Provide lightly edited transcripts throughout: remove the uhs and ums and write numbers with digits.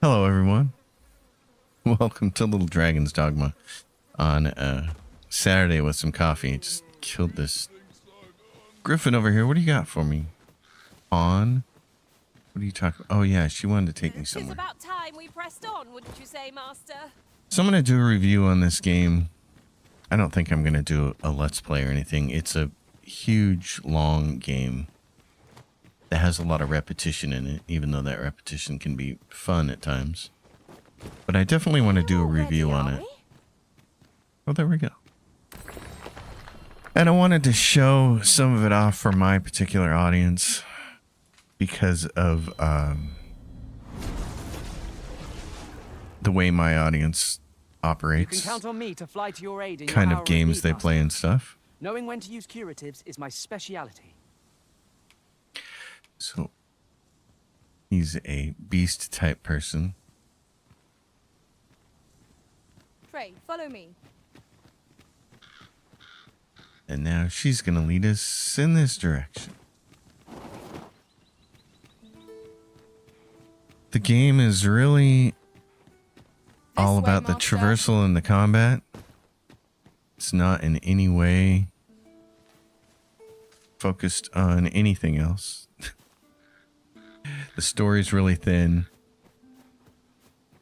Hello, everyone. Welcome to Little Dragon's Dogma on Saturday with some coffee. Just killed this Griffin over here. What do you got for me? On? What are you talking about? Oh, yeah, she wanted to take me somewhere. It's about time we pressed on, wouldn't you say, Master? So I'm going to do a review on this game. I don't think I'm going to do a Let's Play or anything. It's a huge, long game that has a lot of repetition in it, even though that repetition can be fun at times. But I definitely want to do a review on it. Oh, there we go. And I wanted to show some of it off for my particular audience because of the way my audience operates. You can count on me to fly to your aid in kind your of games they play and stuff. Knowing when to use curatives is my speciality. So he's a beast type person. Pray, follow me. And now she's going to lead us in this direction. The game is really all about the traversal and the combat. It's not in any way focused on anything else. The story's really thin.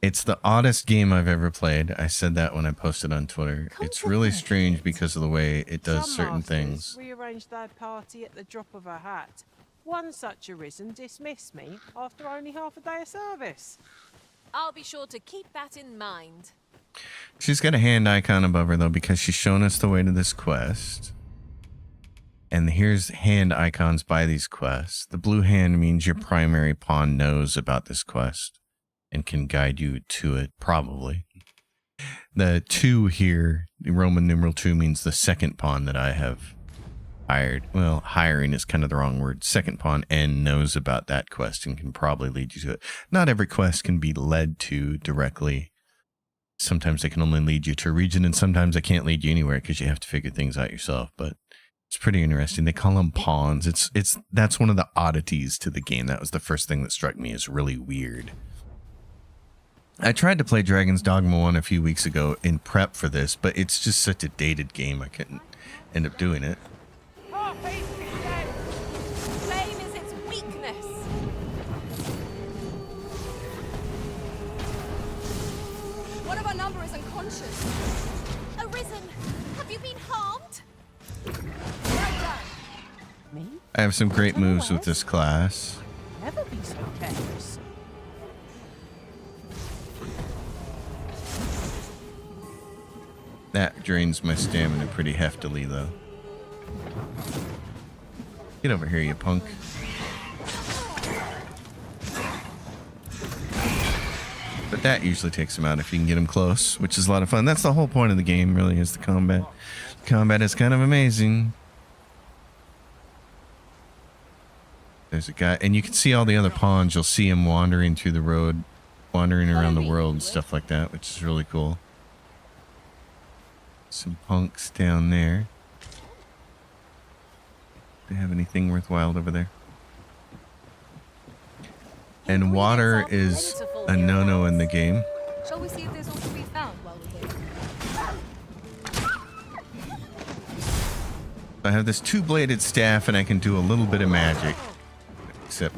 It's the oddest game I've ever played. I said that when I posted on Twitter. It's really strange because of the way it does certain things. Rearrange their party at the drop of a hat. One such arisen dismissed me after only half a day of service. I'll be sure to keep that in mind. She's got a hand icon above her, though, because she's shown us the way to this quest. And here's hand icons by these quests. The blue hand means your primary pawn knows about this quest and can guide you to it, probably. The 2 here, the Roman numeral 2, means the second pawn that I have hired. Well, hiring is kind of the wrong word. Second pawn N knows about that quest and can probably lead you to it. Not every quest can be led to directly. Sometimes they can only lead you to a region, and sometimes they can't lead you anywhere because you have to figure things out yourself. But it's pretty interesting. They call them pawns. That's one of the oddities to the game. That was the first thing that struck me as really weird. I tried to play Dragon's Dogma 1 a few weeks ago in prep for this, but it's just such a dated game I couldn't end up doing it. Flame is its weakness. One of our number is unconscious. Arisen, have you been harmed? Me? I have some great moves with this class. Never be so careless. That drains my stamina pretty heftily, though. Get over here, you punk. But that usually takes him out if you can get him close, which is a lot of fun. That's the whole point of the game, really, is the combat. Combat is kind of amazing. There's a guy, and you can see all the other pawns. You'll see him wandering through the road, wandering around the world and stuff like that, which is really cool. Some punks down there. Do they have anything worthwhile over there? And water is a no-no in the game. Shall we see if there's also to be found while we're here? I have this 2-bladed staff, and I can do a little bit of magic. Except...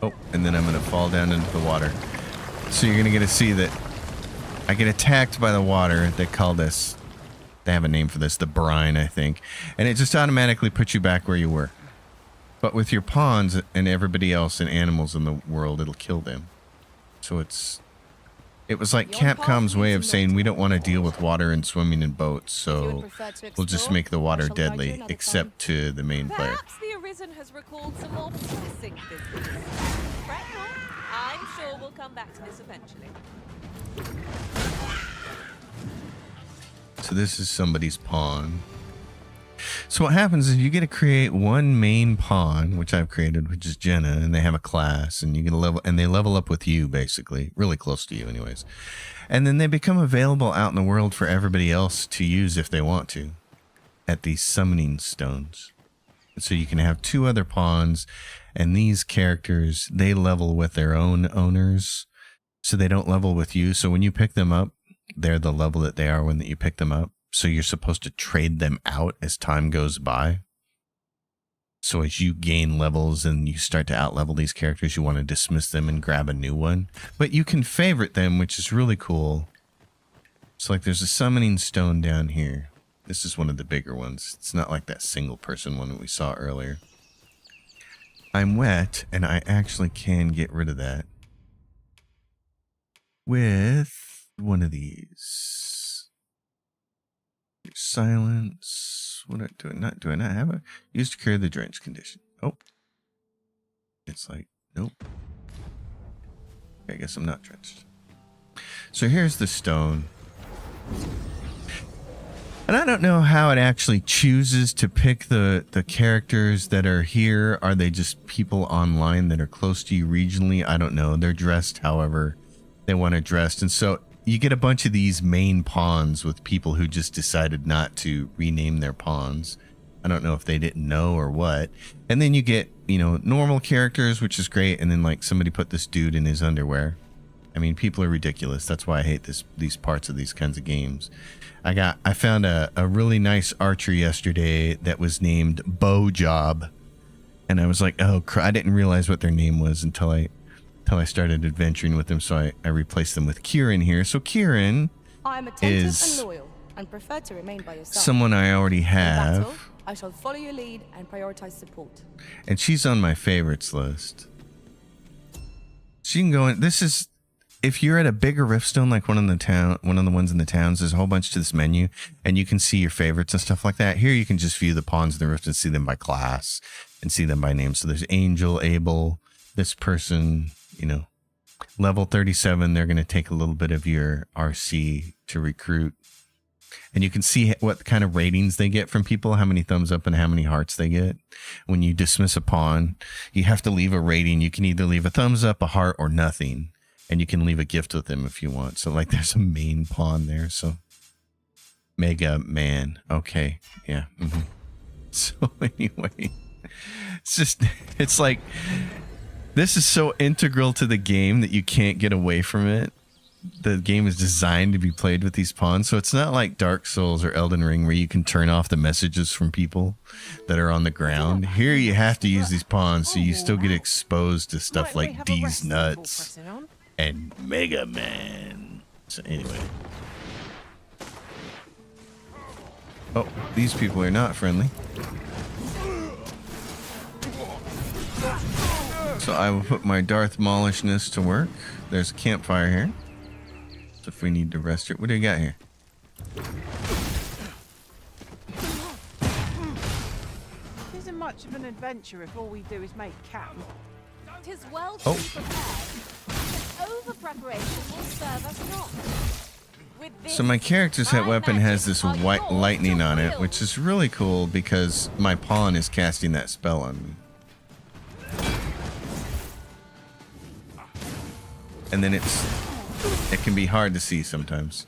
Oh, and then I'm going to fall down into the water. So you're going to get to see that I get attacked by the water. They call this... They have a name for this, the brine, I think. And it just automatically puts you back where you were. But with your pawns and everybody else and animals in the world, it'll kill them. So it was like Capcom's way of saying we don't want to deal with water and swimming in boats, so we'll just make the water deadly, except to the main player. Perhaps the Arisen has recalled some more pressing business. Fret not. I'm sure we'll come back to this eventually. So this is somebody's pawn. So what happens is you get to create one main pawn, which I've created, which is Jenna, and they have a class, and you get a level, and they level up with you, basically, really close to you, anyways. And then they become available out in the world for everybody else to use if they want to, at these summoning stones. So you can have 2 other pawns, and these characters, they level with their own owners. So they don't level with you. So when you pick them up, they're the level that they are when you pick them up. So you're supposed to trade them out as time goes by. So as you gain levels and you start to outlevel these characters, you want to dismiss them and grab a new one. But you can favorite them, which is really cool. So like there's a summoning stone down here. This is one of the bigger ones. It's not like that single person one that we saw earlier. I'm wet, and I actually can get rid of that with one of these. Silence. What do I not have a used to cure the drench condition? Oh, it's like nope. I guess I'm not drenched. So here's the stone. And I don't know how it actually chooses to pick the characters that are here. Are they just people online that are close to you regionally? I don't know. They're dressed however they want to dress. And so you get a bunch of these main pawns with people who just decided not to rename their pawns. I don't know if they didn't know or what. And then you get, you know, normal characters, which is great. And then like somebody put this dude in his underwear. I mean, people are ridiculous. That's why I hate these parts of these kinds of games. I found a really nice archer yesterday that was named Bow Job. And I was like, oh, I didn't realize what their name was until I started adventuring with them. So I replaced them with Kieran here. So Kieran I am attentive is and loyal and prefer to remain by your side. someone I already In battle, have. I shall follow your lead and prioritize support. And she's on my favorites list. She can go in. This is, if you're at a bigger riftstone, like one of the ones in the towns, there's a whole bunch to this menu, and you can see your favorites and stuff like that. Here you can just view the pawns in the rift and see them by class and see them by name. So there's Angel, Abel, this person, you know, level 37. They're going to take a little bit of your RC to recruit. And you can see what kind of ratings they get from people, how many thumbs up and how many hearts they get. When you dismiss a pawn, you have to leave a rating. You can either leave a thumbs up, a heart, or nothing. And you can leave a gift with them if you want. So like there's a main pawn there. So Mega Man. Okay. Yeah. Mm-hmm. So anyway, it's like, this is so integral to the game that you can't get away from it. The game is designed to be played with these pawns. So it's not like Dark Souls or Elden Ring where you can turn off the messages from people that are on the ground. Here you have to use these pawns so you still get exposed to stuff like D's Nuts and Mega Man. So anyway. Oh, these people are not friendly. So I will put my Darth Maulishness to work. There's a campfire here. So if we need to rest it, what do you got here? Isn't much of an adventure if all we do is make camp. Tis well to be prepared. Over preparation will serve us not. With this, So my character's hit my weapon has magic this are white yours lightning to on it, wield. which is really cool because my pawn is casting that spell on me. And then it can be hard to see sometimes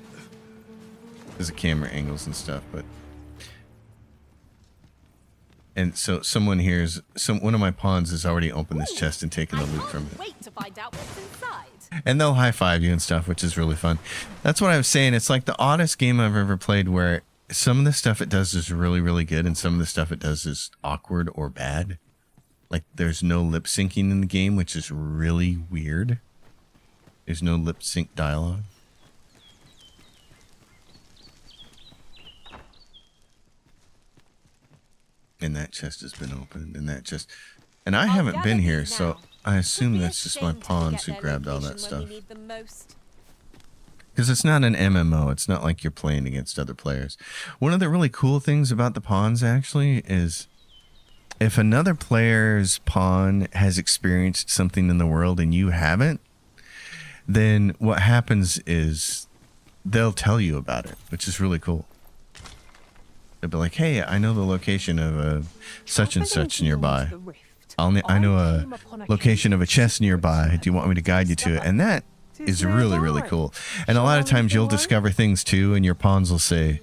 because of camera angles and stuff, but and so someone here's one of my pawns has already opened this chest and taken the loot from it. Wait to find out what's inside. And they'll high five you and stuff, which is really fun. That's what I was saying. It's like the oddest game I've ever played where some of the stuff it does is really, really good, and some of the stuff it does is awkward or bad. Like there's no lip syncing in the game, which is really weird. There's no lip sync dialogue. And that chest has been opened, and that chest, and I haven't gather been here, these so now. I assume Would be that's just my ashamed to pawns forget who their grabbed all that location when stuff. we need them most. Because it's not an MMO. It's not like you're playing against other players. One of the really cool things about the pawns, actually, is if another player's pawn has experienced something in the world and you haven't, then what happens is they'll tell you about it, which is really cool. They'll be like, hey, I know the location of a such and such nearby. I know a location of a chest nearby. Do you want me to guide you to it? And that is really, really cool. And a lot of times you'll discover things too, and your pawns will say,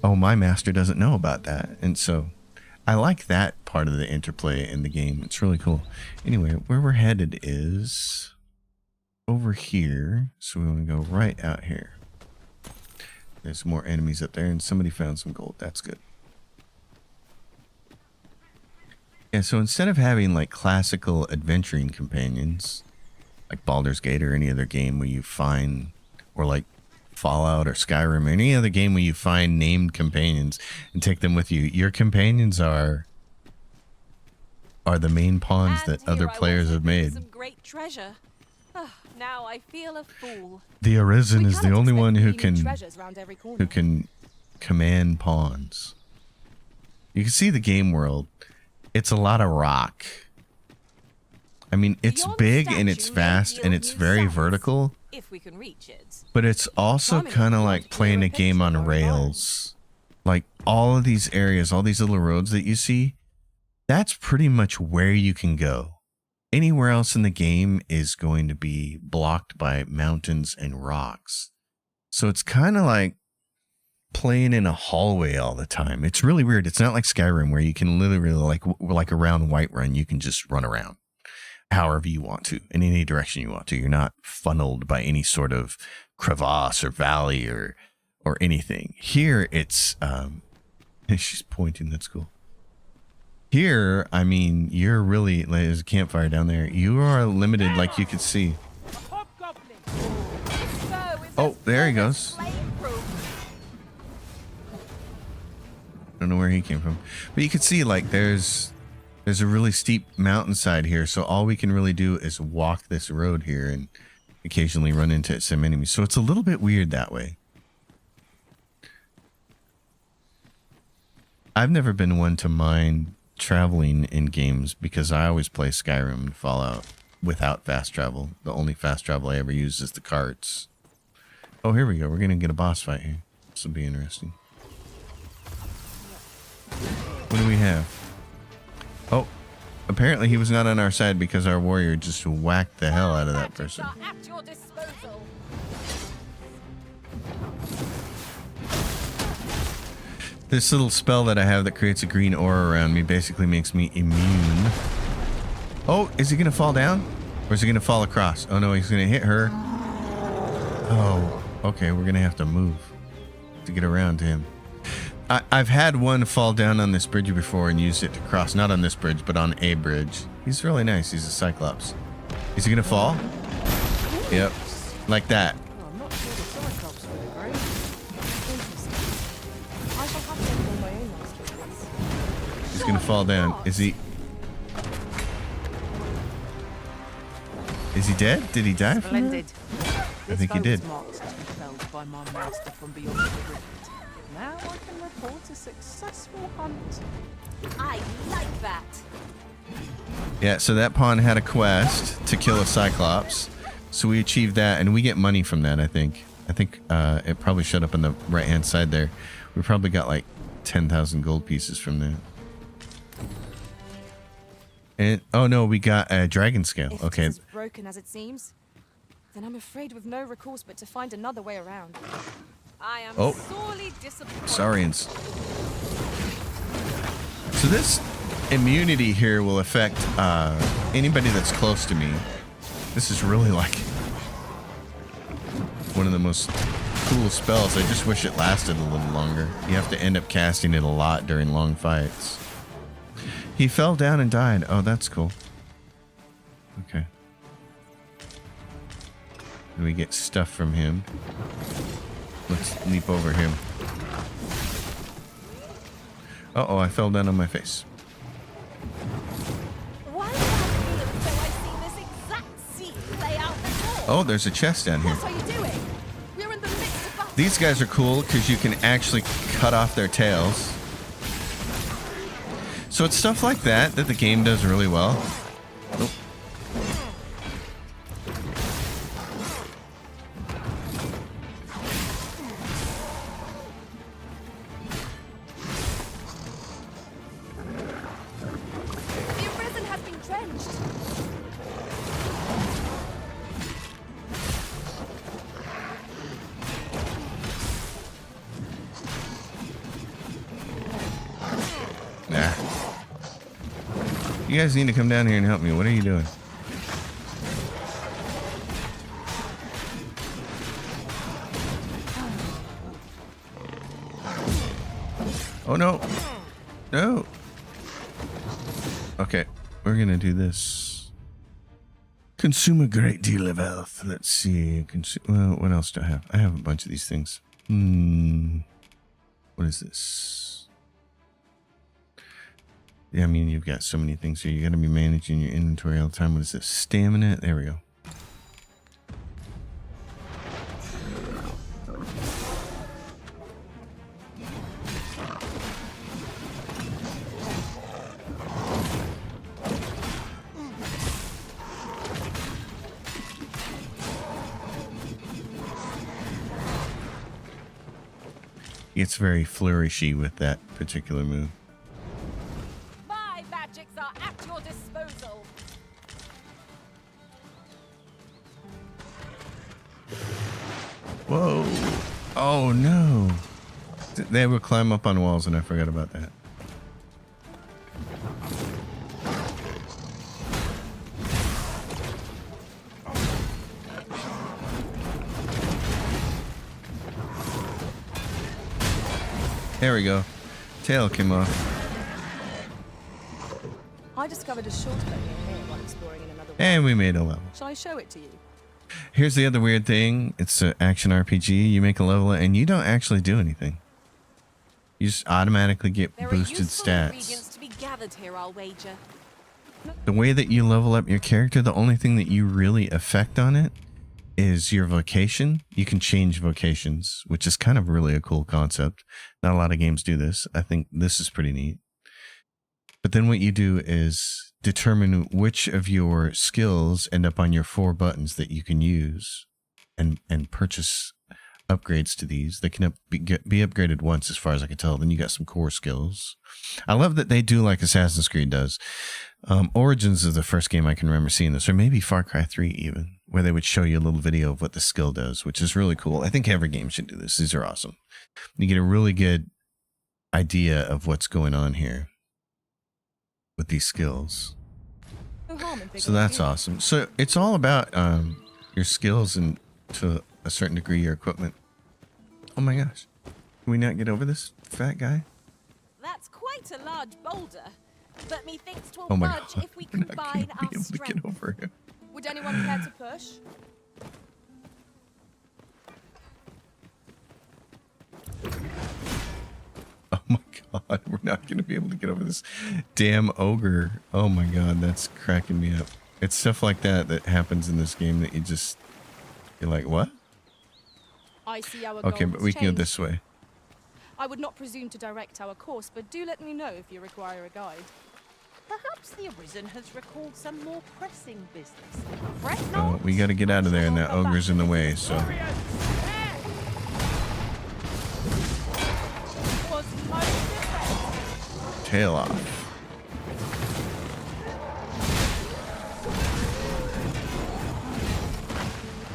oh, my master doesn't know about that. And so I like that part of the interplay in the game. It's really cool. Anyway, where we're headed is over here. So we want to go right out here. There's more enemies up there, and somebody found some gold. That's good. Yeah, so instead of having like classical adventuring companions, like Baldur's Gate or any other game where you find, or like Fallout or Skyrim or any other game where you find named companions and take them with you, your companions are the main pawns And that other here I players was have hoping for made. some great treasure. Now I feel a fool. The Arisen We is the cannot only expect one who gleaming can treasures round every corner. command pawns. You can see the game world. It's a lot of rock. I mean, it's Beyond big and it's statue may vast and yield it's new very sights, vertical, if we can reach it. but it's also Climbing kind of up like to playing clear a a game picture on of our rails. Like all of these areas, all these little roads that you see, that's pretty much where you can go. Anywhere else in the game is going to be blocked by mountains and rocks. So it's kind of like playing in a hallway all the time. It's really weird. It's not like Skyrim where you can literally like around Whiterun, you can just run around however you want to, in any direction you want to. You're not funneled by any sort of crevasse or valley or anything. Here it's she's pointing, that's cool. Here, I mean, you're really, like, there's a campfire down there. You are limited, like you can see. Hobgoblin! This bow is Oh, as there he good goes. as flame-proof. Don't know where he came from, but you can see like there's a really steep mountainside here, so all we can really do is walk this road here and occasionally run into some enemies. So it's a little bit weird that way. I've never been one to mind traveling in games because I always play Skyrim and Fallout without fast travel. The only fast travel I ever use is the carts. Oh, here we go. We're gonna get a boss fight here. This will be interesting. What do we have? Oh, apparently he was not on our side because our warrior just whacked the hell out of that Gadgets person. are at your disposal. This little spell that I have that creates a green aura around me basically makes me immune. Oh, is he gonna fall down? Or is he gonna fall across? Oh no, he's gonna hit her. Oh, okay, we're gonna have to move to get around to him. I've had one fall down on this bridge before and used it to cross. Not on this bridge, but on a bridge. He's really nice. He's a Cyclops. Is he gonna fall? Yep, like that. Oh, I'm not sure the Cyclops would agree. Interesting. I shall have to inform my own master of this. He's gonna fall down. Is he dead? Did he die from that? Splendid. I think he did. Marks has been felled by my master from beyond the rift. Now I can report a successful hunt. I like that. Yeah, so that pawn had a quest to kill a Cyclops. So we achieved that, and we get money from that, I think. It probably showed up on the right-hand side there. We probably got like 10,000 gold pieces from that. And, oh no, we got a dragon scale. If Okay. it's as broken as it seems, then I'm afraid with no recourse but to find another way around. I am Oh. sorely disappointed. Saurians. So this immunity here will affect anybody that's close to me. This is really like one of the most cool spells. I just wish it lasted a little longer. You have to end up casting it a lot during long fights. He fell down and died. Oh, that's cool. Okay. Do we get stuff from him? Let's leap over him. Uh-oh, I fell down on my face. Why do I feel as though I've seen this exact scene play out before? Oh, there's a chest down here. What are you doing? We're in the midst of battle. These guys are cool because you can actually cut off their tails. So it's stuff like that that the game does really well. Oh. The Arisen has been drenched. Nah. You guys need to come down here and help me. What are you doing? Oh no. No. Okay, we're gonna do this. Consume a great deal of health. Let's see. Well, what else do I have? I have a bunch of these things. What is this? Yeah, I mean, you've got so many things here. You got to be managing your inventory all the time. What is this? Stamina. There we go. It's very flourishy with that particular move. My magics are at your disposal. Whoa. Oh no. They would climb up on walls and I forgot about that. There we go. Tail came off. I discovered a shortcut near here while exploring in another world. And we made a level. Shall I show it to you? Here's the other weird thing. It's an action RPG. You make a level and you don't actually do anything. You just automatically get There boosted are useful stats. ingredients to be gathered here, I'll wager. The way that you level up your character, the only thing that you really affect on it is your vocation. You can change vocations, which is kind of really a cool concept. Not a lot of games do this. I think this is pretty neat. But then what you do is determine which of your skills end up on your 4 buttons that you can use and purchase upgrades to these. They can be upgraded once as far as I can tell. Then you got some core skills. I love that they do like Assassin's Creed does. Origins is the first game I can remember seeing this, or maybe Far Cry 3 even, where they would show you a little video of what the skill does, which is really cool. I think every game should do this. These are awesome. You get a really good idea of what's going on here with these skills. No harm in picking So that's up awesome. So it's all about your skills and to a certain degree your equipment. Oh my gosh. Can we not get over this fat guy? That's quite a large boulder, but methinks 'twill Oh my budge god. if we We're not combine gonna be our able to get strength. over him. Would anyone care to push? Oh my god, we're not going to be able to get over this damn ogre. Oh my god, that's cracking me up. It's stuff like that that happens in this game that you're like, what? I see our Okay, goal but has we can go changed. this way. I would not presume to direct our course, but do let me know if you require a guide. Perhaps the Arisen has recalled some more pressing business. Fret Oh, not. we got to get out of there and that ogre's in the way, so. Was most effective. Tail off.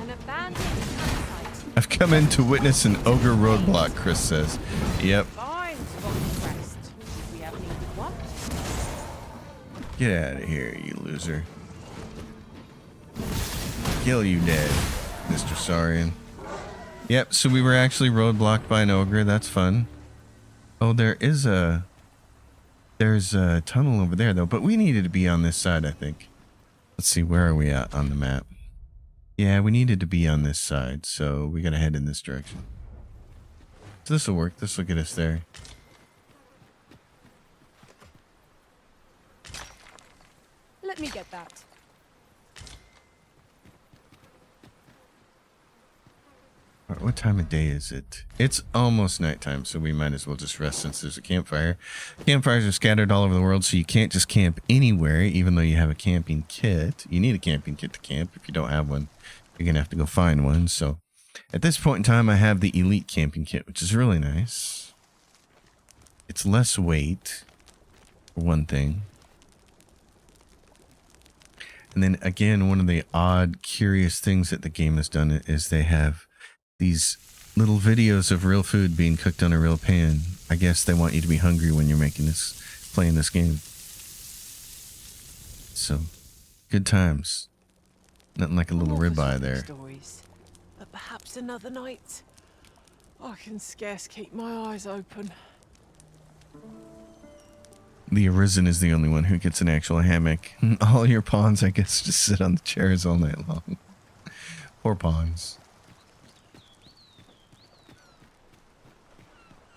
An abandoned campsite. I've come in to witness an ogre roadblock, Chris says. Yep. Fine, Spotted Crest. We have needed one. Get out of here, you loser. Kill you dead, Mr. Saurian. Yep, so we were actually roadblocked by an ogre. That's fun. Oh, there's a tunnel over there, though. But we needed to be on this side, I think. Let's see, where are we at on the map? Yeah, we needed to be on this side, so we got to head in this direction. So this will work. This will get us there. Let me get that. All right, what time of day is it? It's almost nighttime, so we might as well just rest since there's a campfire. Campfires are scattered all over the world, so you can't just camp anywhere, even though you have a camping kit. You need a camping kit to camp. If you don't have one, you're going to have to go find one. So at this point in time, I have the Elite Camping Kit, which is really nice. It's less weight, for one thing. And then again, one of the odd, curious things that the game has done is they have these little videos of real food being cooked on a real pan. I guess they want you to be hungry when you're making this, playing this game. So, good times. Nothing like a little I'm all for ribeye swapping there. Stories, but perhaps another night. I can scarce keep my eyes open. The Arisen is the only one who gets an actual hammock. All your pawns, I guess, just sit on the chairs all night long. Poor pawns.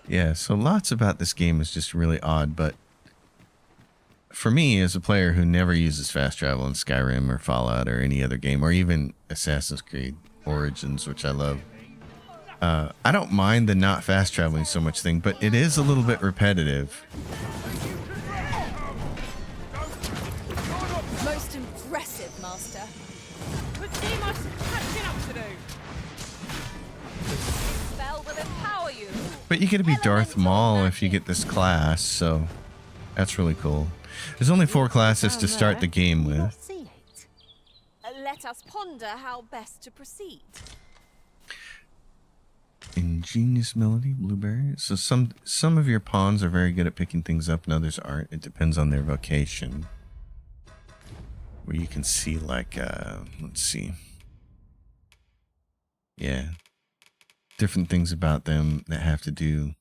Yeah, so lots about this game is just really odd, but for me, as a player who never uses fast travel in Skyrim or Fallout or any other game, or even Assassin's Creed Origins, which I love, I don't mind the not fast traveling so much thing, but it is a little bit repetitive. Most impressive, Master. But she must catching up to do. This spell will empower you. But you get to be Darth Maul if you get this class, so that's really cool. There's only 4 classes to start the game with. See it. Let us ponder how best to proceed. Ingenious melody, blueberry. So some of your pawns are very good at picking things up and others aren't. It depends on their vocation. Where you can see like, let's see. Yeah. Different things about them that have to do.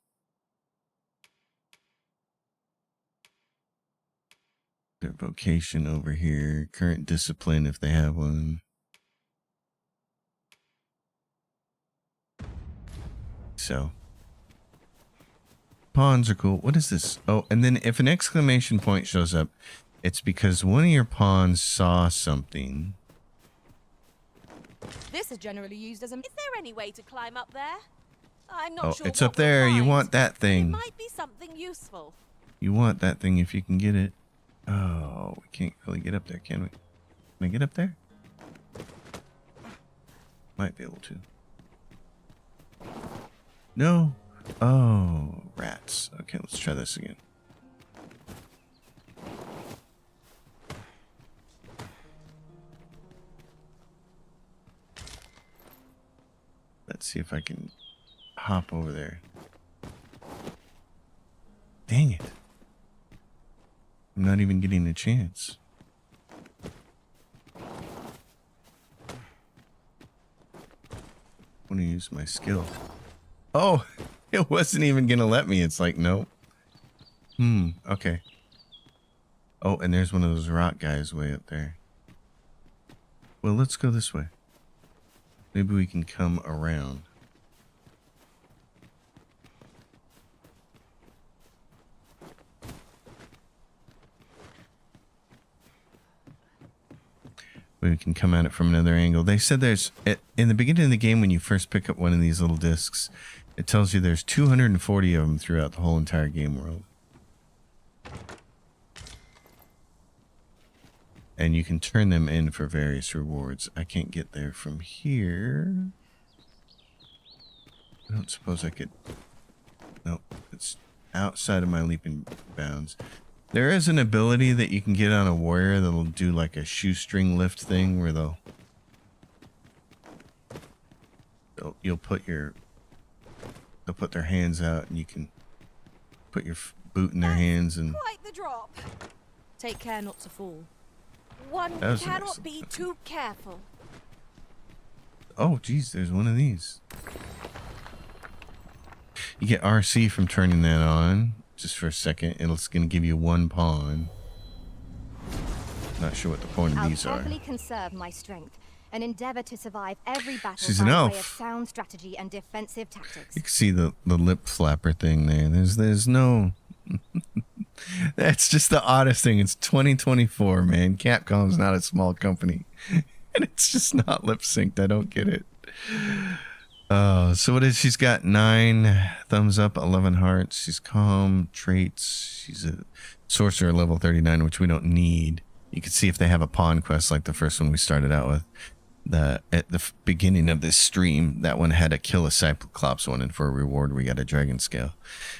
Their vocation over here. Current discipline if they have one. So. Pawns are cool. What is this? Oh, and then if an exclamation point shows up, it's because one of your pawns saw something. This is generally used as a... Is there any way to climb up there? I'm not sure. It's what up there. we'll You find. want that It thing. might be something useful. You want that thing if you can get it. Oh, we can't really get up there, can we? Can I get up there? Might be able to. No. Oh, rats. Okay, let's try this again. Let's see if I can hop over there. Dang it. I'm not even getting a chance. I want to use my skill. Oh, it wasn't even going to let me. It's like, nope. Okay. Oh, and there's one of those rock guys way up there. Well, let's go this way. Maybe we can come around. We can come at it from another angle. They said there's, in the beginning of the game, when you first pick up one of these little discs, it tells you there's 240 of them throughout the whole entire game world. And you can turn them in for various rewards. I can't get there from here. I don't suppose I could. Nope, it's outside of my leaping bounds. There is an ability that you can get on a warrior that'll do like a shoestring lift thing where they'll put their hands out and you can put your boot in their hands and Quite the drop. Take care not to fall. One That was an cannot excellent- be too careful. oh geez, there's one of these. You get RC from turning that on. Just for a second, it's going to give you 1 pawn. Not sure what the point of I'll these are. carefully conserve my strength and endeavor to survive every battle She's by an way elf. of sound strategy and defensive tactics. You can see the lip flapper thing there. There's no... That's just the oddest thing. It's 2024, man. Capcom's not a small company. And it's just not lip synced. I don't get it. So what is she's got 9 thumbs up, 11 hearts. She's calm, traits. She's a sorcerer level 39, which we don't need. You can see if they have a pawn quest like the first one we started out with. At the beginning of this stream, that one had a kill a Cyclops one, and for a reward we got a dragon scale.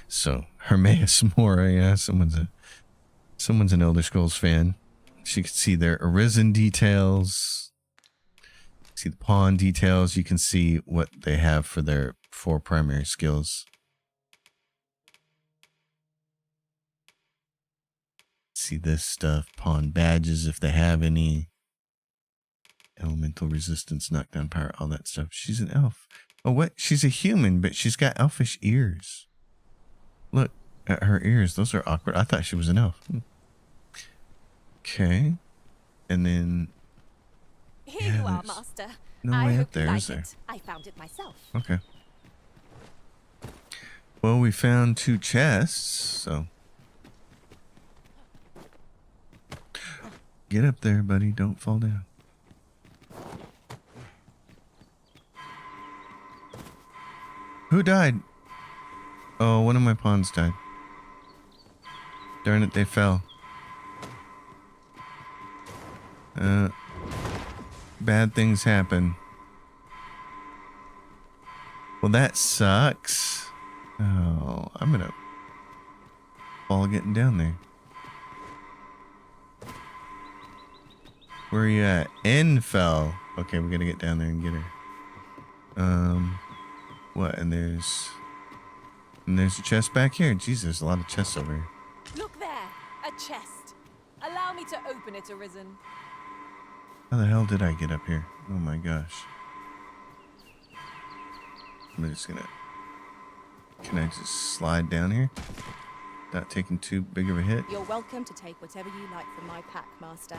So Hermaeus Mora, yeah, someone's an Elder Scrolls fan. She can see their Arisen details. See the pawn details. You can see what they have for their 4 primary skills. see this stuff. Pawn badges if they have any. Elemental resistance, knockdown power, all that stuff. She's an elf. Oh, what? She's a human, but she's got elfish ears. Look at her ears. Those are awkward. I thought she was an elf. Okay. And then... Here you are, Master. No I way hope up there, you is like there? it. I found it myself. Okay. Well, we found 2 chests, so... Get up there, buddy. Don't fall down. Who died? Oh, one of my pawns died. Darn it, they fell. Bad things happen. Well, that sucks. Oh, I'm gonna fall getting down there. Where are you at? N fell. Okay, we gotta get down there and get her. What? And there's a chest back here. Jesus, there's a lot of chests over here. Look there, a chest. Allow me to open it, Arisen. How the hell did I get up here? Oh my gosh. I'm just gonna... Can I just slide down here? Without taking too big of a hit? You're welcome to take whatever you like from my pack, Master.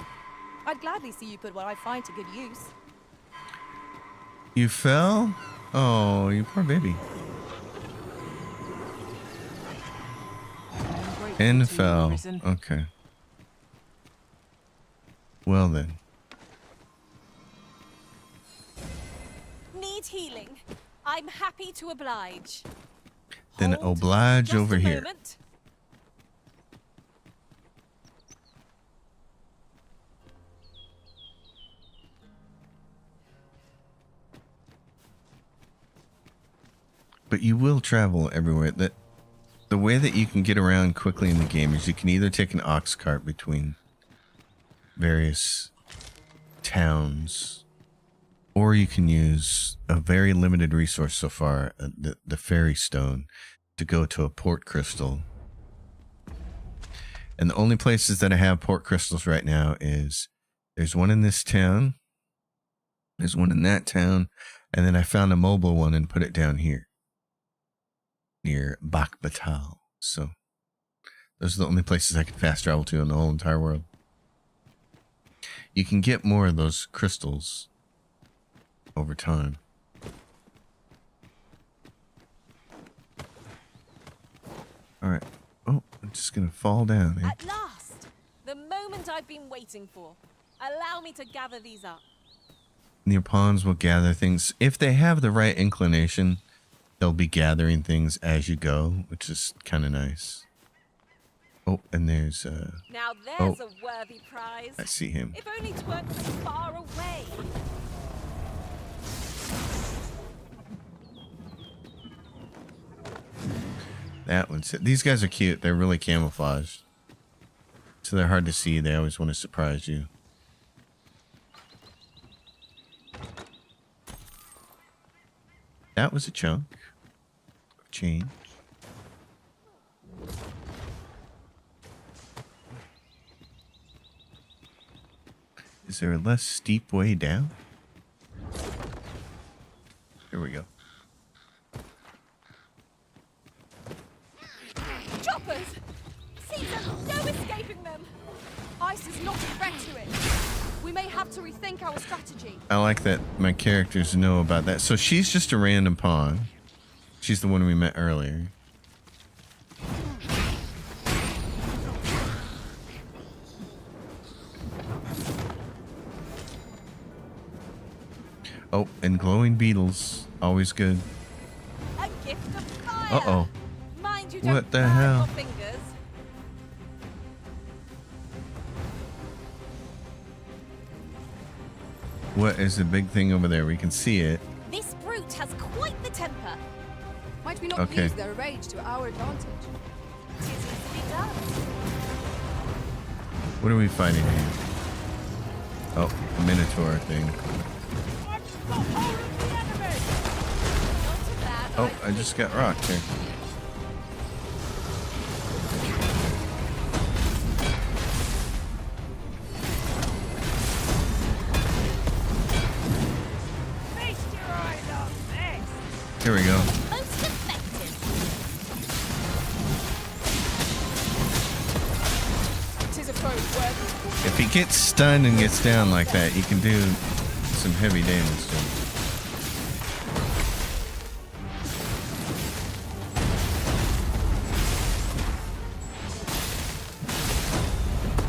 I'd gladly see you put what I find to good use. You fell? Oh, you poor baby. And fell. Okay. Well then. Need healing. I'm happy to oblige. Then Hold oblige just over a here. moment. But you will travel everywhere. The way that you can get around quickly in the game is you can either take an ox cart between various towns, or you can use a very limited resource so far, the fairy stone, to go to a port crystal. And the only places that I have port crystals right now is there's one in this town, there's one in that town, and then I found a mobile one and put it down here near Bakbatal. So those are the only places I can fast travel to in the whole entire world. You can get more of those crystals over time. Alright. Oh, I'm just gonna fall down, eh? At last, the moment I've been waiting for. Allow me to gather these up. Your pawns will gather things. If they have the right inclination, they'll be gathering things as you go, which is kind of nice. Oh, and there's Now there's a worthy prize. I see him. If only it weren't so far away. That one's it. These guys are cute. They're really camouflaged, so they're hard to see. They always want to surprise you. That was a chunk of change. Is there a less steep way down? Here we go. Choppers! Caesar, no escaping them! Ice is not a threat to it. We may have to rethink our strategy. I like that my characters know about that. So she's just a random pawn. She's the one we met earlier. Oh, and glowing beetles. Always good. A gift of fire. Uh-oh. Mind you don't What the burn hell? your fingers. What is the big thing over there? We can see it. This brute has quite the temper. Might we not Okay. use their rage to our advantage? It is easily done. What are we fighting here? Oh, Minotaur thing. Not a bad Oh, idea. I just got rocked here. worth. If he gets stunned and gets down like that, you can do some heavy damage to him.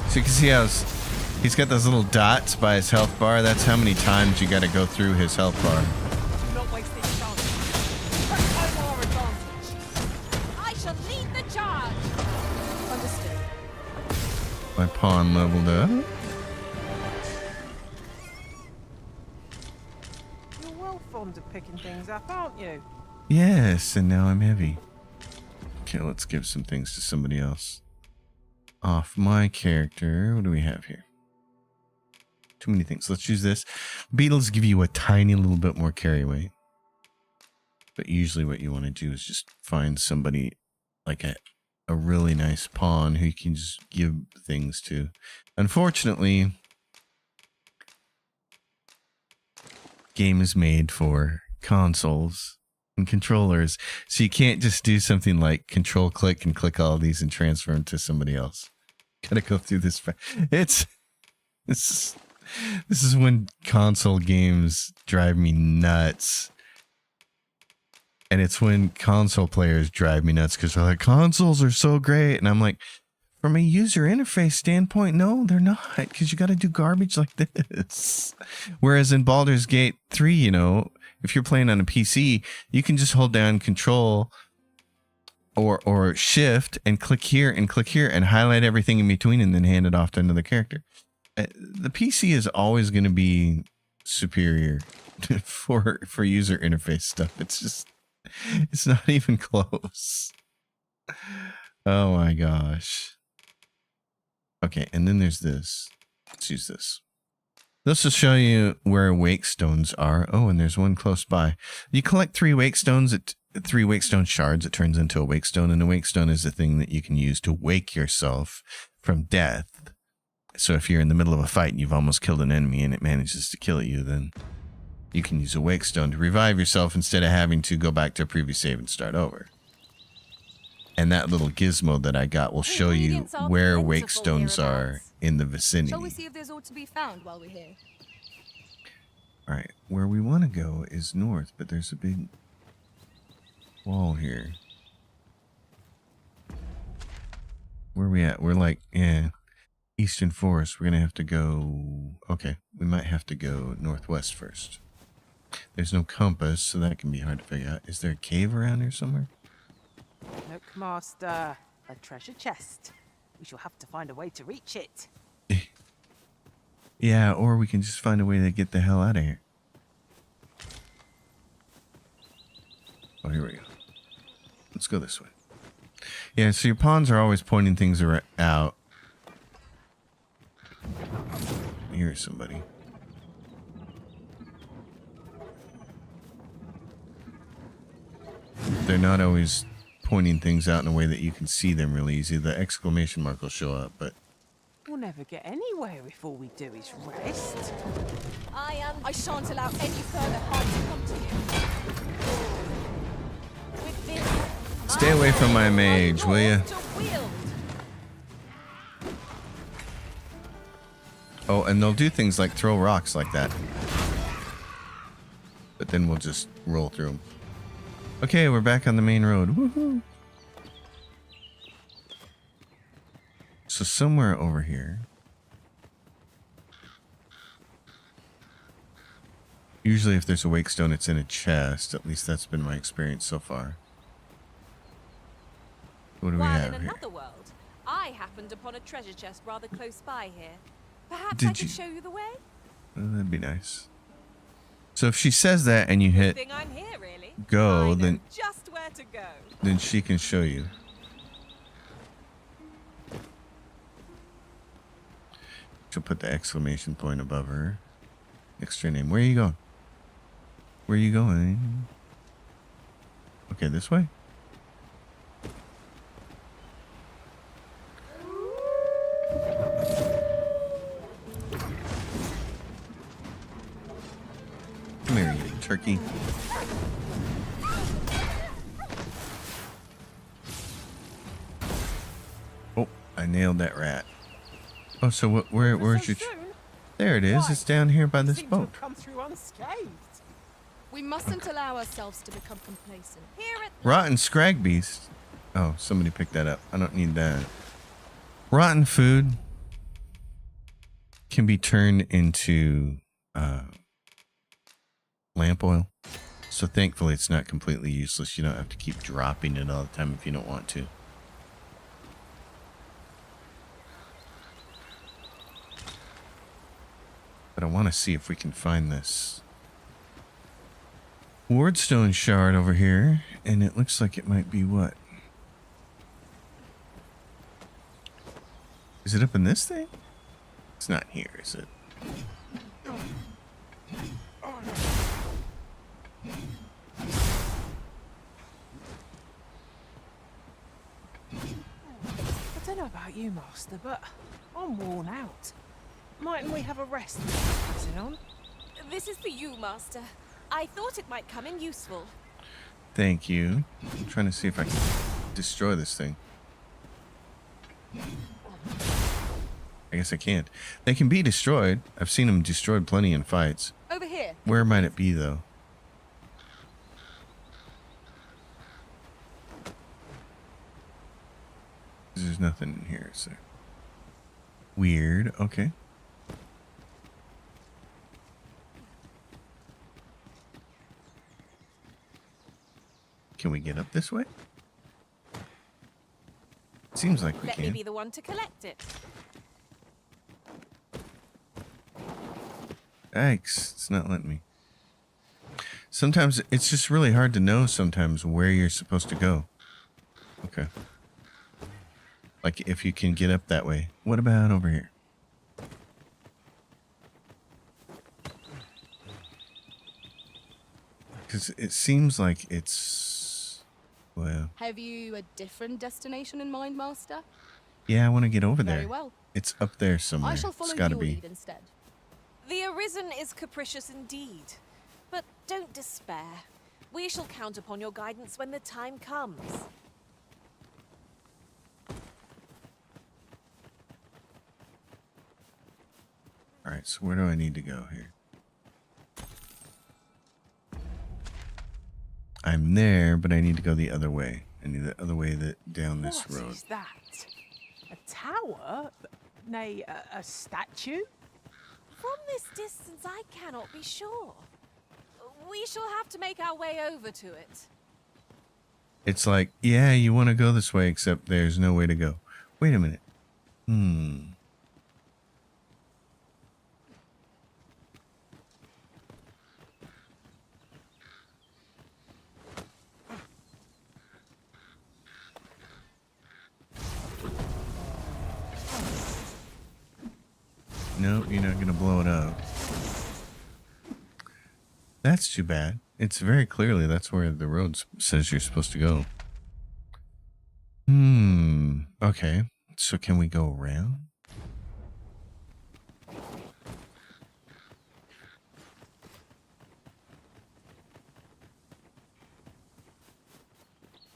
So you can see how he's got those little dots by his health bar. That's how many times you got to go through his health bar. Do not waste these chances. Take home our advantage. I shall lead the charge. Understood. My pawn leveled up. You're well fond of picking things up, aren't you? Yes, and now I'm heavy. Okay, let's give some things to somebody else. Off my character. What do we have here? Too many things. Let's use this. Beetles give you a tiny little bit more carry weight. But usually what you want to do is just find somebody like a really nice pawn who you can just give things to. Unfortunately, game is made for consoles and controllers, so you can't just do something like control click and click all of these and transfer them to somebody else. Gotta go through this. This is when console games drive me nuts. And it's when console players drive me nuts because they're like, consoles are so great. And I'm like, from a user interface standpoint, no, they're not, because you got to do garbage like this. Whereas in Baldur's Gate 3, you know, if you're playing on a PC, you can just hold down Control or Shift and click here and highlight everything in between and then hand it off to another character. The PC is always going to be superior for user interface stuff. It's not even close. Oh my gosh. Okay, and then there's this. Let's use this. This will show you where wake stones are. Oh, and there's one close by. You collect 3 wake stones. 3 wake stone shards. It turns into a wake stone, and a wake stone is a thing that you can use to wake yourself from death. So if you're in the middle of a fight and you've almost killed an enemy and it manages to kill you, then you can use a wake stone to revive yourself instead of having to go back to a previous save and start over. And that little gizmo that I got will show you Ingredients are where plentiful wake stones are hereabouts. in the Shall we vicinity. see if there's ought to be found while we're here? All right, where we want to go is north, but there's a big wall here. Where are we at? We're like, Eastern Forest. We're going to have to go... Okay, we might have to go northwest first. There's no compass, so that can be hard to figure out. Is there a cave around here somewhere? Look, Master, a treasure chest. We shall have to find a way to reach it. Yeah, or we can just find a way to get the hell out of here. Oh, here we go. Let's go this way. Yeah, so your pawns are always pointing things out. Here's somebody. They're not always pointing things out in a way that you can see them really easy. The exclamation mark will show up, but We'll never get anywhere if all we do is rest. I shan't allow any further harm to come to you. With this, stay away from my mage, will ya? to wield. Oh, and they'll do things like throw rocks like that. But then we'll just roll through them. Okay, we're back on the main road. Woohoo! So somewhere over here. Usually if there's a wake stone, it's in a chest. At least that's been my experience so far. What do we While have in here? another world, I happened upon a treasure chest rather close by here. Perhaps Did I could you? show you the way? Oh, that'd be nice. So if she says that and you hit Think I'm here, really. go, I know then just where to go. then she can show you. She'll put the exclamation point above her. Next to her name. Where are you going? Where are you going? Okay, this way. Come here, you turkey. Oh, I nailed that rat. Oh, so where's your... soon? There it is. Why? It's down here by this Seem to boat. have come through unscathed. We mustn't allow ourselves to become complacent. Here at Rotten scrag beast. Oh, somebody picked that up. I don't need that. Rotten food can be turned into lamp oil. So thankfully it's not completely useless. You don't have to keep dropping it all the time if you don't want to. But I want to see if we can find this wardstone shard over here. And it looks like it might be what? Is it up in this thing? It's not here, is it? I don't know about you, Master, but I'm worn out. Mightn't we have a rest and passing on? This is for you, Master. I thought it might come in useful. Thank you. I'm trying to see if I can destroy this thing. I guess I can't. They can be destroyed. I've seen them destroyed plenty in fights. Over here. Where might it be, though? There's nothing in here, is there? Weird. Okay. Can we get up this way? Seems like we Let can. me be the one to collect it. Yikes, it's not letting me. Sometimes it's just really hard to know sometimes where you're supposed to go. Okay. Like if you can get up that way. What about over here? Because it seems like it's... Well... Have you a different destination in mind, Master? Yeah, I want to get over there. Very well. It's up there somewhere. I shall follow It's gotta your be. lead instead. The Arisen is capricious indeed. But don't despair. We shall count upon your guidance when the time comes. Alright, so where do I need to go here? I'm there, but I need to go the other way. I need the other way down this road. What is that? A tower? Nay, a statue? From this distance, I cannot be sure. We shall have to make our way over to it. It's like, yeah, you want to go this way, except there's no way to go. Wait a minute. No, you're not going to blow it up. That's too bad. It's very clearly that's where the road says you're supposed to go. Okay. So can we go around?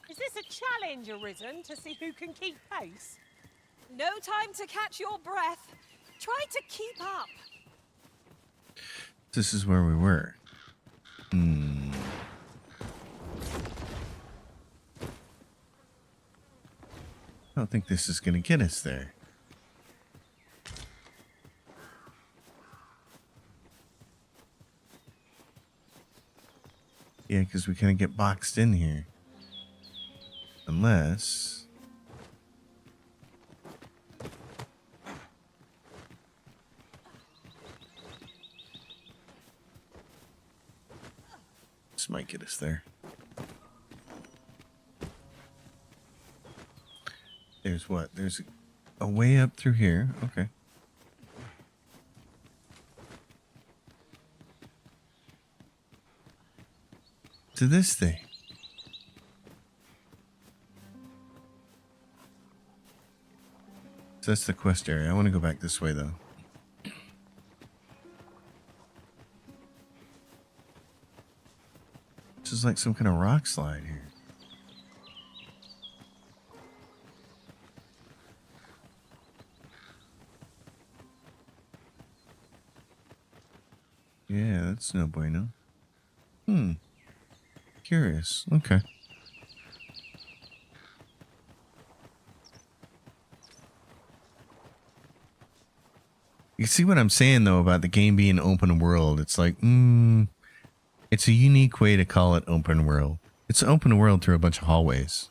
Is this a challenge, Arisen, to see who can keep pace? No time to catch your breath. Try to keep up. This is where we were. I don't think this is going to get us there. Yeah, because we kind of get boxed in here. Unless... This might get us there. There's what? There's a way up through here. Okay. To this thing. So that's the quest area. I want to go back this way though. This is like some kind of rock slide here. Yeah, that's no bueno. Curious. Okay. You see what I'm saying, though, about the game being open world? It's like, it's a unique way to call it open world. It's open world through a bunch of hallways.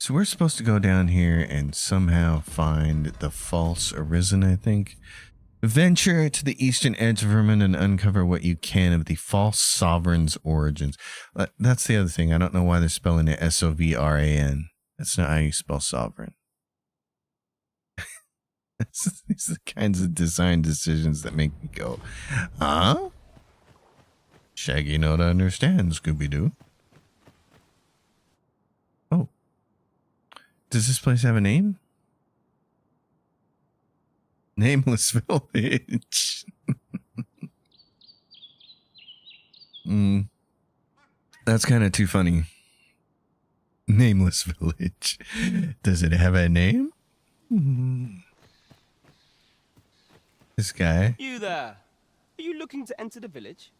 So we're supposed to go down here and somehow find the false arisen, I think. Venture to the eastern edge of Vermin and uncover what you can of the false sovereign's origins. That's the other thing. I don't know why they're spelling it S-O-V-R-A-N. That's not how you spell sovereign. These are the kinds of design decisions that make me go, huh? Shaggy know to understand, Scooby-Doo. Oh. Does this place have a name? Nameless Village. That's kind of too funny. Nameless Village. Does it have a name? This guy. You there. Are you looking to enter the village?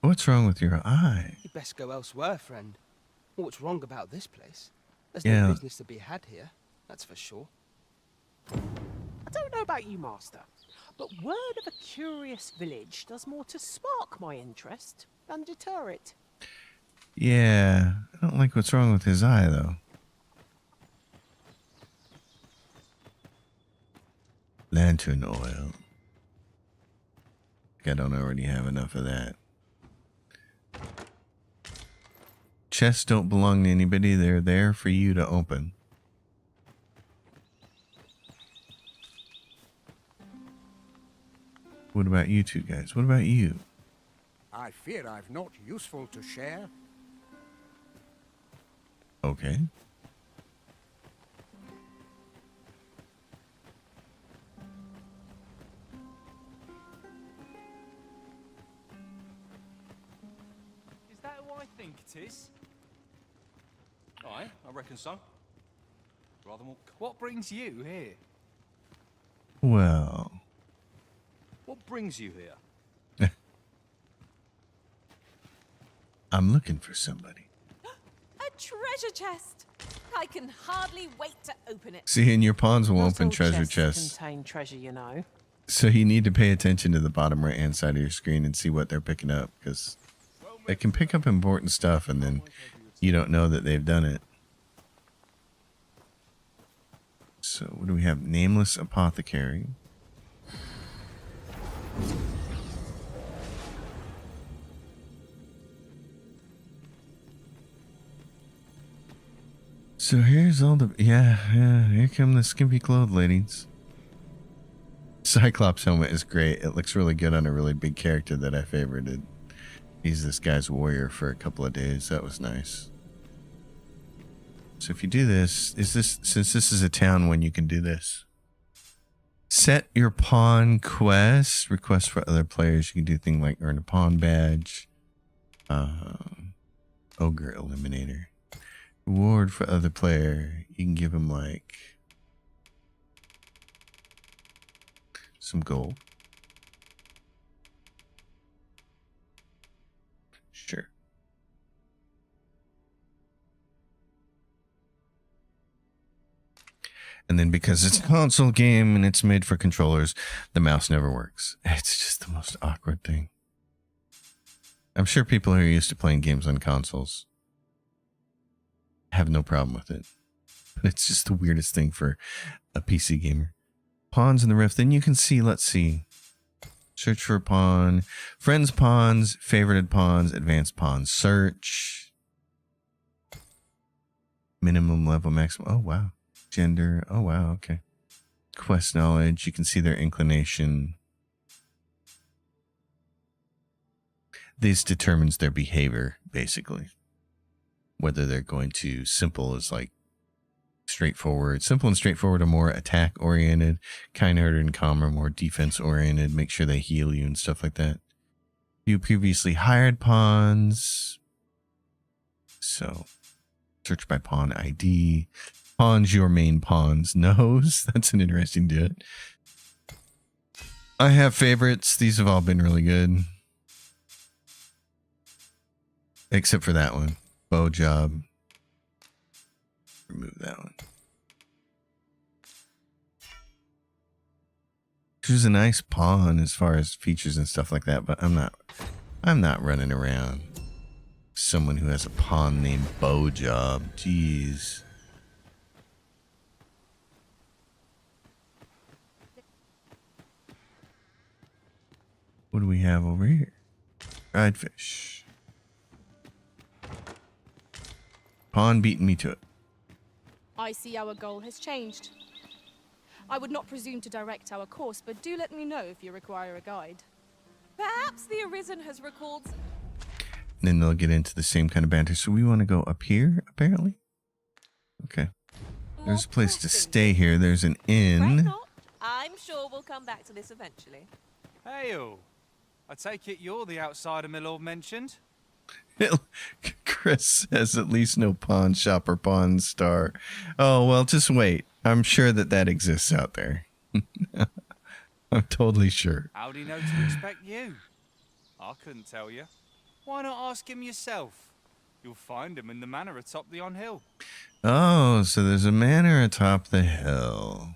What's wrong with your eye? You'd best go elsewhere, friend. What's wrong about this place? There's Yeah. no business to be had here, that's for sure. I don't know about you, Master, but word of a curious village does more to spark my interest than deter it. Yeah, I don't like what's wrong with his eye, though. Lantern oil. I don't already have enough of that. Chests don't belong to anybody. They're there for you to open. What about you two guys? What about you? I fear I've not useful to share. Okay. Is that who I think it is? Aye, I reckon so. Rather more. What brings you here? Well. What brings you here? I'm looking for somebody. A treasure chest! I can hardly wait to open it. See, and your pawns will Not open all treasure chests chests. contain treasure, you know. So you need to pay attention to the bottom right-hand side of your screen and see what they're picking up, because they can pick up important stuff and then you don't know that they've done it. So what do we have? Nameless Apothecary. So here's all the... Yeah, here come the skimpy clothed ladies. Cyclops helmet is great. It looks really good on a really big character that I favorited. He's this guy's warrior for a couple of days. That was nice. So if you do this, since this is a town one, you can do this. Set your pawn quest. Request for other players. You can do things like earn a pawn badge. Ogre Eliminator. Reward for other player. You can give him like some gold. Sure. And then because it's a console game and it's made for controllers, the mouse never works. It's just the most awkward thing. I'm sure people who are used to playing games on consoles have no problem with it. But it's just the weirdest thing for a PC gamer. Pawns in the Rift. Then you can see, let's see. Search for a pawn. Friends pawns. Favorited pawns. Advanced pawns. Search. Minimum level, maximum. Oh, wow. Gender. Oh, wow. Okay. Quest knowledge. You can see their inclination. This determines their behavior, basically. Whether they're going to simple is like straightforward. Simple and straightforward are more attack oriented. Kind-hearted and calm are more defense oriented. Make sure they heal you and stuff like that. You previously hired pawns. So search by pawn ID. Pawns your main pawn's nose. That's an interesting do it. I have favorites. These have all been really good. Except for that one. Bow job. Remove that one. She was a nice pawn as far as features and stuff like that, but I'm not running around someone who has a pawn named Bow Job. Jeez. What do we have over here? Fried fish. Pawn beating me to it. I see our goal has changed. I would not presume to direct our course, but do let me know if you require a guide. Perhaps the Arisen has recalled. And then they'll get into the same kind of banter. So we want to go up here, apparently. Okay. There's a place to stay here. There's an Fret inn. not. I'm sure we'll come back to this eventually. Hail. I take it you're the outsider my lord mentioned? Chris says at least no pawn shop or pawn star. Oh, well, just wait. I'm sure that exists out there. I'm totally sure. How'd he know to expect you? I couldn't tell you. Why not ask him yourself? You'll find him in the manor atop the on-hill. Oh, so there's a manor atop the hill.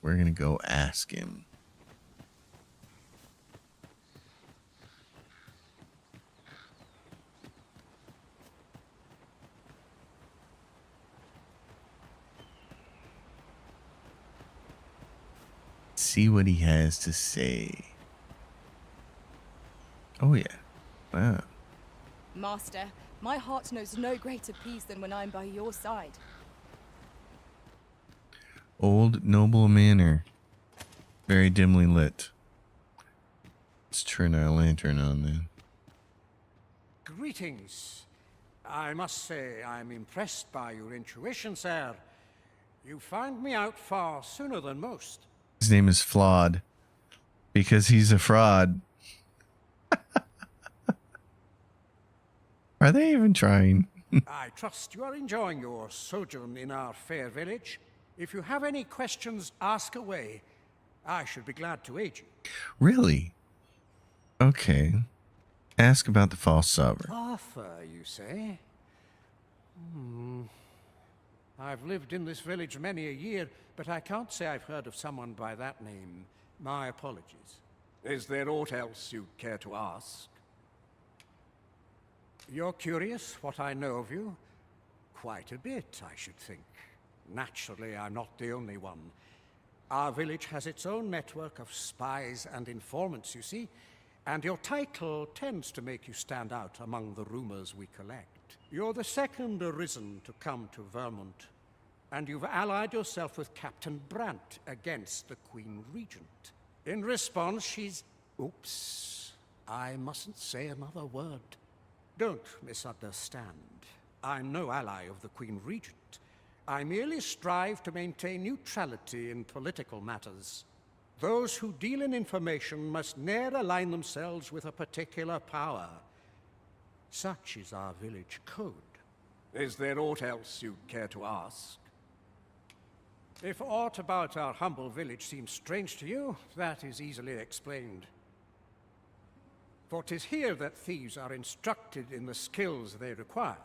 We're going to go ask him. See what he has to say. Oh, yeah. Wow. Master, my heart knows no greater peace than when I'm by your side. Old Noble Manor. Very dimly lit. Let's turn our lantern on then. Greetings. I must say I'm impressed by your intuition, sir. You found me out far sooner than most. His name is Flawed. Because he's a fraud. Are they even trying? I trust you are enjoying your sojourn in our fair village. If you have any questions, ask away. I should be glad to aid you. Really? Okay. Ask about the false sovereign. Arthur, you say? I've lived in this village many a year, but I can't say I've heard of someone by that name. My apologies. Is there aught else you care to ask? You're curious what I know of you? Quite a bit, I should think. Naturally, I'm not the only one. Our village has its own network of spies and informants, you see, and your title tends to make you stand out among the rumors we collect. You're the second Arisen to come to Vermont, and you've allied yourself with Captain Brandt against the Queen Regent. In response, she's... Oops. I mustn't say another word. Don't misunderstand. I'm no ally of the Queen Regent. I merely strive to maintain neutrality in political matters. Those who deal in information must ne'er align themselves with a particular power. Such is our village code. Is there aught else you'd care to ask? If aught about our humble village seems strange to you, that is easily explained. For 'tis here that thieves are instructed in the skills they require.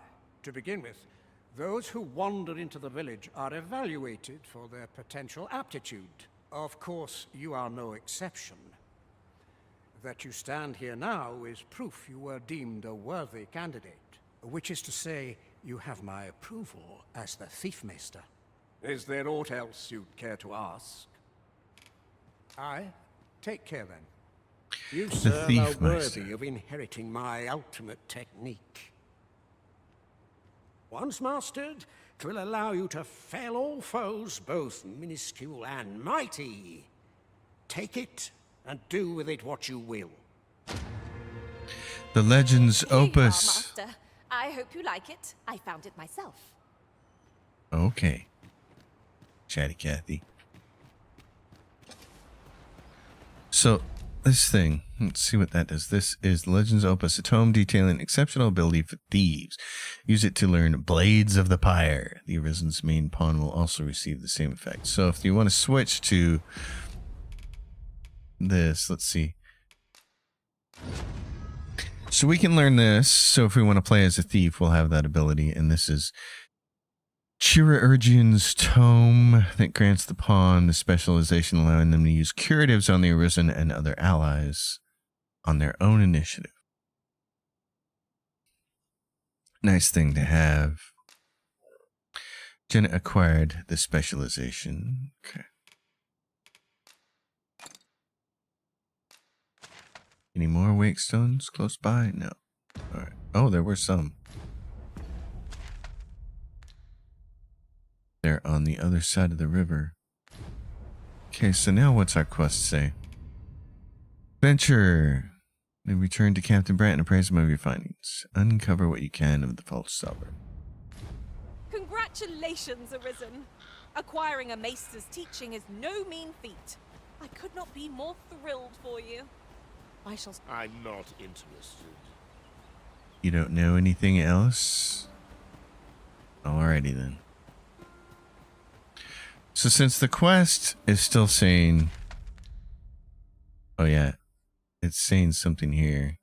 To begin with, those who wander into the village are evaluated for their potential aptitude. Of course, you are no exception. That you stand here now is proof you were deemed a worthy candidate. Which is to say, you have my approval as the Thiefmeister. Is there aught else you'd care to ask? Aye. Take care then. You, sir, are worthy of inheriting my ultimate technique. Once mastered, 'twill allow you to fell all foes, both minuscule and mighty. Take it, and do with it what you will. The Legends Here you are, Opus. Master. I hope you like it. I found it myself. Okay. Chatty Cathy. So, this thing. Let's see what that does. This is Legends Opus, a tome detailing exceptional ability for thieves. Use it to learn Blades of the Pyre. The Arisen's main pawn will also receive the same effect. So if you want to switch to this, let's see. So we can learn this. So if we want to play as a thief, we'll have that ability. And this is Chirurgeon's Tome that grants the pawn the specialization, allowing them to use curatives on the Arisen and other allies on their own initiative. Nice thing to have. Jenna acquired the specialization. Okay. Any more wake stones close by? No. All right. Oh, there were some. They're on the other side of the river. Okay, so now what's our quest say? Venture. Then return to Captain Brant and appraise him of your findings. Uncover what you can of the false sovereign. Congratulations, Arisen. Acquiring a maester's teaching is no mean feat. I could not be more thrilled for you. I shall... I'm not interested. You don't know anything else? Alrighty then. So since the quest is still saying... Oh yeah. It's saying something here.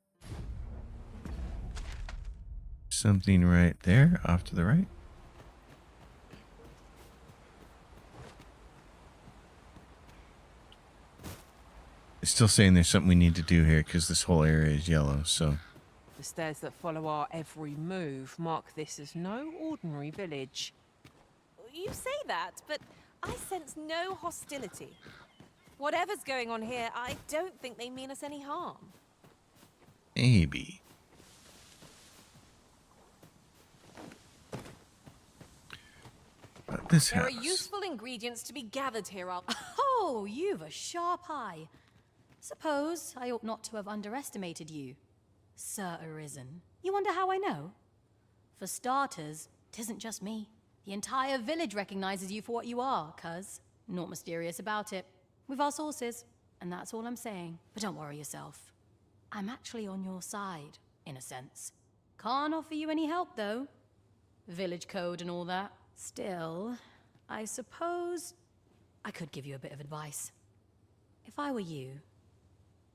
Something right there, off to the right. It's still saying there's something we need to do here because this whole area is yellow, so... The stairs that follow our every move mark this as no ordinary village. You say that, but I sense no hostility. Whatever's going on here, I don't think they mean us any harm. Maybe. But this There house. are useful ingredients to be gathered here. Oh, you've a sharp eye. Suppose I ought not to have underestimated you, Sir Arisen. You wonder how I know? For starters, 'tisn't just me. The entire village recognizes you for what you are, cuz. Not mysterious about it. We've our sources, and that's all I'm saying. But don't worry yourself. I'm actually on your side, in a sense. Can't offer you any help, though. Village code and all that. Still, I suppose I could give you a bit of advice. If I were you,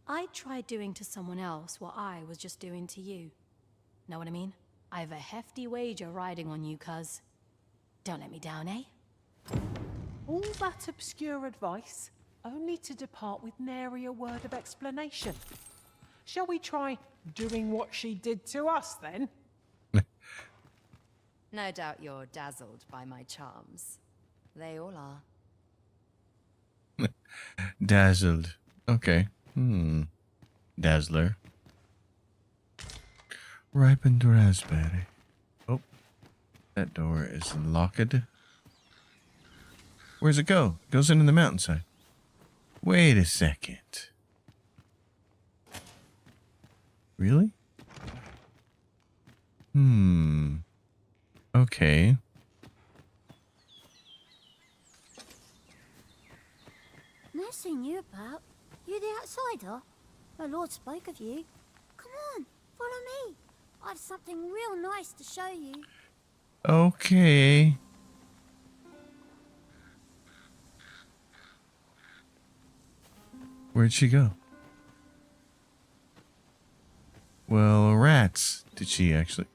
I'd try doing to someone else what I was just doing to you. Know what I mean? I've a hefty wager riding on you, cuz. Don't let me down, eh? All that obscure advice, only to depart with nary a word of explanation. Shall we try doing what she did to us, then? No doubt you're dazzled by my charms. They all are. Dazzled. Okay. Dazzler. Ripened raspberry. Oh. That door is locked. Where's it go? It goes into the mountainside. Wait a second. Really? Okay. Never seen you about. You the outsider? My lord spoke of you. Come on, follow me. I've something real nice to show you. Okay. Where'd she go? Well, rats. Did she actually?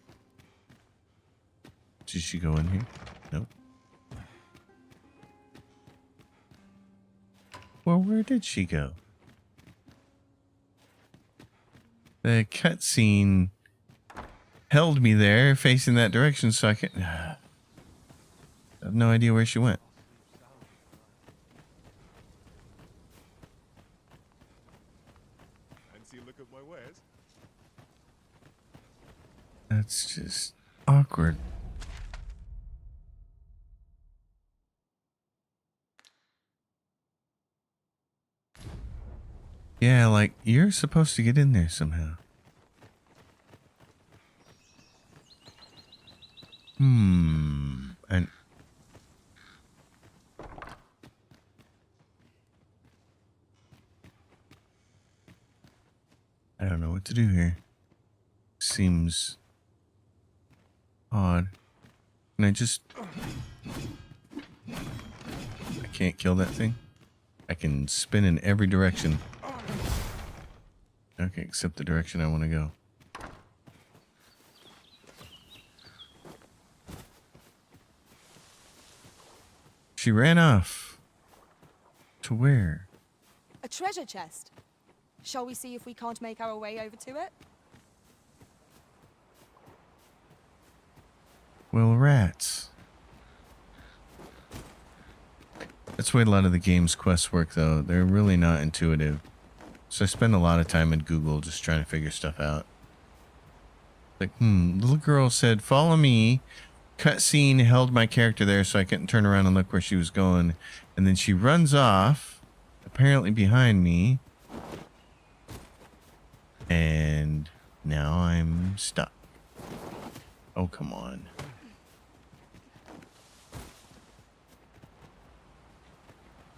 Did she go in here? Nope. Well, where did she go? The cutscene held me there, facing that direction, so I can. I have no idea where she went. Fancy a look at my wares? That's just awkward. Yeah, like, you're supposed to get in there somehow. And Odd. Can I just... I can't kill that thing? I can spin in every direction. Okay, except the direction I want to go. She ran off. To where? A treasure chest. Shall we see if we can't make our way over to it? Well, rats. That's the way a lot of the game's quests work, though. They're really not intuitive. So I spend a lot of time in Google just trying to figure stuff out. Like, little girl said, follow me. Cutscene held my character there so I couldn't turn around and look where she was going. And then she runs off, apparently behind me. And now I'm stuck. Oh, come on.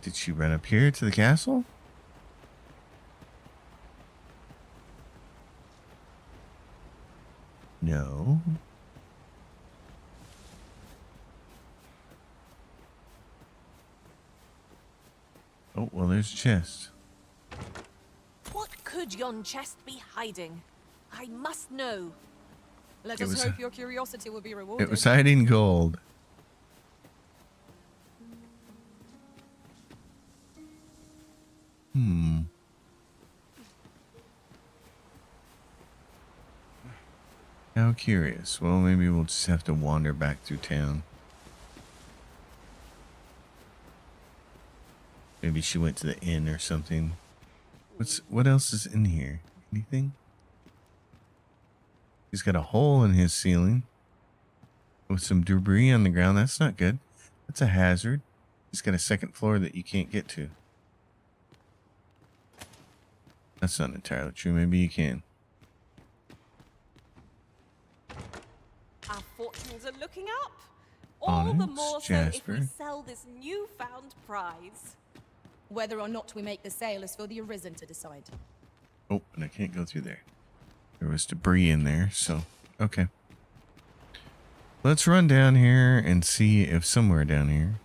Did she run up here to the castle? No. Oh, well, there's a chest. What could yon chest be hiding? I must know. Let It us was hope your curiosity will be rewarded. It was hiding gold. How curious. Well, maybe we'll just have to wander back through town. Maybe she went to the inn or something. What else is in here? Anything? He's got a hole in his ceiling with some debris on the ground. That's not good. That's a hazard. He's got a second floor that you can't get to. That's not entirely true. Maybe you can. Our fortunes are looking up. All the Onyx, more so Jasper. if we sell this newfound prize. Whether or not we make the sale is for the Arisen to decide. Oh, and I can't go through there. There was debris in there, so okay. Let's run down here and see if somewhere down here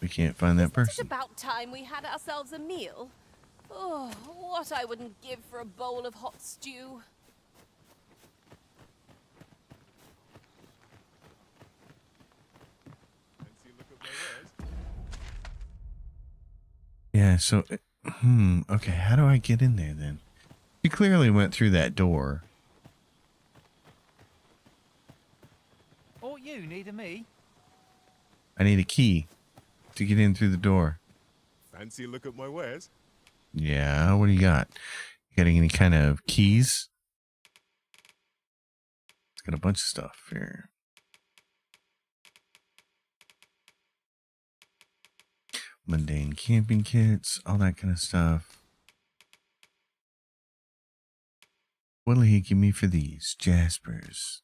we can't find that It's person. about time we had ourselves a meal. Oh, what I wouldn't give for a bowl of hot stew. Yeah, so okay, how do I get in there then? She clearly went through that door. Oh, you need me? I need a key to get in through the door. Fancy a look at my wares? Yeah, what do you got? You got any kind of keys? It's got a bunch of stuff here. Mundane camping kits, all that kind of stuff. What'll he give me for these? Jaspers.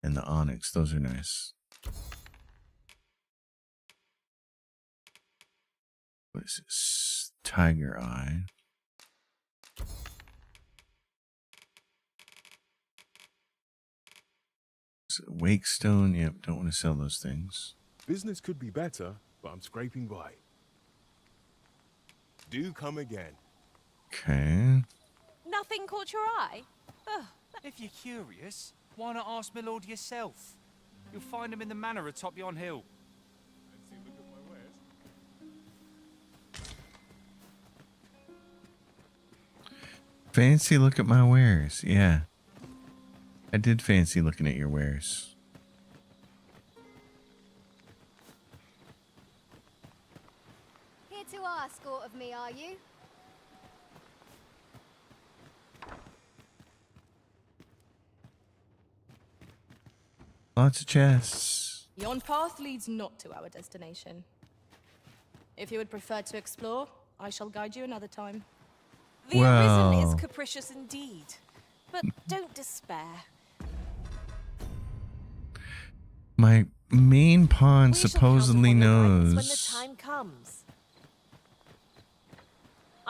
And the onyx, those are nice. What is this? Tiger eye. Wake stone, yep, don't want to sell those things. Business could be better, but I'm scraping by. Do come again. Okay. Nothing caught your eye? Ugh, If you're curious, why not ask my lord yourself? You'll find him in the manor atop yon hill. Fancy a look at my wares? Fancy look at my wares. Yeah. I did fancy looking at your wares. Here to ask aught of me, are you? Lots of chests. Yon path leads not to our destination. If you would prefer to explore, I shall guide you another time. the Arisen is Well. capricious indeed. But don't despair. My main pawn We shall supposedly count upon your guidance knows. when the time comes.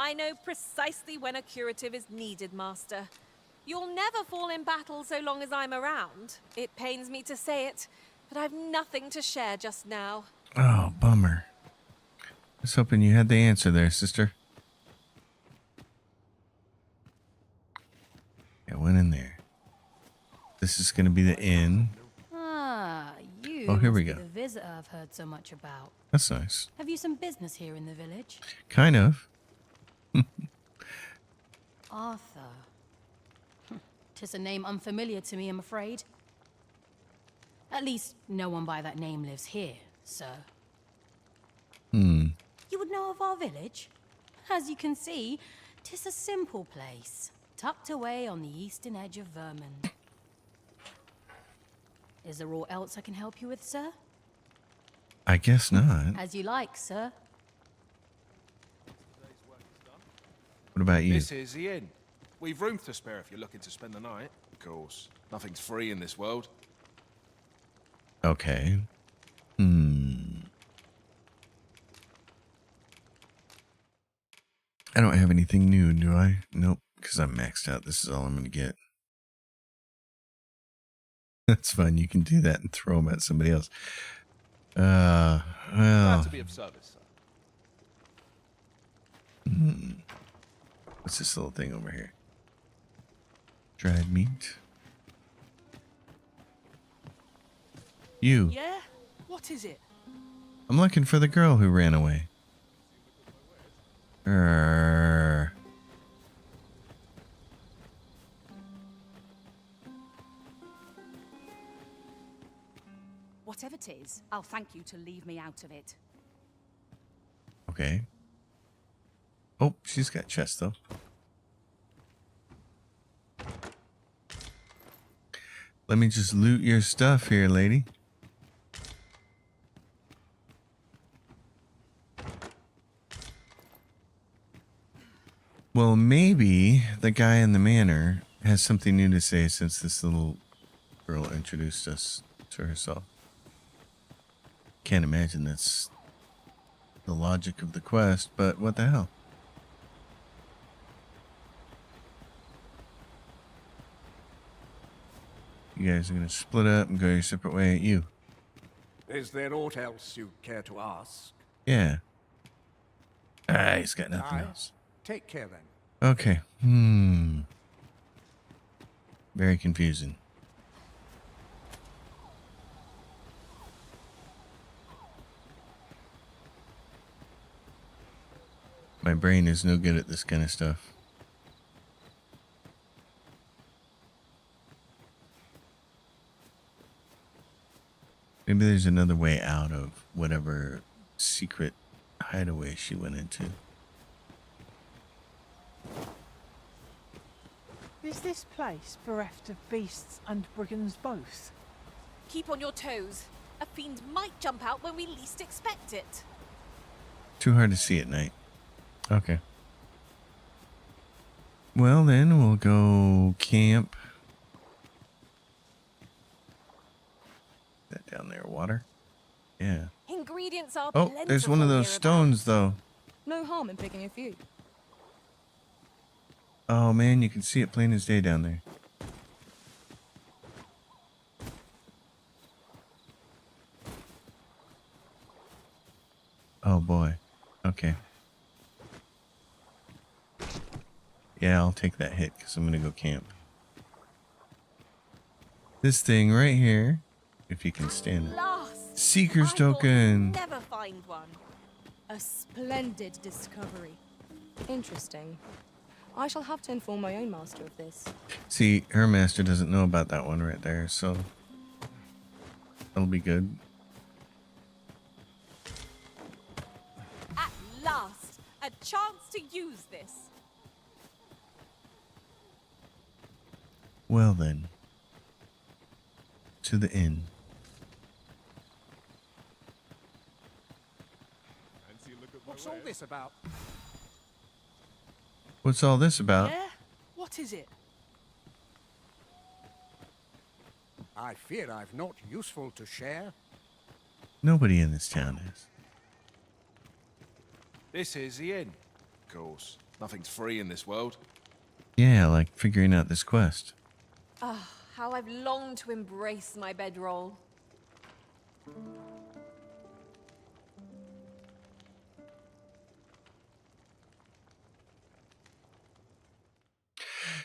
I know precisely when a curative is needed, Master. You'll never fall in battle so long as I'm around. It pains me to say it, but I've nothing to share just now. Oh, bummer. I was hoping you had the answer there, sister. I went in there. This is going to be the inn. Ah, you Oh, here we must go. be the visitor I've heard so much about. That's nice. Have you some business here in the village? Kind of. Arthur. 'Tis a name unfamiliar to me, I'm afraid. At least, no one by that name lives here, sir. You would know of our village? As you can see, 'tis a simple place, tucked away on the eastern edge of Vermont. Is there aught else I can help you with, sir? I guess not. As you like, sir. What about you? This is the inn. We've room to spare if you're looking to spend the night. Of course, nothing's free in this world. Okay. I don't have anything new, do I? Nope, because I'm maxed out. This is all I'm going to get. That's fine. You can do that and throw them at somebody else. Glad Well. to be of service, sir. What's this little thing over here? Dried meat. You. Yeah? What is it? I'm looking for the girl who ran away. Whatever it is, I'll thank you to leave me out of it. Okay. Oh, she's got chest though. Let me just loot your stuff here, lady. Well, maybe the guy in the manor has something new to say since this little girl introduced us to herself. Can't imagine that's the logic of the quest, but what the hell? You guys are going to split up and go your separate way. You. Is there aught else you care to ask? Yeah. Ah, he's got nothing Aye. else. Take care then. Okay. Very confusing. My brain is no good at this kind of stuff. Maybe there's another way out of whatever secret hideaway she went into. Is this place bereft of beasts and brigands both? Keep on your toes. A fiend might jump out when we least expect it. Too hard to see at night. Okay. Well, then we'll go camp. That down there, water? Yeah. Ingredients are Oh, there's one of those stones, though. No harm in picking a few. Oh, man, you can see it plain as day down there. Oh, boy. Okay. Yeah, I'll take that hit because I'm going to go camp. This thing right here, if you can stand it. Last. Seeker's I thought token. we'd never find one. A splendid discovery. Interesting. I shall have to inform my own master of this. See, her master doesn't know about that one right there, so that'll be good. At last, a chance to use this. Well then, to the inn. What's all this about? What's all this about? Yeah? What is it? I fear I've naught useful to share. Nobody in this town is. This is the inn. Of course, Nothing's free in this world. Yeah, like figuring out this quest. Ah, how I've longed to embrace my bedroll.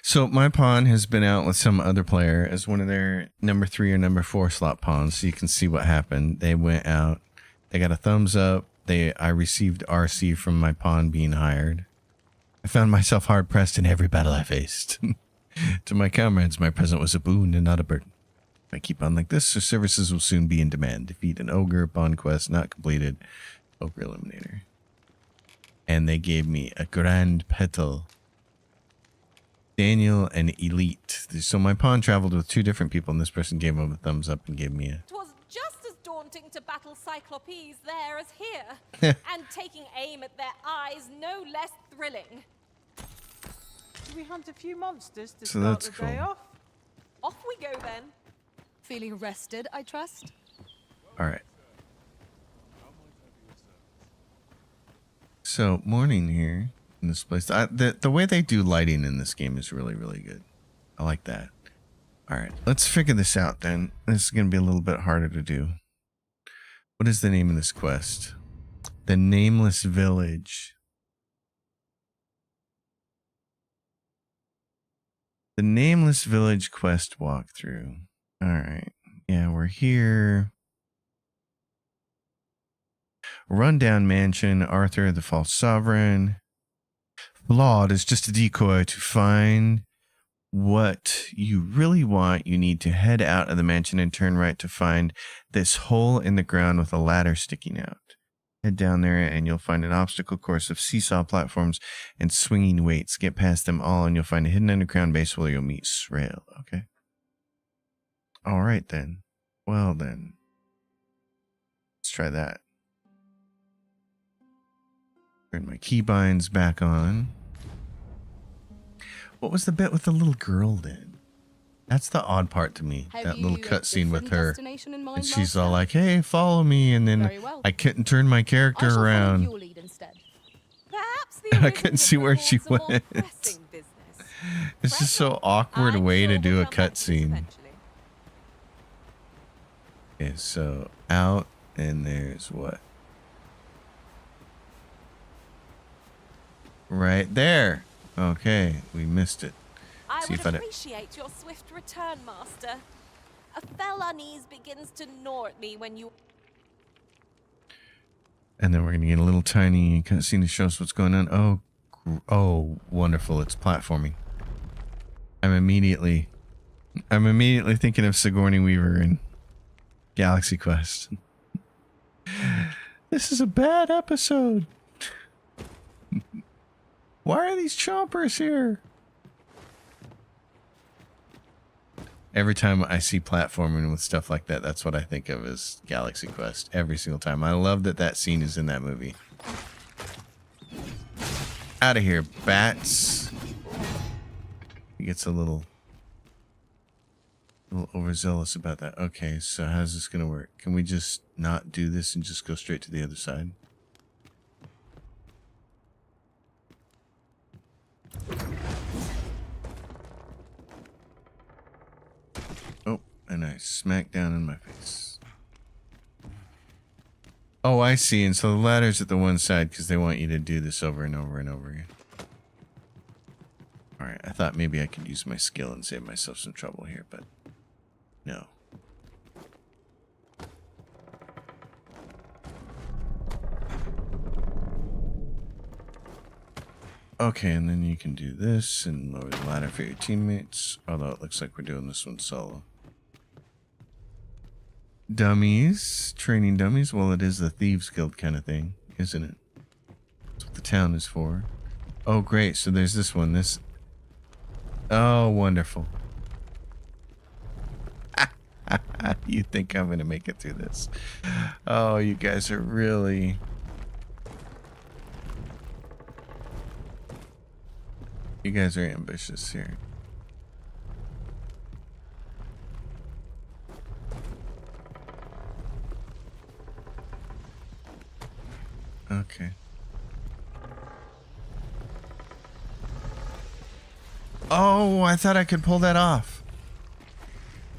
So my pawn has been out with some other player as one of their number 3 or number 4 slot pawns, so you can see what happened. They went out, they got a thumbs up. I received RC from my pawn being hired. I found myself hard pressed in every battle I faced. To my comrades, my present was a boon and not a burden. If I keep on like this, their services will soon be in demand. Defeat an ogre, pawn quest not completed. Ogre eliminator. And they gave me a grand petal. Daniel and Elite. So my pawn traveled with 2 different people, and this person gave him a thumbs up and gave me a... It was just as daunting to battle Cyclopes there as here, and taking aim at their eyes no less thrilling. Do we hunt a few monsters to So start that's the day cool. off? Off we go then. Feeling rested, I trust? All right. So morning here in this place. The way they do lighting in this game is really, really good. I like that. All right, let's figure this out then. This is going to be a little bit harder to do. What is the name of this quest? The Nameless Village. The Nameless Village quest walkthrough. All right. Yeah, we're here. Rundown mansion, Arthur the false sovereign. Flawed is just a decoy. To find what you really want, you need to head out of the mansion and turn right to find this hole in the ground with a ladder sticking out. Head down there and you'll find an obstacle course of seesaw platforms and swinging weights. Get past them all and you'll find a hidden underground base where you'll meet Srail. Okay. All right then. Well then. Let's try that. Turn my keybinds back on. What was the bit with the little girl then? That's the odd part to me. Have that little you a cutscene with different her. destination in mind, And she's Master? all like, hey, follow me. And then Very well. I couldn't turn my I character shall follow around. your lead instead. Perhaps the I couldn't see where she went. It's just so awkward way to do a cutscene. Okay, so out and there's what? Right there. Okay, we missed it. I See would if I don't- appreciate your swift return, Master. A fell unease begins to gnaw at me when you... And then we're gonna get a little tiny cutscene to show us what's going on. Oh, wonderful! It's platforming. I'm immediately thinking of Sigourney Weaver in Galaxy Quest. This is a bad episode. Why are these chompers here? Every time I see platforming with stuff like that, that's what I think of as Galaxy Quest. Every single time. I love that that scene is in that movie. Out of here, bats. He gets a little overzealous about that. Okay, so how's this gonna work? Can we just not do this and just go straight to the other side? Oh, and I smack down in my face. Oh, I see. And so the ladder's at the one side because they want you to do this over and over and over again. Alright, I thought maybe I could use my skill and save myself some trouble here, but no. Okay, and then you can do this and lower the ladder for your teammates, although it looks like we're doing this one solo. Dummies, training dummies. Well, it is the Thieves Guild kind of thing, isn't it? That's what the town is for. Oh, great. So there's this one. This. Oh, wonderful. You think I'm going to make it through this? Oh, you guys are really... You guys are ambitious here. Okay. Oh, I thought I could pull that off.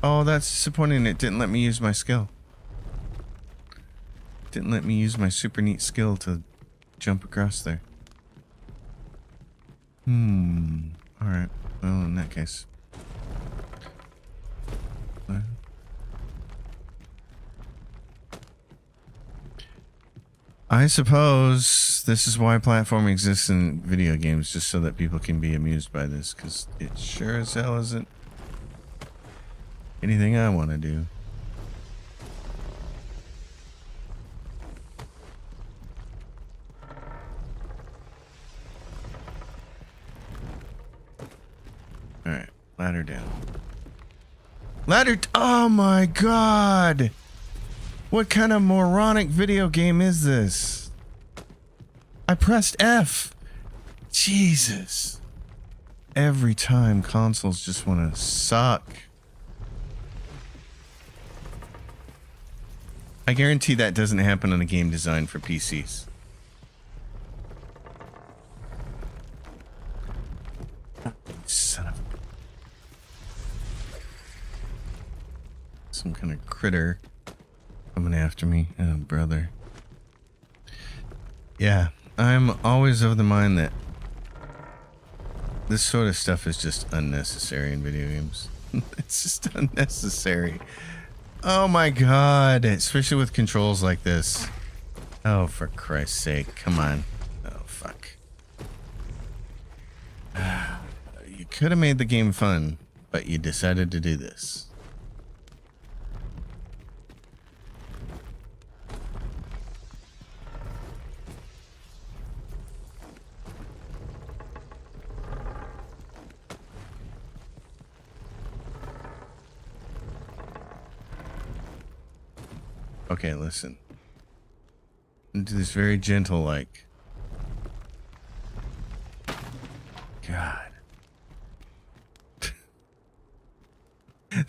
Oh, that's disappointing. It didn't let me use my skill. Didn't let me use my super neat skill to jump across there. Alright. Well, in that case. I suppose this is why platforming exists in video games, just so that people can be amused by this, because it sure as hell isn't anything I want to do. Alright, ladder down. Oh my god! What kind of moronic video game is this? I pressed F. Jesus. Every time consoles just want to suck. I guarantee that doesn't happen on a game designed for PCs. Son of a... Some kind of critter coming after me. Oh, brother. Yeah, I'm always of the mind that this sort of stuff is just unnecessary in video games. It's just unnecessary. Oh my god, especially with controls like this. Oh, for Christ's sake, come on. Oh, fuck. You could have made the game fun, but you decided to do this. Okay, listen. Do this very gentle, like. God.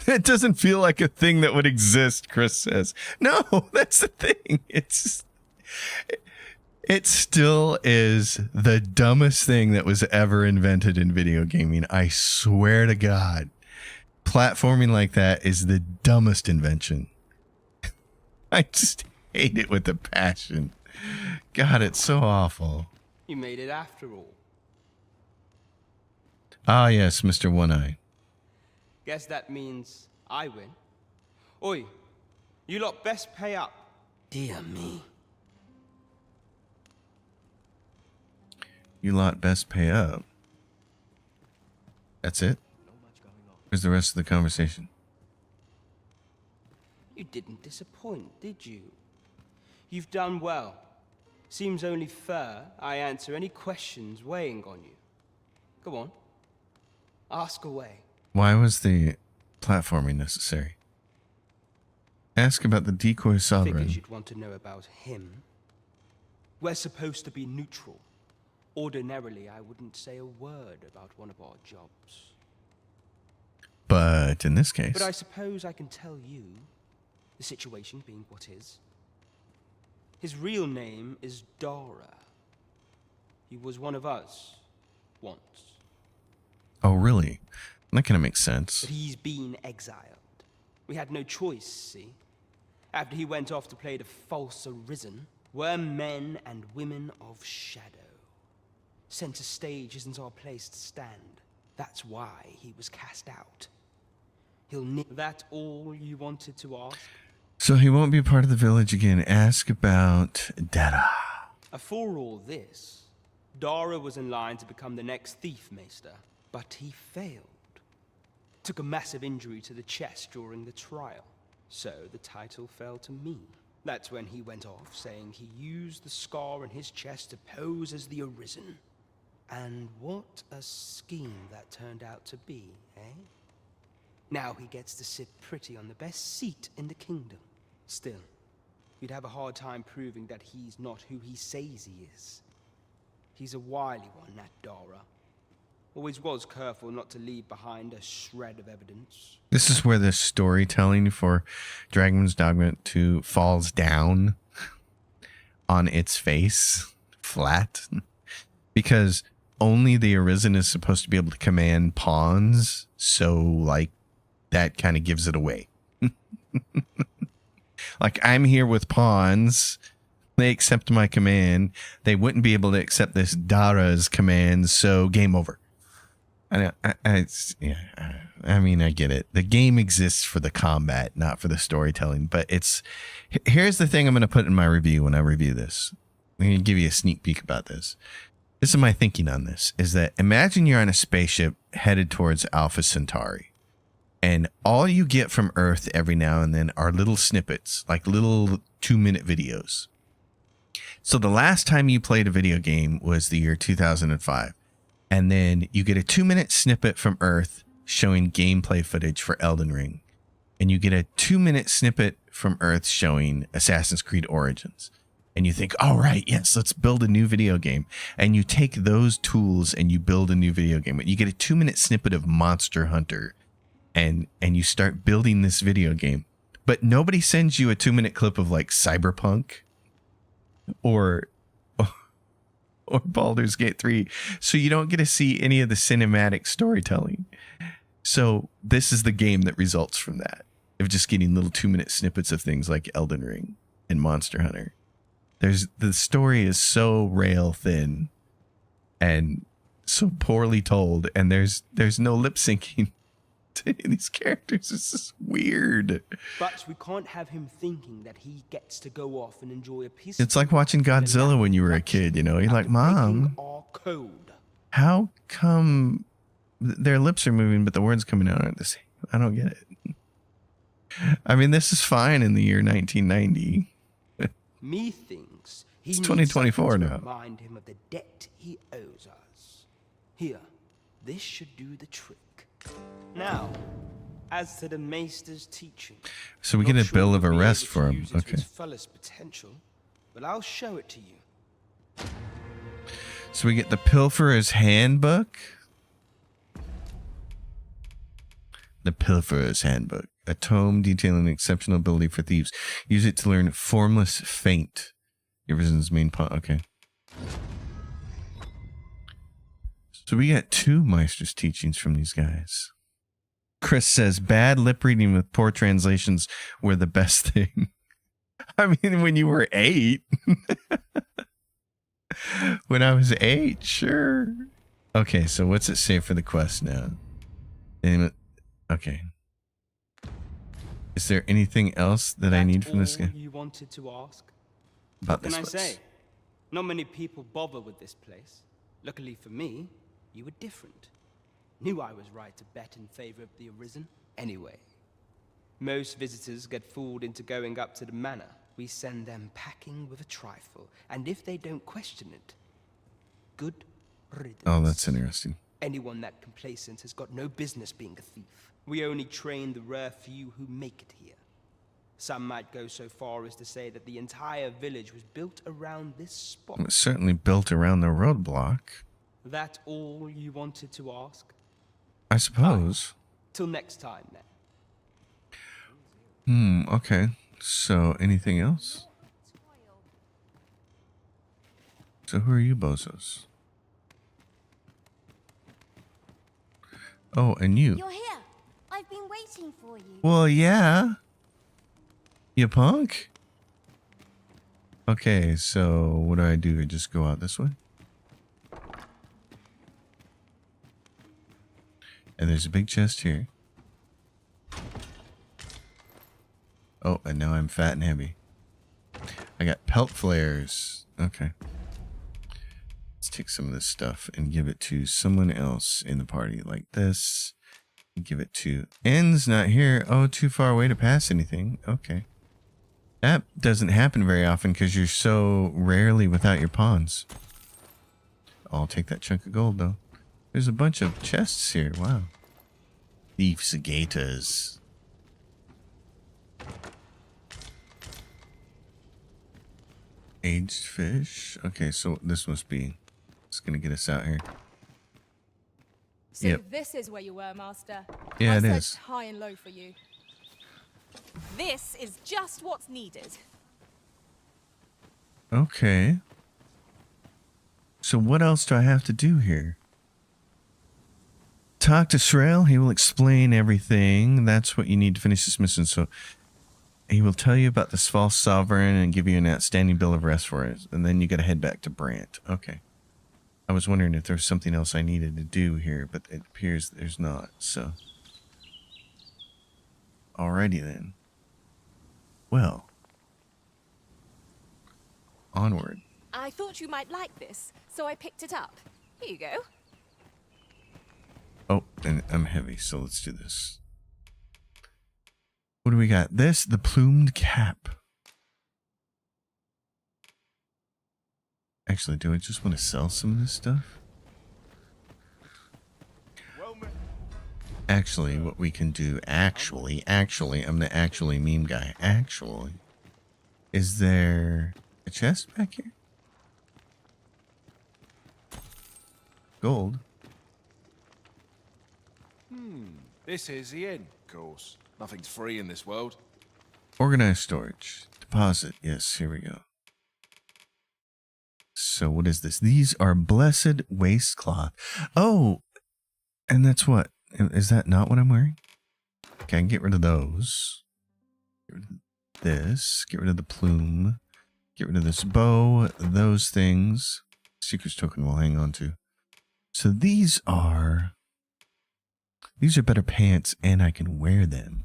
That doesn't feel like a thing that would exist, Chris says. No, that's the thing. It still is the dumbest thing that was ever invented in video gaming. I swear to God. Platforming like that is the dumbest invention. I just hate it with a passion. God, it's so awful. You made it after all. Ah, yes, Mr. One-Eye. Guess that means I win. Oi, you lot best pay up. Dear me. You lot best pay up. That's it? Where's the rest of the conversation? You didn't disappoint, did you? You've done well. Seems only fair I answer any questions weighing on you. Go on. Ask away. Why was the platforming necessary? Ask about the decoy sovereign. Figures you'd want to know about him. We're supposed to be neutral. Ordinarily, I wouldn't say a word about one of our jobs. But in this case... But I suppose I can tell you, the situation being what is. His real name is Dara. He was one of us, once. Oh, really? That kind of makes sense. But he's been exiled. We had no choice, see? After he went off to play the false arisen, we're men and women of shadow. Center stage isn't our place to stand. That's why he was cast out. That all you wanted to ask? So he won't be a part of the village again. Ask about Dara. For all this, Dara was in line to become the next thief maester, but he failed. Took a massive injury to the chest during the trial, so the title fell to me. That's when he went off, saying he used the scar on his chest to pose as the Arisen. And what a scheme that turned out to be, eh? Now he gets to sit pretty on the best seat in the kingdom. Still, you'd have a hard time proving that he's not who he says he is. He's a wily one, that Dara. Always was careful not to leave behind a shred of evidence. This is where the storytelling for Dragon's Dogma 2 falls down on its face, flat. Because only the Arisen is supposed to be able to command pawns, so like that kind of gives it away. Like, I'm here with pawns. They accept my command. They wouldn't be able to accept this Dara's command, so game over. I mean, I get it. The game exists for the combat, not for the storytelling. But here's the thing I'm going to put in my review when I review this. I'm going to give you a sneak peek about this. This is my thinking on this, is that imagine you're on a spaceship headed towards Alpha Centauri. And all you get from Earth every now and then are little snippets, like little 2-minute videos. So the last time you played a video game was the year 2005. And then you get a 2-minute snippet from Earth showing gameplay footage for Elden Ring. And you get a 2-minute snippet from Earth showing Assassin's Creed Origins. And you think, all right, yes, let's build a new video game. And you take those tools and you build a new video game. You get a 2-minute snippet of Monster Hunter. And you start building this video game. But nobody sends you a 2-minute clip of like Cyberpunk or Baldur's Gate 3. So you don't get to see any of the cinematic storytelling. So this is the game that results from that. Of just getting little 2-minute snippets of things like Elden Ring and Monster Hunter. The story is so rail thin and so poorly told, and there's no lip syncing to these characters. It's just weird. But we can't have him thinking that he gets to go off and enjoy a piece. It's like watching Godzilla when you were a kid, you know? You're like, Mom, how come their lips are moving but the words coming out aren't the same? I don't get it. I mean, this is fine in the year 1990. Methinks it's 2024 now. Remind him of the debt he owes us. Here, this should do the trick. Now, as to the Maester's teaching. So we get a bill of arrest for him. Okay. Fullest potential, but I'll show it to you. So we get the Pilferer's Handbook. The Pilferer's Handbook. A tome detailing exceptional ability for thieves. Use it to learn Formless Feint. Arisen's main pawn. Okay. So we got 2 Meister's teachings from these guys. Chris says bad lip reading with poor translations were the best thing. I mean, when you were 8. When I was 8, sure. Okay, so what's it say for the quest now? Okay. Is there anything else that I need from this guy? You wanted to ask? About what this can place? I say? Not many people bother with this place. Luckily for me, you were different. Knew I was right to bet in favor of the Arisen. Anyway, most visitors get fooled into going up to the manor. We send them packing with a trifle, and if they don't question it, good riddance. Oh, that's interesting. Anyone that complacent has got no business being a thief. We only train the rare few who make it here. Some might go so far as to say that the entire village was built around this spot. It was certainly built around the roadblock. That all you wanted to ask? I suppose. Till next time, then. Okay. So, anything else? So, who are you, bozos? Oh, and you. You're here. I've been waiting for you. Well, yeah. You punk? Okay, so what do? I just go out this way? And there's a big chest here. Oh, and now I'm fat and heavy. I got pelt flares. Okay. Let's take some of this stuff and give it to someone else in the party, like this. Give it to N's not here. Oh, too far away to pass anything. Okay. That doesn't happen very often because you're so rarely without your pawns. I'll take that chunk of gold, though. There's a bunch of chests here. Wow. Thieves' gators. Aged fish. Okay, so this must be... It's going to get us out here. So Yep. this is where you were, Master. Yeah, I it searched is. high and low for you. This is just what's needed. Okay. So what else do I have to do here? Talk to Shrel. He will explain everything. That's what you need to finish this mission. So he will tell you about this false sovereign and give you an outstanding bill of rest for it. And then you got to head back to Brant. Okay. I was wondering if there was something else I needed to do here, but it appears there's not. So, alrighty then. Well, onward. I thought you might like this, so I picked it up. Here you go. Oh, and I'm heavy, so let's do this. What do we got? This, the plumed cap. Actually, do I just want to sell some of this stuff? Actually, what we can do, actually, I'm the actually meme guy. Actually, is there a chest back here? Gold. This is the inn. Of course. Nothing's free in this world. Organized storage. Deposit. Yes, here we go. So what is this? These are blessed waistcloth. Oh, and that's what? Is that not what I'm wearing? Okay, I can get rid of those. Get rid of this. Get rid of the plume. Get rid of this bow. Those things. Seeker's token we'll hang on to. So these are better pants and I can wear them.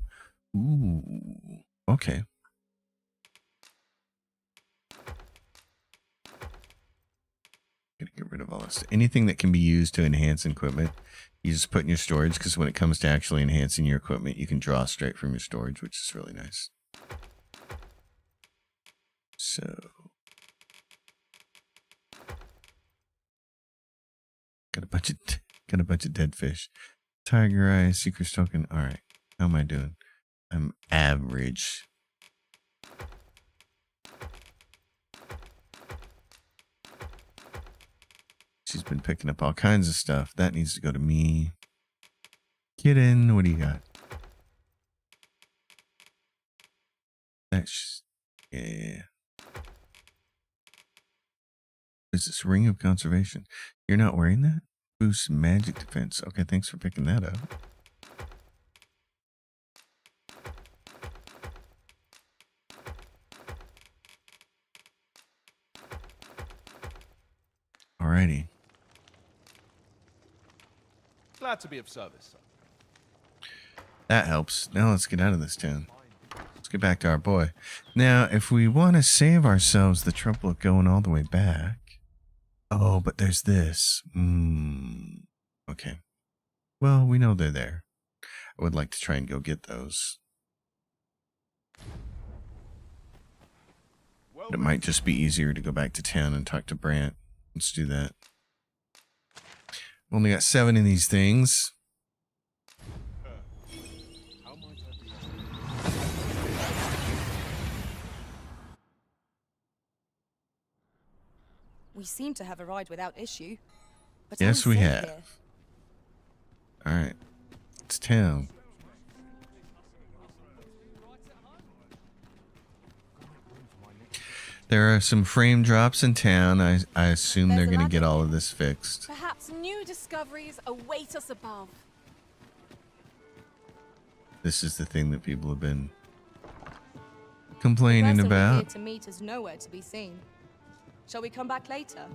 Ooh, okay. Gonna get rid of all this. Anything that can be used to enhance equipment, you just put in your storage, because when it comes to actually enhancing your equipment, you can draw straight from your storage, which is really nice. So got a bunch of dead fish. Tiger eye, seeker's token. All right, how am I doing? I'm average. She's been picking up all kinds of stuff. That needs to go to me. Kitten, what do you got? That's, yeah. What is this? Ring of Conservation. You're not wearing that? Boost magic defense. Okay, thanks for picking that up. Alrighty. Glad to be of service, sir. That helps. Now let's get out of this town. Let's get back to our boy. Now, if we want to save ourselves the trouble of going all the way back. Oh, but there's this. Okay. Well, we know they're there. I would like to try and go get those. But it might just be easier to go back to town and talk to Brant. Let's do that. Only got 7 of these things. We seem to have arrived without issue. But Yes, I'm we safe have. here. All right. It's town. There are some frame drops in town. I assume they're going to get all of this fixed. Perhaps new discoveries await us above. This is the thing that people have been complaining The person we're here about. to meet is nowhere to be seen. Shall we come back later?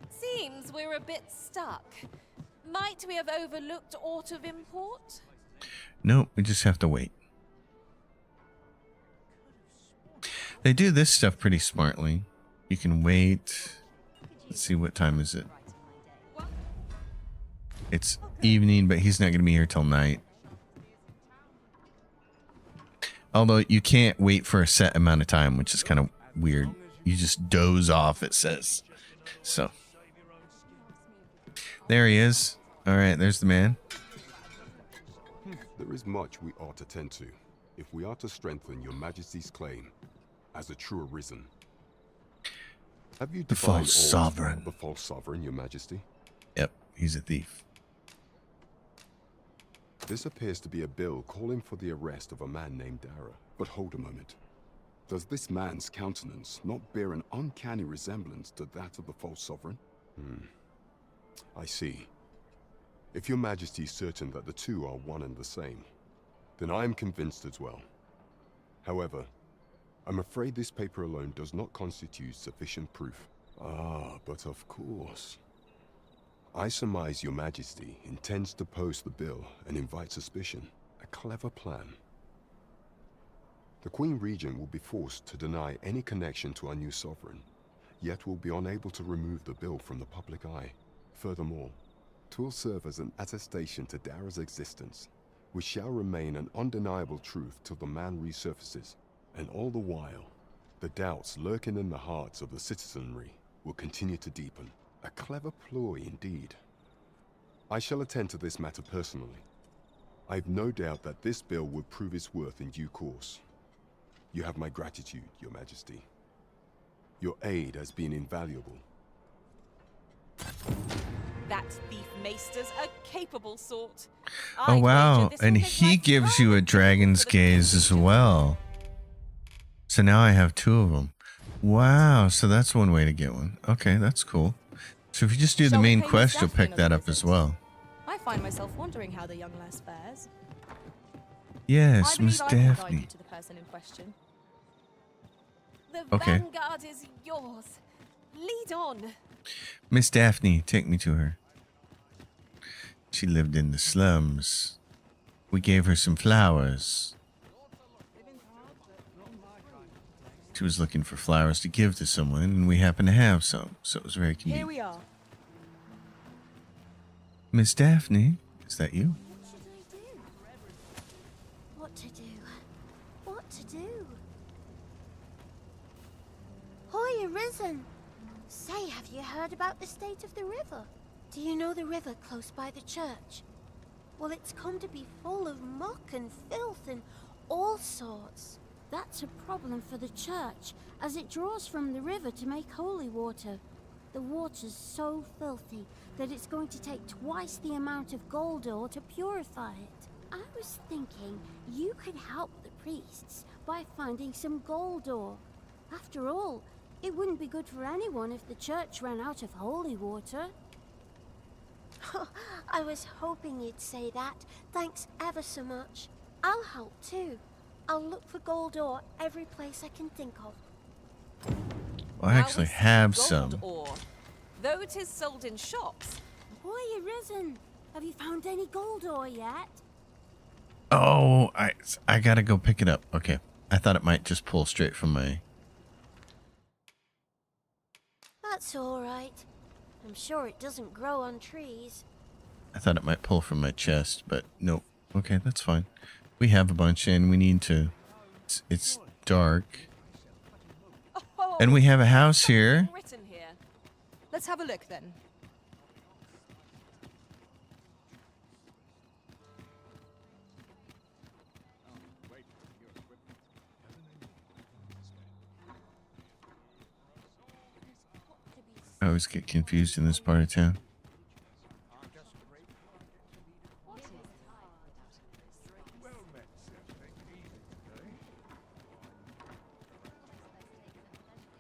Seems we're a bit stuck. Might we have overlooked aught of import? Nope, we just have to wait. They do this stuff pretty smartly. You can wait. Let's see, what time is it? It's evening, but he's not going to be here till night. Although you can't wait for a set amount of time, which is kind of weird. You just doze off, it says. So. There he is. All right, there's the man. There is much we ought to tend to, if we are to strengthen your majesty's claim as a true arisen. Have you The defined false all sovereign. The false sovereign, your majesty? Yep, he's a thief. This appears to be a bill calling for the arrest of a man named Dara. But hold a moment. Does this man's countenance not bear an uncanny resemblance to that of the false sovereign? I see. If your majesty is certain that the two are one and the same, then I am convinced as well. However, I'm afraid this paper alone does not constitute sufficient proof. Ah, but of course. I surmise your majesty intends to post the bill and invite suspicion. A clever plan. The Queen Regent will be forced to deny any connection to our new sovereign, yet will be unable to remove the bill from the public eye. Furthermore, 'twill serve as an attestation to Dara's existence, which shall remain an undeniable truth till the man resurfaces. And all the while, the doubts lurking in the hearts of the citizenry will continue to deepen. A clever ploy indeed. I shall attend to this matter personally. I've no doubt that this bill will prove its worth in due course. You have my gratitude, Your Majesty. Your aid has been invaluable. That thief maester's a capable sort. Oh wow, and he gives you a dragon's gaze as well. So now I have two of them. Wow, so that's one way to get one. Okay, that's cool. So if you just do the main quest, you'll pick that up as well. I find myself wondering how the young lass fares. Yes, I Miss believe I can guide Daphne. you to the person in question. The Okay. vanguard is yours. Lead on. Miss Daphne, take me to her. She lived in the slums. We gave her some flowers. She was looking for flowers to give to someone, and we happened to have some, so it was very Here convenient. we are. Miss Daphne, is that you? What to do? What to do? Hoy, Arisen! Say, have you heard about the state of the river? Do you know the river close by the church? Well, it's come to be full of muck and filth and all sorts. That's a problem for the church, as it draws from the river to make holy water. The water's so filthy that it's going to take twice the amount of gold ore to purify it. I was thinking you could help the priests by finding some gold ore. After all, it wouldn't be good for anyone if the church ran out of holy water. I was hoping you'd say that. Thanks ever so much. I'll help too. I'll look for gold ore every place I can think of. Well, I actually have Gold some. ore. Though it is sold in shops. Boy, Arisen, have you found any gold ore yet? Oh, I gotta go pick it up. Okay. I thought it might just pull straight from my... That's all right. I'm sure it doesn't grow on trees. I thought it might pull from my chest, but nope. Okay, that's fine. We have a bunch and we need to... It's dark. Oh, And we have a house here. written here. Let's have a look then. I always get confused in this part of town.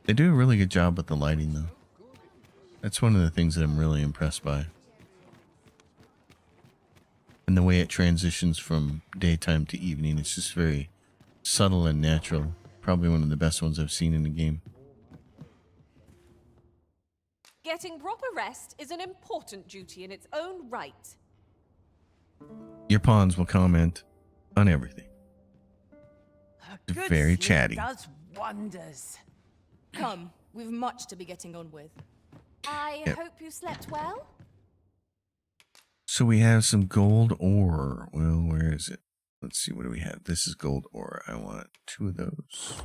They do a really good job with the lighting, though. That's one of the things that I'm really impressed by. And the way it transitions from daytime to evening, it's just very subtle and natural. Probably one of the best ones I've seen in the game. Getting proper rest is an important duty in its own right. Your pawns will comment on everything. Good Very sleep chatty. does wonders. Come, we've much to be getting on with. I Yep. hope you slept well. So we have some gold ore. Well, where is it? Let's see, what do we have? This is gold ore. I want 2 of those.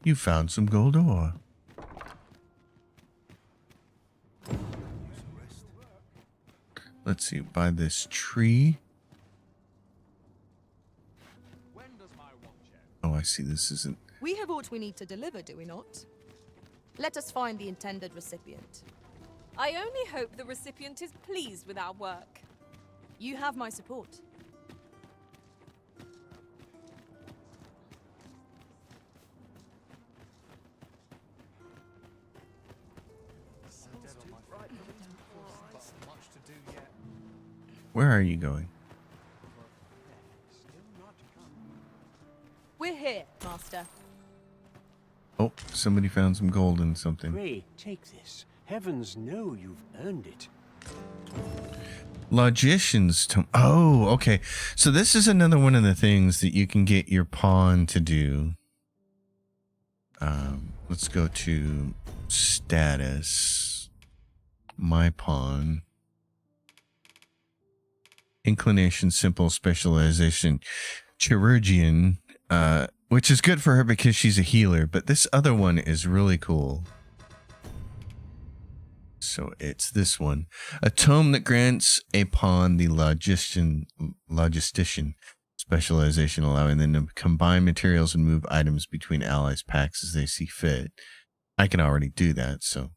You found some gold ore. Let's see, by this tree. Oh, I see, this isn't... We have what we need to deliver, do we not? Let us find the intended recipient. I only hope the recipient is pleased with our work. You have my support. Where are you going? We're here, Master. Oh, somebody found some gold in something. Pray, take this. Heavens know you've earned it. Logician's tome. Oh, okay. So this is another one of the things that you can get your pawn to do. Let's go to status. My pawn. Inclination, simple, specialization, chirurgeon, which is good for her because she's a healer, but this other one is really cool. So it's this one. A tome that grants a pawn the logistician specialization, allowing them to combine materials and move items between allies packs as they see fit. I can already do that, so.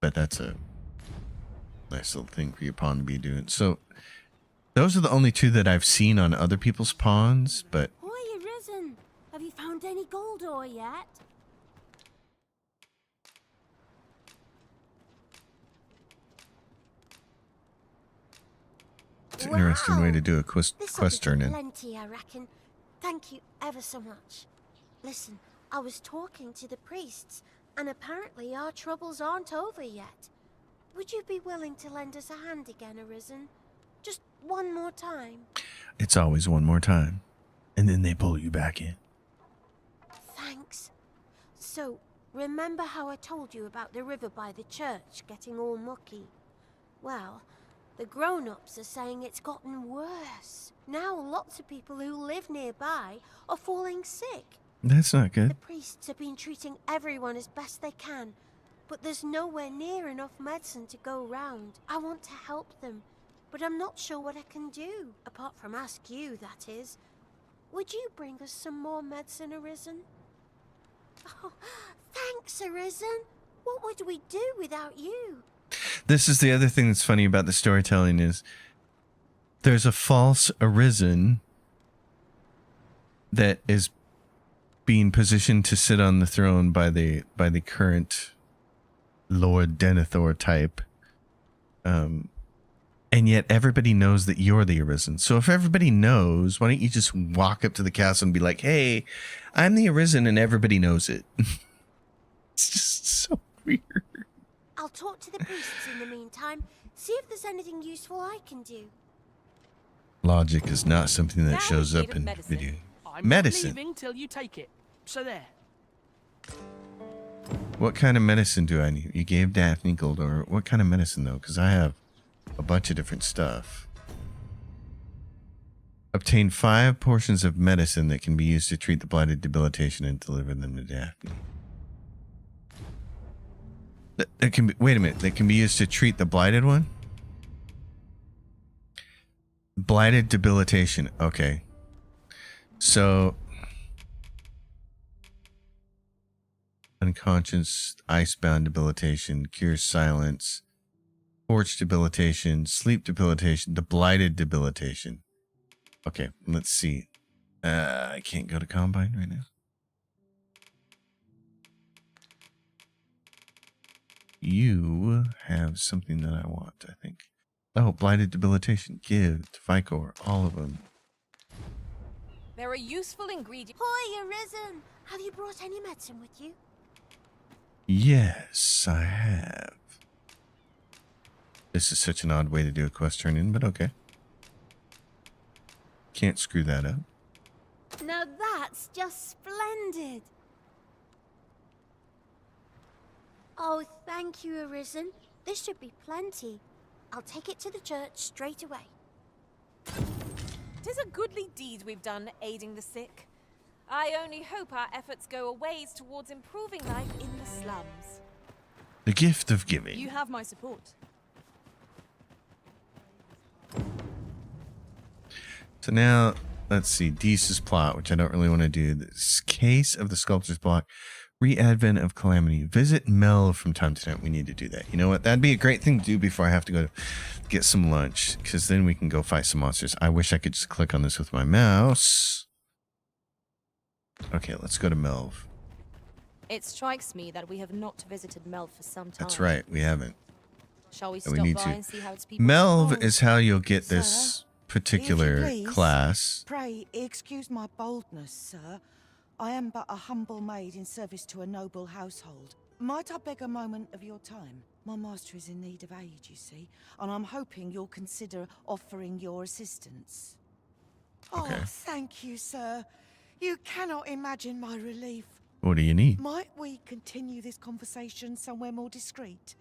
But that's a nice little thing for your pawn to be doing. So those are the only two that I've seen on other people's pawns, but. Why are you risen? Have you found any gold ore yet? It's an interesting way to do a quest turn in. Plenty, I reckon. Thank you ever so much. Listen, I was talking to the priests, and apparently our troubles aren't over yet. Would you be willing to lend us a hand again, Arisen? Just one more time. It's always one more time. And then they pull you back in. Thanks. So, remember how I told you about the river by the church getting all mucky? Well, the grown-ups are saying it's gotten worse. Now lots of people who live nearby are falling sick. That's not good. The priests have been treating everyone as best they can, but there's nowhere near enough medicine to go round. I want to help them, but I'm not sure what I can do, apart from ask you, that is. Would you bring us some more medicine, Arisen? Oh, thanks, Arisen. What would we do without you? This is the other thing that's funny about the storytelling is there's a false Arisen that is being positioned to sit on the throne by the current Lord Denethor type. And yet everybody knows that you're the Arisen. So if everybody knows, why don't you just walk up to the castle and be like, hey, I'm the Arisen, and everybody knows it. It's just so weird. I'll talk to the priests in the meantime, see if there's anything useful I can do. Logic is not something that Now shows we up need in medicine. video. I'm Medicine. not leaving till you take it. So there. What kind of medicine do I need? You gave Daphne gold, or what kind of medicine though? Because I have a bunch of different stuff. Obtain 5 portions of medicine that can be used to treat the blighted debilitation and deliver them to Daphne. That can be, wait a minute, that can be used to treat the blighted one? Blighted debilitation, okay. So unconscious, icebound debilitation, cures silence, torch debilitation, sleep debilitation, the blighted debilitation. Okay, let's see. I can't go to Combine right now. You have something that I want, I think. Oh, blighted debilitation. Give to Vicor, all of them. There are useful ingredients. Hoy, Arisen! Have you brought any medicine with you? Yes, I have. This is such an odd way to do a quest turn in, but okay. Can't screw that up. Now that's just splendid! Oh, thank you, Arisen. This should be plenty. I'll take it to the church straight away. 'Tis a goodly deed we've done aiding the sick. I only hope our efforts go a ways towards improving life in the slums. The gift of giving. You have my support. So now, let's see, Deese's plot, which I don't really want to do. This case of the sculptor's block, re-advent of calamity. Visit Mel from time to time. We need to do that. You know what? That'd be a great thing to do before I have to go get some lunch, because then we can go fight some monsters. I wish I could just click on this with my mouse. Okay, let's go to Melv. It strikes me that we have not visited Mel for some time. That's right, we haven't. Shall we that we stop need by to. and see how its people Melv survive? is how you'll get Sir, this particular if you please, class. Pray excuse my boldness, sir. I am but a humble maid in service to a noble household. Might I beg a moment of your time? My master is in need of aid, you see, and I'm hoping you'll consider offering your assistance. Okay. Oh, thank you, sir. You cannot imagine my relief. What do you need? Might we continue this conversation somewhere more discreet?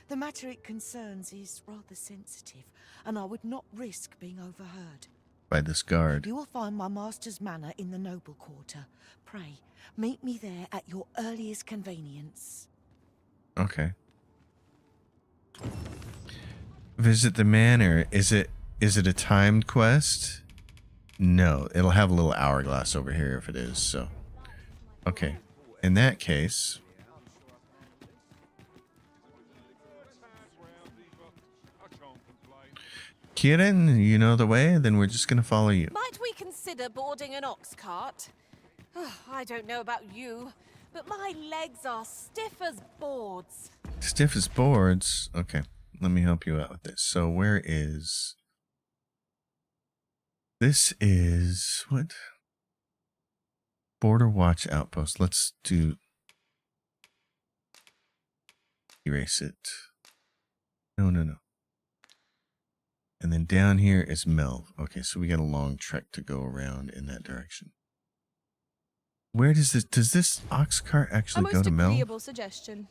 The matter it concerns is rather sensitive, and I would not risk being overheard. By this guard. You will find my master's manor in the noble quarter. Pray, meet me there at your earliest convenience. Okay. Visit the manor. Is it a timed quest? No, it'll have a little hourglass over here if it is, so. Okay. In that case, Kieran, you know the way, then we're just gonna follow you. Might we consider boarding an ox cart? I don't know about you, but my legs are stiff as boards. Stiff as boards. Okay, let me help you out with this. So where is... This is... What? Border Watch Outpost. Let's do... Erase it. No. And then down here is Melv. Okay, so we got a long trek to go around in that direction. Where does this ox cart actually go to A most Melv? agreeable suggestion.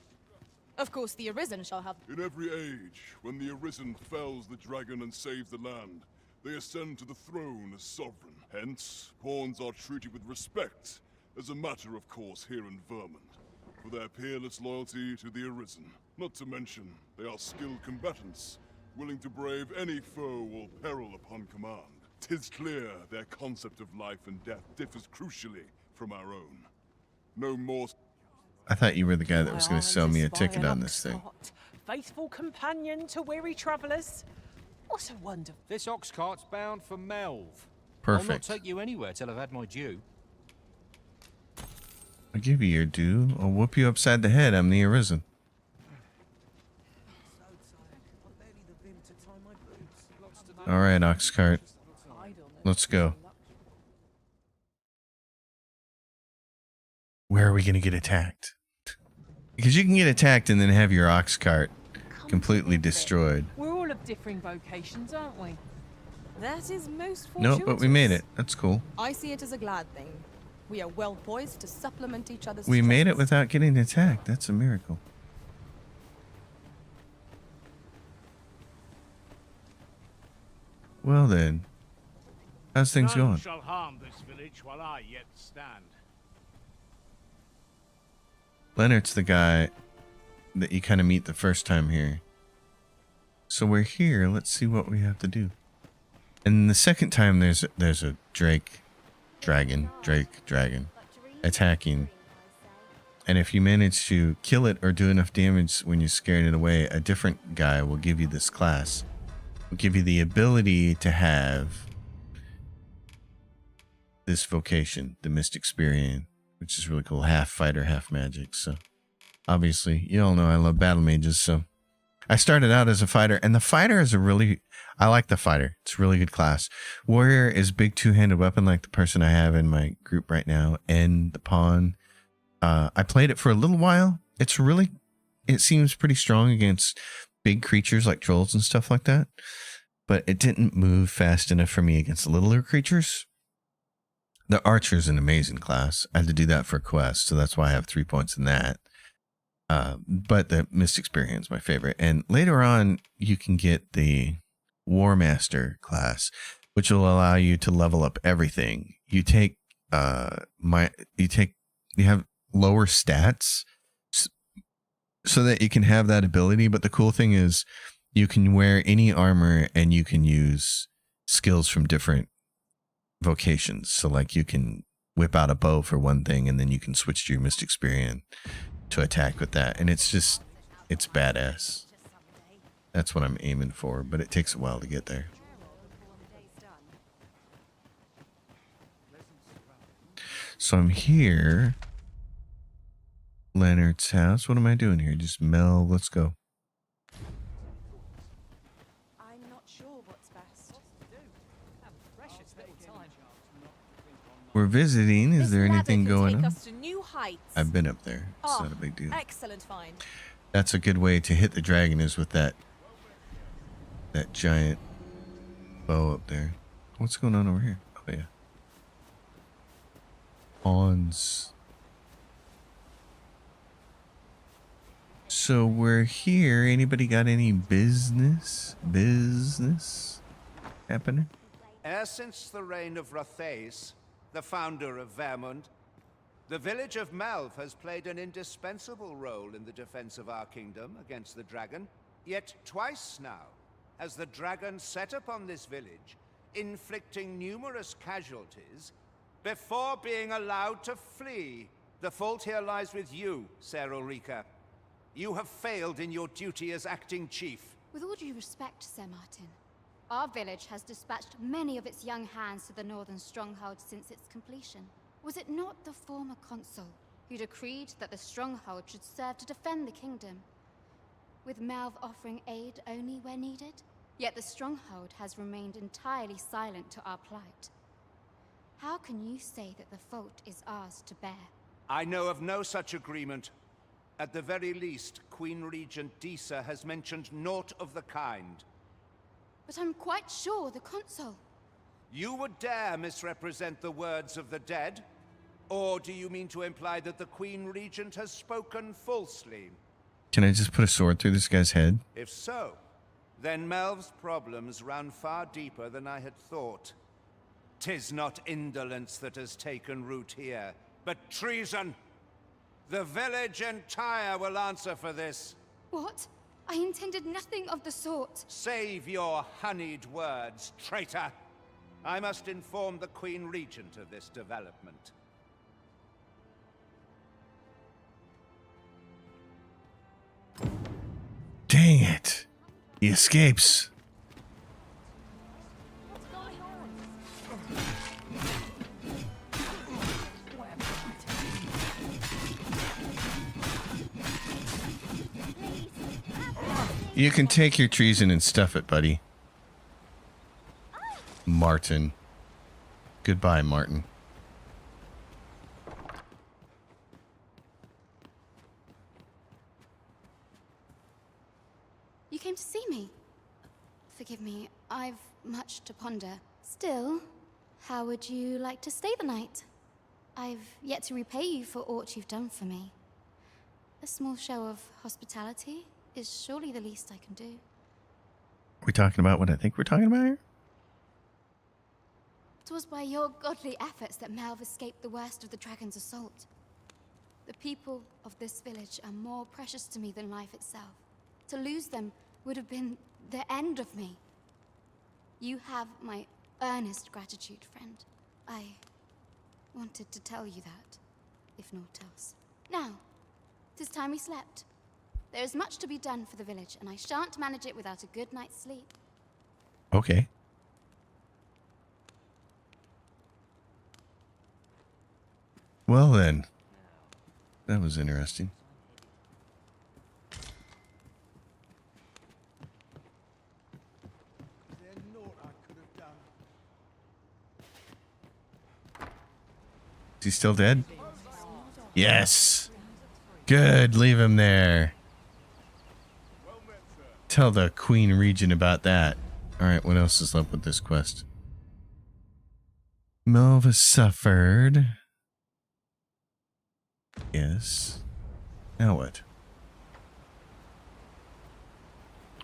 Of course, the Arisen shall have... In every age, when the Arisen fells the dragon and saves the land, they ascend to the throne as sovereign. Hence, pawns are treated with respect, as a matter of course here in Vermont, for their peerless loyalty to the Arisen. Not to mention, they are skilled combatants, willing to brave any foe or peril upon command. 'Tis clear their concept of life and death differs crucially from our own. No more... I thought you were the guy that was going to sell me a ticket on this thing. Faithful companion to weary travellers. What a wonderful... This ox cart's bound for Melv. Perfect. I'll not take you anywhere till I've had my due. I'll give you your due. I'll whoop you upside the head. I'm the Arisen. Alright, ox cart. Let's go. Where are we going to get attacked? Because you can get attacked and then have your ox cart completely destroyed. We're all of differing vocations, aren't we? That is most fortuitous. Nope, but we made it. That's cool. I see it as a glad thing. We are well poised to supplement each other's We made it strengths. without getting attacked. That's a miracle. Well then, how's things None going? shall harm this village while I yet stand. Leonard's the guy that you kind of meet the first time here. So we're here. Let's see what we have to do. And the second time there's a dragon attacking. And if you manage to kill it or do enough damage when you're scaring it away, a different guy will give you this class. Will give you the ability to have this vocation, the Mystic Experience, which is really cool. Half fighter, half magic. So obviously, you all know I love battle mages. So I started out as a fighter, and the fighter is I like the fighter. It's a really good class. Warrior is big two-handed weapon like the person I have in my group right now, and the pawn. I played it for a little while. It seems pretty strong against big creatures like trolls and stuff like that, but it didn't move fast enough for me against littler creatures. The archer is an amazing class. I had to do that for a quest, so that's why I have 3 points in that. But the Mystic Experience is my favorite. And later on, you can get the War Master class, which will allow you to level up everything. You have lower stats so that you can have that ability. But the cool thing is you can wear any armor and you can use skills from different vocations. So like you can whip out a bow for one thing, and then you can switch to your Mystic Experience to attack with that. And it's badass. That's what I'm aiming for, but it takes a while to get there. So I'm here. Leonard's house. What am I doing here? Just Mel. Let's go. We're visiting. Is This there ladder anything can going take on? us to new heights. I've been up there. It's Oh, not a big deal. excellent find. That's a good way to hit the dragon is with that giant bow up there. What's going on over here? Oh yeah. Pawns. So we're here. Anybody got any business happening? Ever since the reign of Rothace, the founder of Vermund, the village of Malv has played an indispensable role in the defense of our kingdom against the dragon. Yet twice now has the dragon set upon this village, inflicting numerous casualties before being allowed to flee. The fault here lies with you, Ser Ulrika. You have failed in your duty as acting chief. With all due respect, Sir Martin, our village has dispatched many of its young hands to the northern stronghold since its completion. Was it not the former consul who decreed that the stronghold should serve to defend the kingdom, with Malv offering aid only where needed? Yet the stronghold has remained entirely silent to our plight. How can you say that the fault is ours to bear? I know of no such agreement. At the very least, Queen Regent Disa has mentioned naught of the kind. But I'm quite sure the consul... You would dare misrepresent the words of the dead? Or do you mean to imply that the Queen Regent has spoken falsely? Can I just put a sword through this guy's head? If so, then Melv's problems run far deeper than I had thought. 'Tis not indolence that has taken root here, but treason. The village entire will answer for this. What? I intended nothing of the sort. Save your honeyed words, traitor. I must inform the Queen Regent of this development. Dang it. He escapes. You can take your treason and stuff it, buddy. Martin. Goodbye, Martin. You came to see me. Forgive me, I've much to ponder. Still, how would you like to stay the night? I've yet to repay you for aught you've done for me. A small show of hospitality is surely the least I can do. Are we talking about what I think we're talking about here? 'Twas by your godly efforts that Malv escaped the worst of the dragon's assault. The people of this village are more precious to me than life itself. To lose them would have been the end of me. You have my earnest gratitude, friend. I wanted to tell you that, if naught else. Now, 'tis time we slept. There is much to be done for the village, and I shan't manage it without a good night's sleep. Okay. Well then. That was interesting. Is he still dead? Yes. Good. Leave him there. Tell the Queen Regent about that. Alright, what else is left with this quest? Melva suffered. Yes. Now what?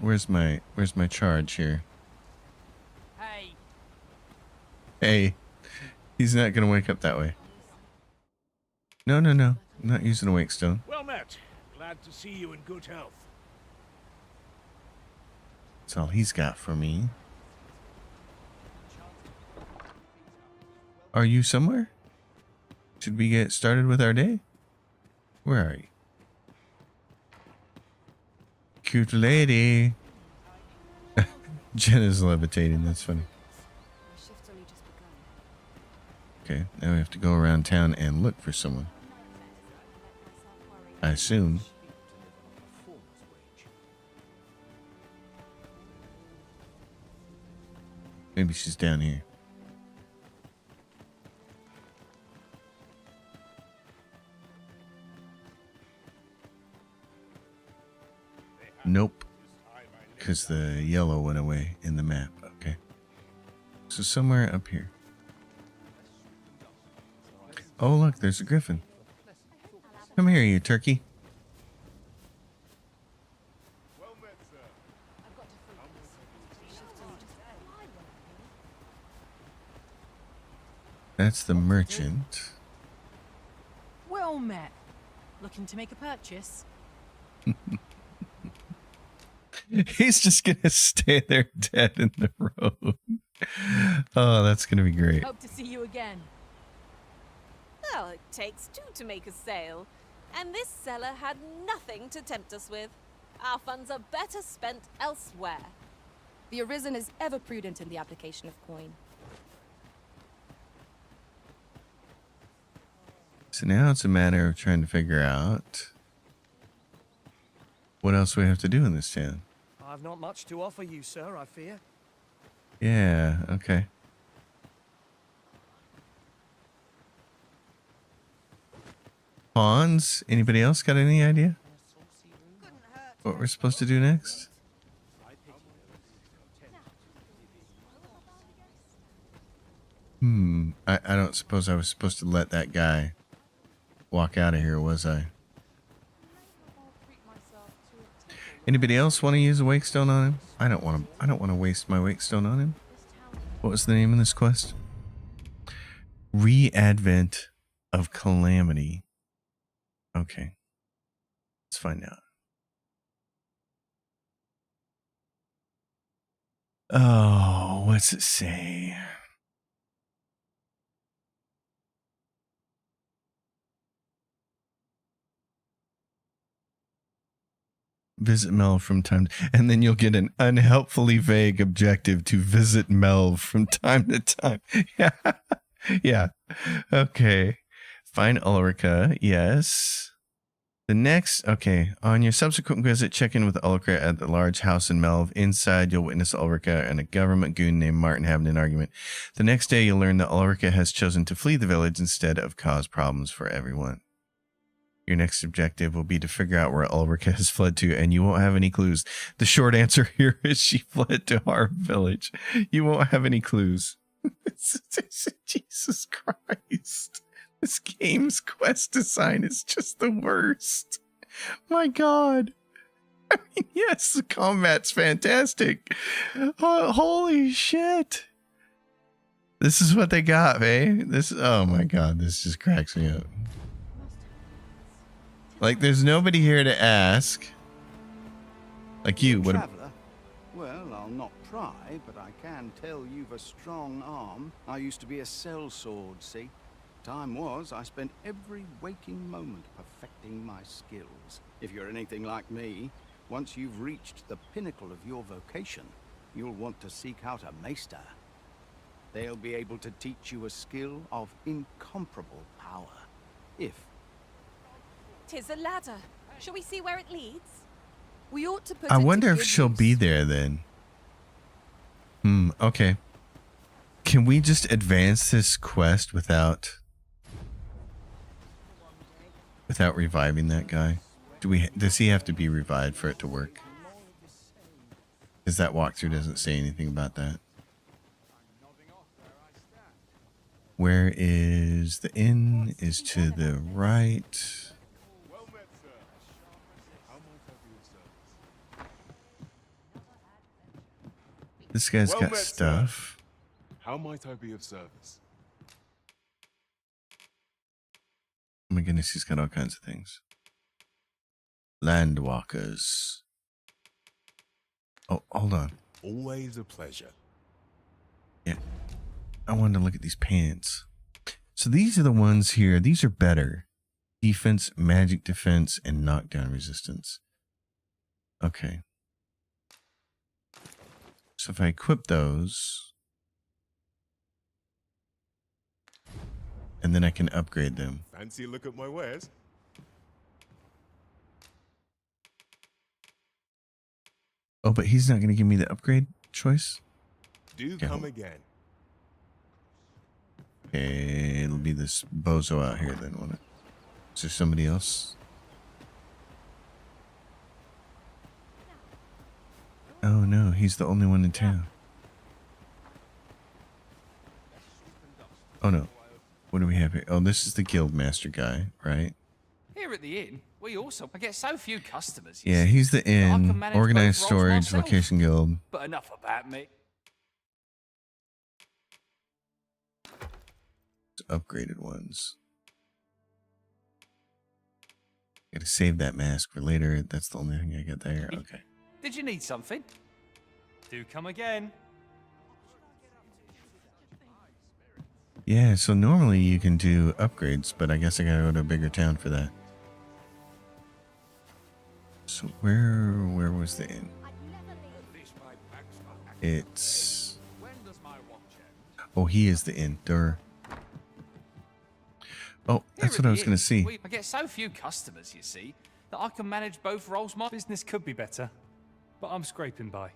Where's my charge here? Hey. Hey. He's not gonna wake up that way. No. I'm not using a wake stone. Well met. Glad to see you in good health. That's all he's got for me. Are you somewhere? Should we get started with our day? Where are you? Cute lady. Jenna's levitating, that's funny. Okay, now we have to go around town and look for someone. I assume. Maybe she's down here. because the yellow went away in the map. Okay. So somewhere up here. Oh, look, there's a griffin. Come here, you turkey. That's the merchant. Well met. Looking to make a purchase? He's just gonna stay there dead in the road. Oh, that's gonna be great. Hope to see you again. Well, it takes two to make a sale, and this seller had nothing to tempt us with. Our funds are better spent elsewhere. The Arisen is ever prudent in the application of coin. So now it's a matter of trying to figure out what else we have to do in this town. I've not much to offer you, sir, I fear. Yeah, okay. Pawns? Anybody else got any idea what we're supposed to do next? I don't suppose I was supposed to let that guy walk out of here, was I? Anybody else want to use a wake stone on him? I don't want to waste my wake stone on him. What was the name of this quest? Re-advent of calamity. Okay. Let's find out. Oh, what's it say? Visit Melv from time to, and then you'll get an unhelpfully vague objective to visit Melv from time to time. Yeah. Yeah. Okay. Find Ulrika. Yes. The next, okay. On your subsequent visit, check in with Ulrika at the large house in Melv. Inside, you'll witness Ulrika and a government goon named Martin having an argument. The next day, you'll learn that Ulrika has chosen to flee the village instead of cause problems for everyone. Your next objective will be to figure out where Ulrika has fled to, and you won't have any clues. The short answer here is she fled to our village. You won't have any clues. Jesus Christ. This game's quest design is just the worst. My God. I mean, yes, the combat's fantastic. Oh, holy shit. This is what they got, eh? Oh my God, this just cracks me up. Like, there's nobody here to ask. Like you. What? Traveler? Well, I'll not pry, but I can tell you've a strong arm. I used to be a sellsword, see? Time was, I spent every waking moment perfecting my skills. If you're anything like me, once you've reached the pinnacle of your vocation, you'll want to seek out a maester. They'll be able to teach you a skill of incomparable power. If 'Tis a ladder. Shall we see where it leads? We ought to put I it to wonder if good she'll use. be there then. Okay. Can we just advance this quest without reviving that guy? Does he have to be revived for it to work? Because that walkthrough doesn't say anything about that. Where is the inn? Is to the right. This guy's got stuff. How might I be of service? Oh my goodness, he's got all kinds of things. Landwalkers. Oh, hold on. Always a pleasure. Yeah. I wanted to look at these pants. So these are the ones here. These are better. Defense, magic defense, and knockdown resistance. Okay. So if I equip those, and then I can upgrade them. Fancy a look at my wares? Oh, but he's not going to give me the upgrade choice? Do come again. Okay, it'll be this bozo out here then, won't it? Is there somebody else? Oh no, he's the only one in town. Oh no. What do we have here? Oh, this is the guildmaster guy, right? Here at the inn, we also get so few customers. Yeah, he's the inn. manage Organized both roles storage, myself. location guild. But enough about me. Upgraded ones. Gotta save that mask for later. That's the only thing I get there. Okay. Did you need something? Do come again. Yeah, so normally you can do upgrades, but I guess I gotta go to a bigger town for that. So where was the inn? It's... Oh, he is the inn. Durr. Oh, that's what I was gonna see. I get so few customers, you see, that I can manage both roles. My business could be better, but I'm scraping by.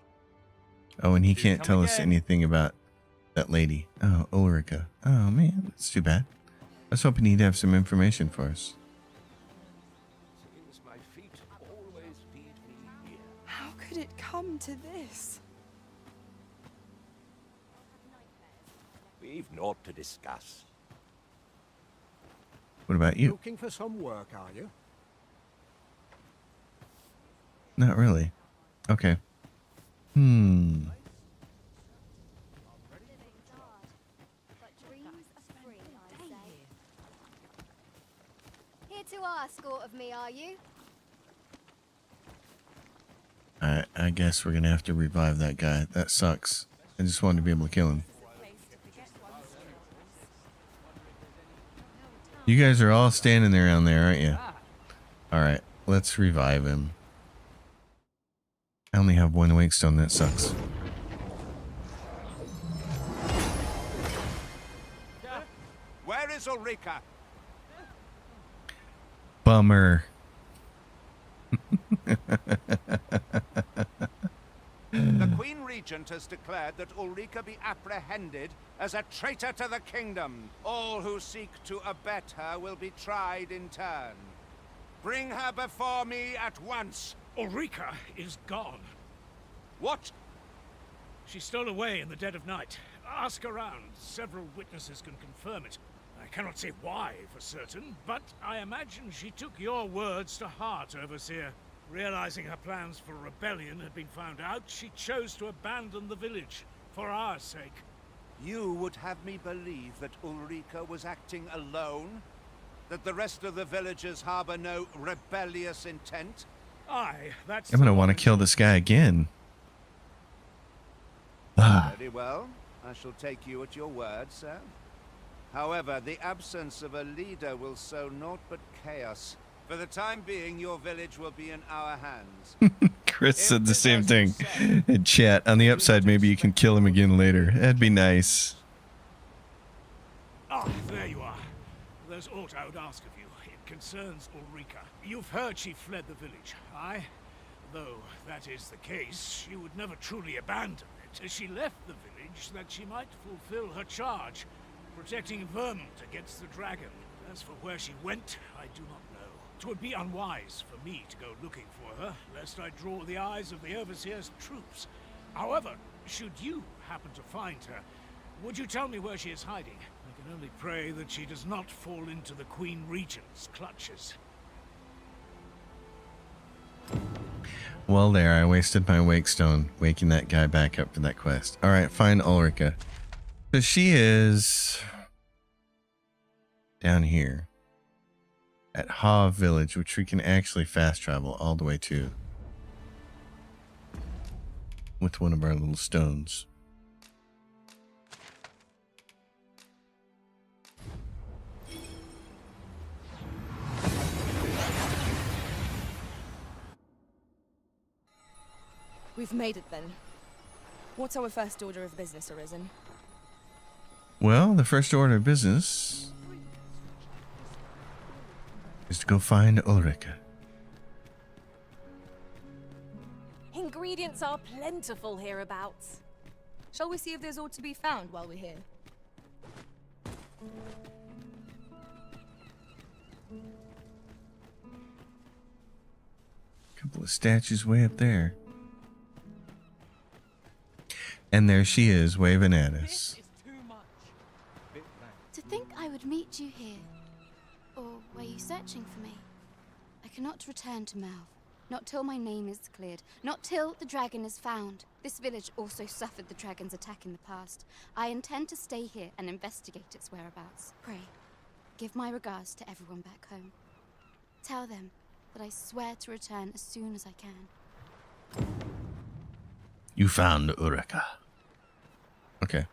Oh, and he can't tell us anything about that lady. Oh, Ulrika. Oh man, that's too bad. I was hoping he'd have some information for us. How could it come to this? We've naught to discuss. What about you? Looking for some work, are you? Not really. Okay. Here to ask aught of me, are you? I guess we're gonna have to revive that guy. That sucks. I just wanted to be able to kill him. You guys are all standing there around there, aren't you? Alright, let's revive him. I only have one wake stone, that sucks. Where is Ulrika? Bummer. The Queen Regent has declared that Ulrika be apprehended as a traitor to the kingdom. All who seek to abet her will be tried in turn. Bring her before me at once. Ulrika is gone. What? She stole away in the dead of night. Ask around. Several witnesses can confirm it. I cannot say why for certain, but I imagine she took your words to heart, Overseer. Realizing her plans for rebellion had been found out, she chose to abandon the village, for our sake. You would have me believe that Ulrika was acting alone? That the rest of the villagers harbor no rebellious intent? Aye, that's... I'm gonna want to kill this guy again. Very well. I shall take you at your word, sir. However, the absence of a leader will sow naught but chaos. For the time being, your village will be in our hands. Chris said the same thing in chat. On the upside, maybe you can kill him again later. That'd be nice. Ah, there you are. There's aught I would ask of you. It concerns Ulrika. You've heard she fled the village, aye? Though that is the case, she would never truly abandon it. She left the village that she might fulfill her charge, protecting Vermont against the dragon. As for where she went, I do not know. 'Twould be unwise for me to go looking for her, lest I draw the eyes of the Overseer's troops. However, should you happen to find her, would you tell me where she is hiding? I can only pray that she does not fall into the Queen Regent's clutches. Well, there, I wasted my wake stone waking that guy back up for that quest. Alright, find Ulrika. So she is down here at Ha Village, which we can actually fast travel all the way to with one of our little stones. We've made it then. What's our first order of business, Arisen? Well, the first order of business is to go find Ulrika. Ingredients are plentiful hereabouts. Shall we see if there's aught to be found while we're here? Couple of statues way up there. And there she is, waving at us. To think I would meet you here. Or were you searching for me? I cannot return to Malv. Not till my name is cleared. Not till the dragon is found. This village also suffered the dragon's attack in the past. I intend to stay here and investigate its whereabouts. Pray, give my regards to everyone back home. Tell them that I swear to return as soon as I can. You found Ureka. Okay.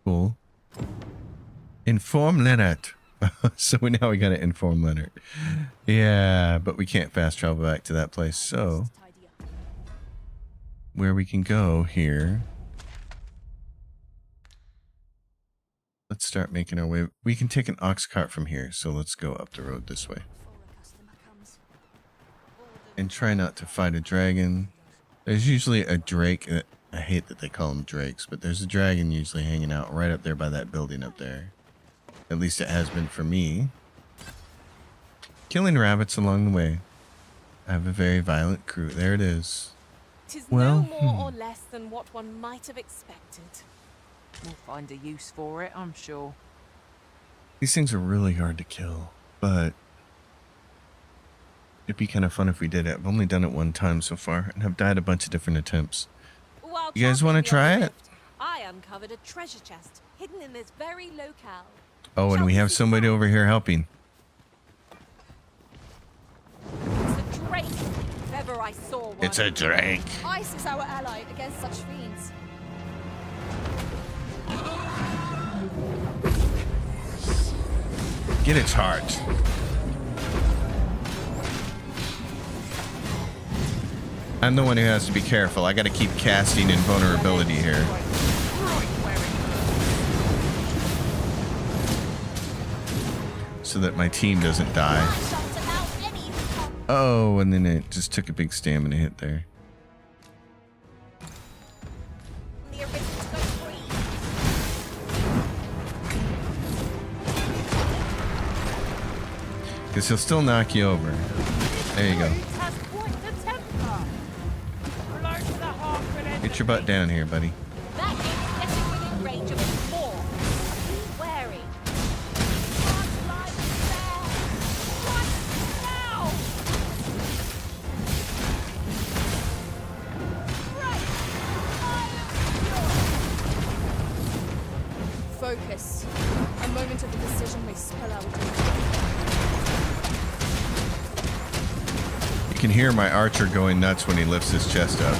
Cool. Inform Leonard. So now we got to inform Leonard. Yeah, but we can't fast travel back to that place. So where we can go here. Let's start making our way. We can take an ox cart from here. So let's go up the road this way. And try not to fight a dragon. There's usually a drake. I hate that they call them drakes, but there's a dragon usually hanging out right up there by that building up there. At least it has been for me. Killing rabbits along the way. I have a very violent crew. There it is. 'Tis Well, no more or less than what one might have expected. We'll find a use for it, I'm sure. These things are really hard to kill, but it'd be kind of fun if we did it. I've only done it one time so far, and I've died a bunch of different attempts. While You guys want to traveling try the it? rift, I uncovered a treasure chest hidden in this very locale. Oh, and we have somebody over here helping. It's a drake, if ever I saw one. It's a drake. Ice is our ally against such fiends. Get its heart. I'm the one who has to be careful. I got to keep casting invulnerability here. So that my team doesn't die. Oh, and then it just took a big stamina hit there. Because he'll still knock you over. There you go. Get your butt down here, buddy. That is getting within range of it more. Be wary. Focus. A moment of indecision may spell out. You can hear my archer going nuts when he lifts his chest up.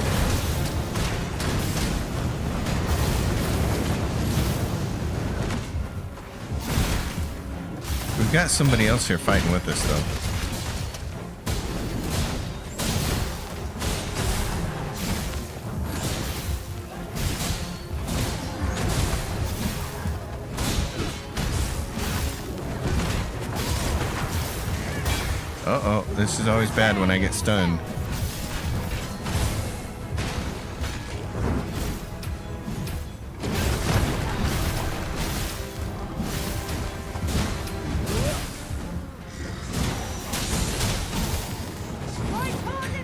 We've got somebody else here fighting with us, though. Uh-oh, this is always bad when I get stunned.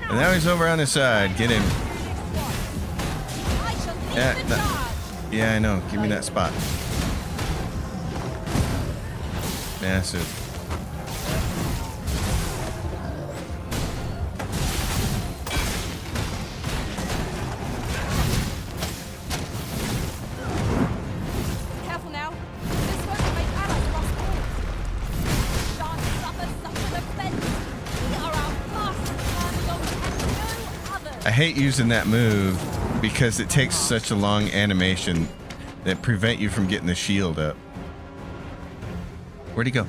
And now he's over on his side. Get him. Yeah, I know. Give me that spot. Massive. Careful now. This won't make allies lost all. Shan't suffer such an offense. We are our fast terminals and no others. I hate using that move because it takes such a long animation that prevent you from getting the shield up. Where'd he go?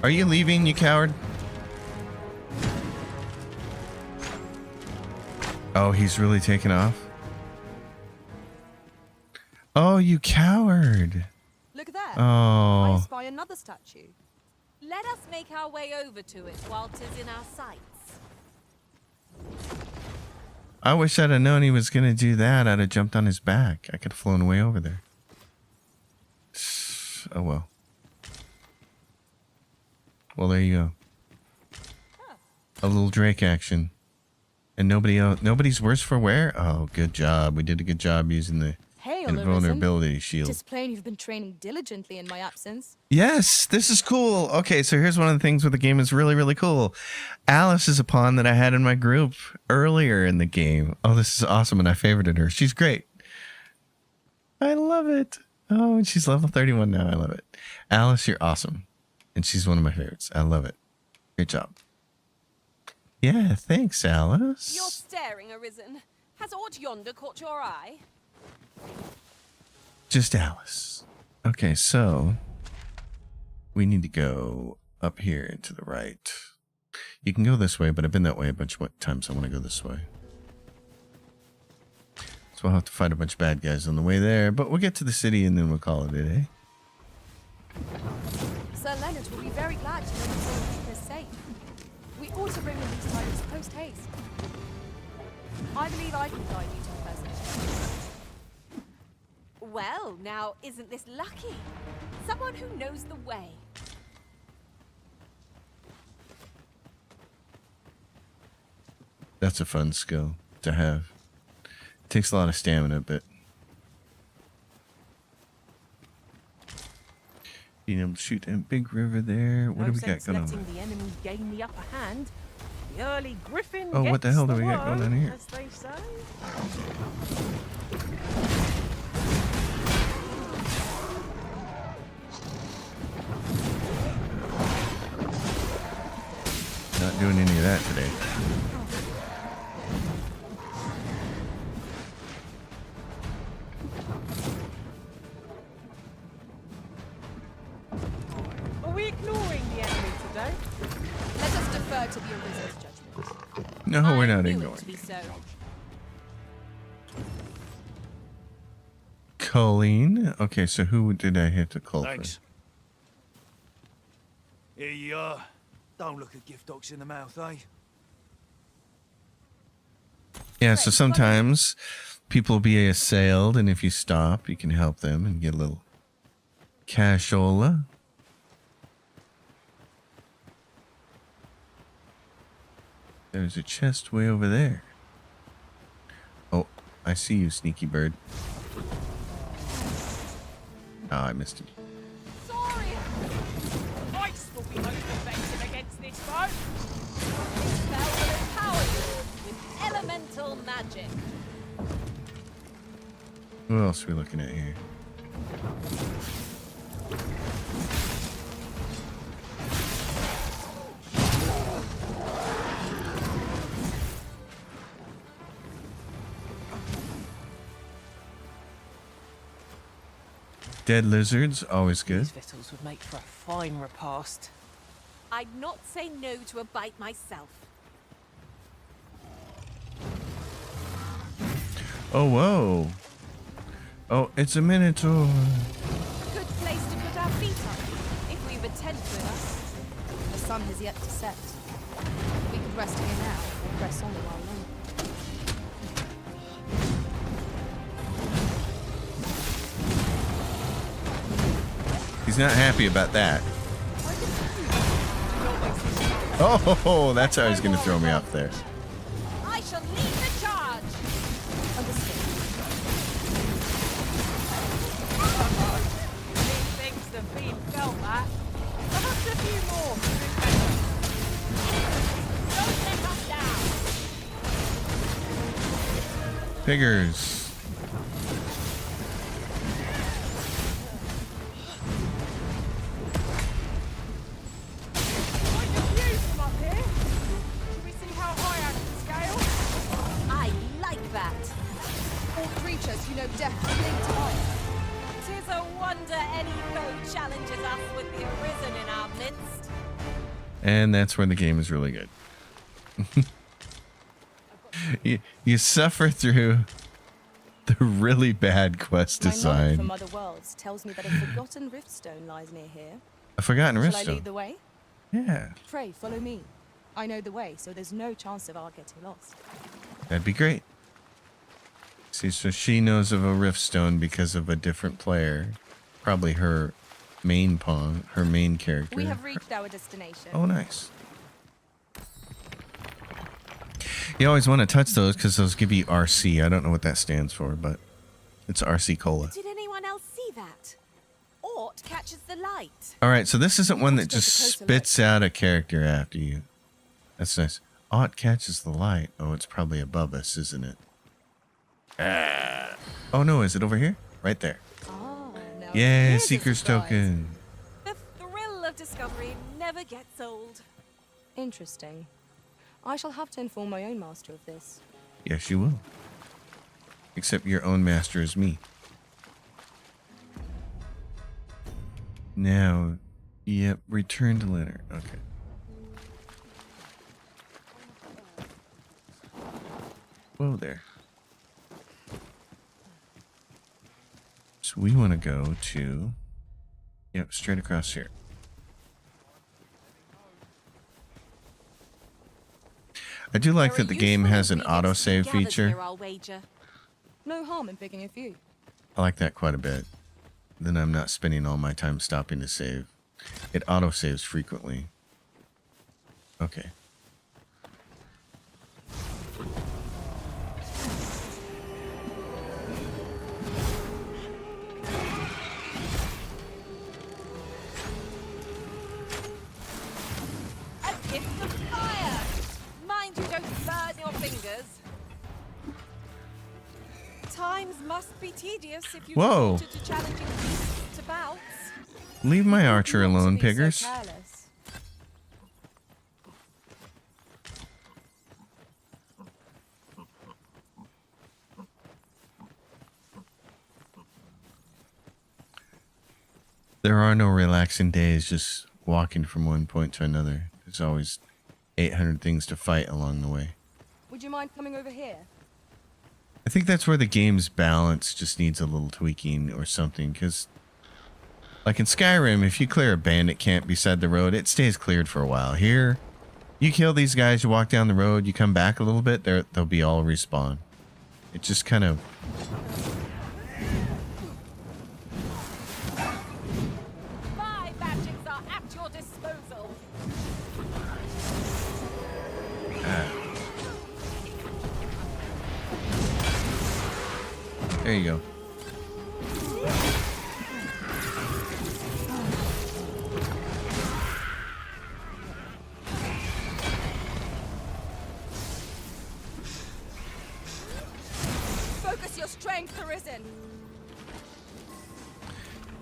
Are you leaving, you coward? Oh, he's really taking off? Oh, you coward. Look at that. Oh. I spy another statue. Let us make our way over to it while 'tis in our sights. I wish I'd have known he was going to do that. I'd have jumped on his back. I could have flown way over there. Oh, well. Well, there you go. A little Drake action. And nobody's worse for wear? Oh, good job. We did a good job using the Hey, invulnerability shield. Tis plain you've been training diligently in my absence. Yes, this is cool. Okay, so here's one of the things with the game is really, really cool. Alice is a pawn that I had in my group earlier in the game. Oh, this is awesome, and I favorited her. She's great. I love it. Oh, and she's level 31 now. I love it. Alice, you're awesome. And she's one of my favorites. I love it. Great job. Yeah, thanks, Alice. You're staring, Arisen. Has aught yonder caught your eye? Just Alice. Okay, so we need to go up here and to the right. You can go this way, but I've been that way a bunch of times. I want to go this way. So we'll have to fight a bunch of bad guys on the way there, but we'll get to the city and then we'll call it a day. Sir Leonard will be very glad to know that Zolrika is safe. We ought to bring him these tidings post haste. I believe I can guide you to the present. Well, now, isn't this lucky? Someone who knows the way. That's a fun skill to have. It takes a lot of stamina, but being able to shoot a big river there. What do we got going on? Letting the enemy gain the upper hand. The early griffin Oh, what the gets hell do we got going on here? as they say. Not doing any of that today. Are we ignoring the enemy today? Let us defer to the Arisen's judgment. No, we're not Knew it ignoring. to be so. Colleen. Okay, so who did I have to call Thanks. Here you are. Don't look a gift ox in the mouth, eh? Yeah, so sometimes people will be assailed, and if you stop, you can help them and get a little cashola. There's a chest way over there. Oh, I see you, sneaky bird. Oh, I missed him. Sorry. Ice will be most effective against this foe. This spell will empower you with elemental magic. Who else are we looking at here? Dead lizards, always good. These victuals would make for a fine repast. I'd not say no to a bite myself. Oh, whoa. Oh, it's a minotaur. Good place to put our feet on, if we've a tent with us. The sun has yet to set. We could rest here now, or press on a while longer. He's not happy about that. Oh, that's how he's going to throw me off there. I shall lead the charge. These things have been felt that. Perhaps a few more. Don't let us down. Piggers. Tis a wonder any foe challenges us with the Arisen in our midst. And that's where the game is really good. you suffer through the really bad quest My knowledge design. from other worlds tells me that a forgotten riftstone lies near here. A forgotten Shall I riftstone? lead the way? Yeah, Pray, follow me. I know the way, so there's no chance of our getting lost. that'd be great. See, so she knows of a riftstone because of a different player. Probably her main pawn, her main character. We have reached our destination. Oh, nice. You always want to touch those because those give you RC. I don't know what that stands for, but it's RC Cola. Did anyone else see that? Ort catches the light. All right, so this isn't one that just spits out a character after you. That's nice. Aught catches the light. Oh, it's probably above us, isn't it? Ah. Oh no, is it over here? Right there. Oh, no. Yeah, Seeker's Token. The thrill of discovery never gets old. Interesting. I shall have to inform my own master of this. Yes, you will. Except your own master is me. Now, yep, return to letter. Okay. Whoa there. So we want to go to, yep, straight across here. I do like that the game has an autosave feature. No harm in picking a few. I like that quite a bit. Then I'm not spending all my time stopping to save. It autosaves frequently. Okay. A gift of fire! Mind you don't burn your fingers. Times must be tedious if you Whoa. resorted to challenging beasts to bouts. Leave my archer alone, piggers. There are no relaxing days just walking from one point to another. There's always 800 things to fight along the way. Would you mind coming over here? I think that's where the game's balance just needs a little tweaking or something, because like in Skyrim, if you clear a bandit camp beside the road, it stays cleared for a while. Here, you kill these guys, you walk down the road, you come back a little bit, they'll be all respawn. It just kind of... My magics are at your disposal. There you go. Focus your strength, Arisen.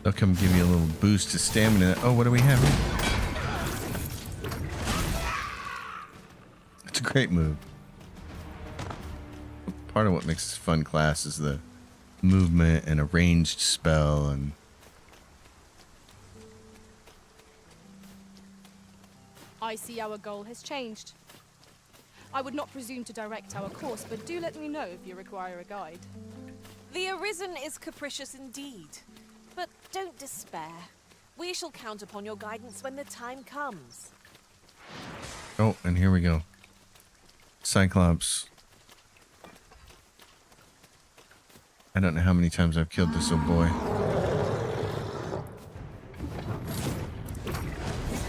They'll come give you a little boost to stamina. Oh, what do we have here? It's a great move. Part of what makes this fun class is the movement and a ranged spell and... I see our goal has changed. I would not presume to direct our course, but do let me know if you require a guide. The Arisen is capricious indeed. But don't despair. We shall count upon your guidance when the time comes. Oh, and here we go. Cyclops. I don't know how many times I've killed this old boy. If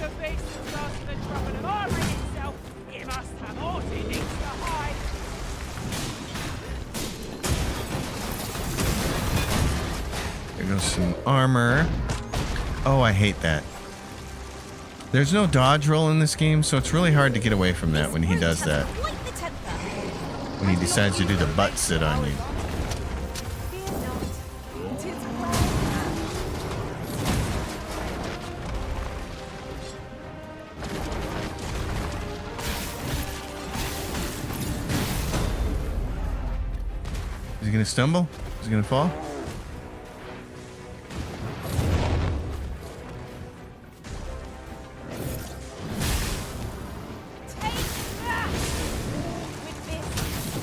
the beast is faster than trouble of armoring itself, it must have horse it needs to hide. There goes some armor. Oh, I hate that. There's no dodge roll in this game, so it's really hard to get away from that when he does that. When he decides to do the butt sit on you. Is he gonna stumble? Is he gonna fall?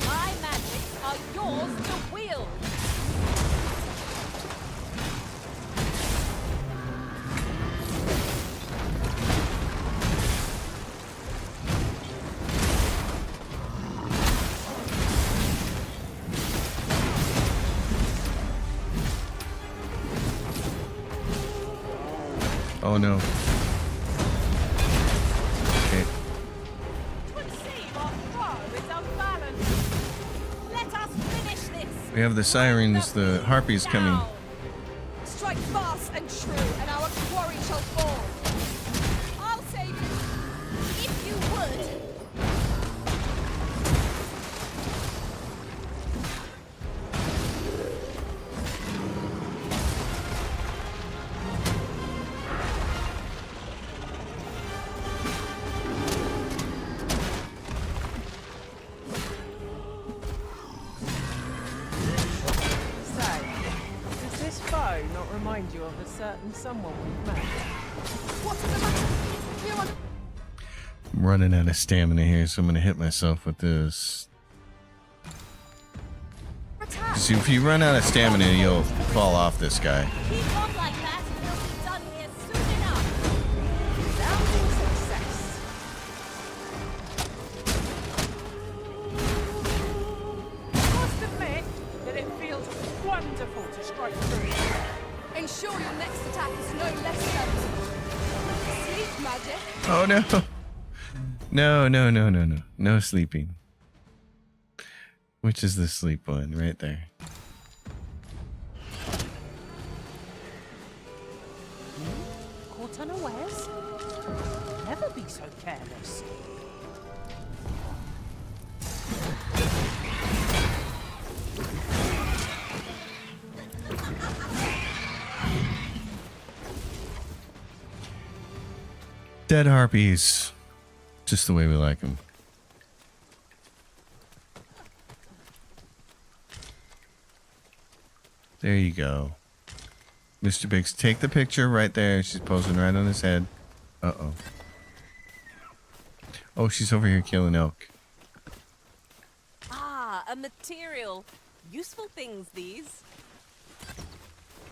My magics are yours to wield. Oh no. Okay. Twould seem our foe is unbalanced. We have the sirens, the harpies coming. Strike fast and true, and our quarry shall fall. I'll save you, if you would. Does this bow not remind you of a certain someone we've met? What is the matter? We're on. I'm running out of stamina here, so I'm gonna hit myself with this. See, if you run out of stamina, you'll fall off this guy. Keep on like that, and we'll be done here soon enough. Rousing success. I must admit that it feels wonderful to strike through. Ensure your next attack is no less certain. Sleep magic. Oh no. No. No sleeping. Which is the sleep one right there. Caught unawares? Never be so careless. Dead harpies. Just the way we like them. There you go. Mr. Biggs, take the picture right there. She's posing right on his head. Uh-oh. Oh, she's over here killing elk. Ah, a material. Useful things, these.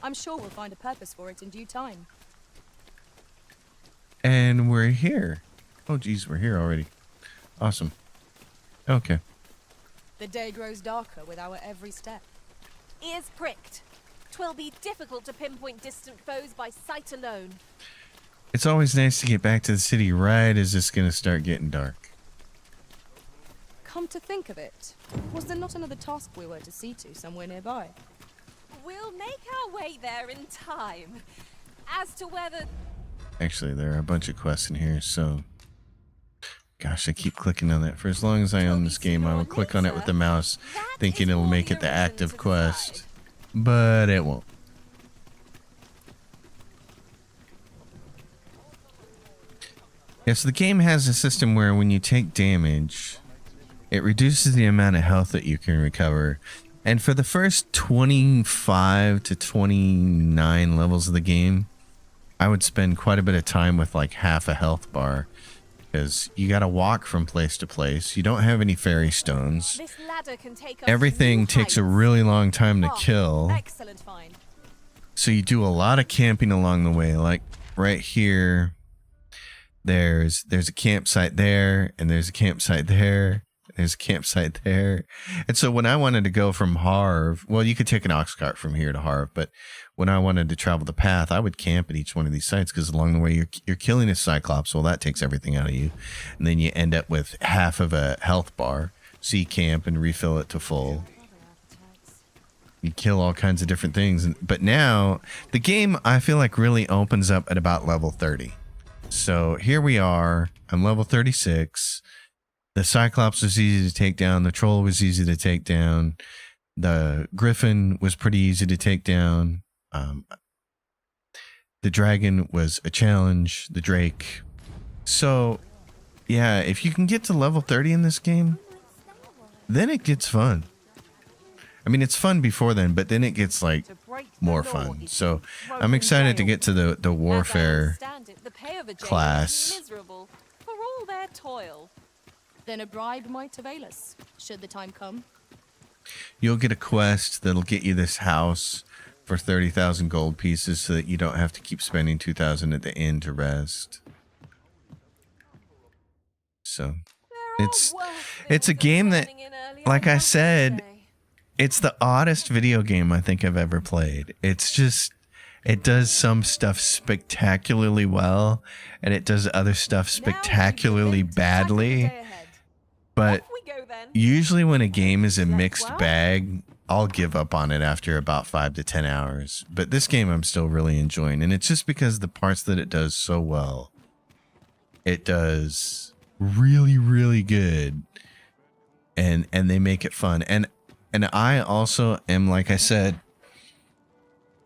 I'm sure we'll find a purpose for it in due time. And we're here. Oh, geez, we're here already. Awesome. Okay. The day grows darker with our every step. Ears pricked. 'Twill be difficult to pinpoint distant foes by sight alone. It's always nice to get back to the city right as it's going to start getting dark. Come to think of it, was there not another task we were to see to somewhere nearby? We'll make our way there in time. As to whether... Actually, there are a bunch of quests in here, so... Gosh, I keep clicking on that. For as long as I own this game, I will click on it with the mouse, thinking it'll make it the active quest. But it won't. Yes, the game has a system where when you take damage, it reduces the amount of health that you can recover. And for the first 25 to 29 levels of the game, I would spend quite a bit of time with like half a health bar. Because you got to walk from place to place. You don't have any fairy stones. This ladder can take us Everything takes a really long time to kill. Excellent find. So you do a lot of camping along the way. Like right here, there's a campsite there, and there's a campsite there, and there's a campsite there. And so when I wanted to go from Harv, well, you could take an ox cart from here to Harv, but when I wanted to travel the path, I would camp at each one of these sites because along the way you're killing a cyclops. Well, that takes everything out of you, and then you end up with half of a health bar. So you camp and refill it to full. You kill all kinds of different things, but now the game I feel like really opens up at about level 30. So here we are. I'm level 36. The cyclops was easy to take down. The troll was easy to take down. The griffin was pretty easy to take down. The dragon was a challenge, the drake. So, yeah, if you can get to level 30 in this game, then it gets fun. I mean, it's fun before then, but then it gets, like, more fun. So, I'm excited to get to the warfare class. Miserable for all their toil. Then a bribe might avail us, should the time come. You'll get a quest that'll get you this house for 30,000 gold pieces so that you don't have to keep spending 2,000 at the inn to rest. So it's a game that, like I said, it's the oddest video game I think I've ever played. It's just, it does some stuff spectacularly well, and it does other stuff spectacularly badly. But usually when a game is a mixed bag, I'll give up on it after about 5 to 10 hours. But this game I'm still really enjoying, and it's just because the parts that it does so well. It does really, really good, and they make it fun. And I also am, like I said,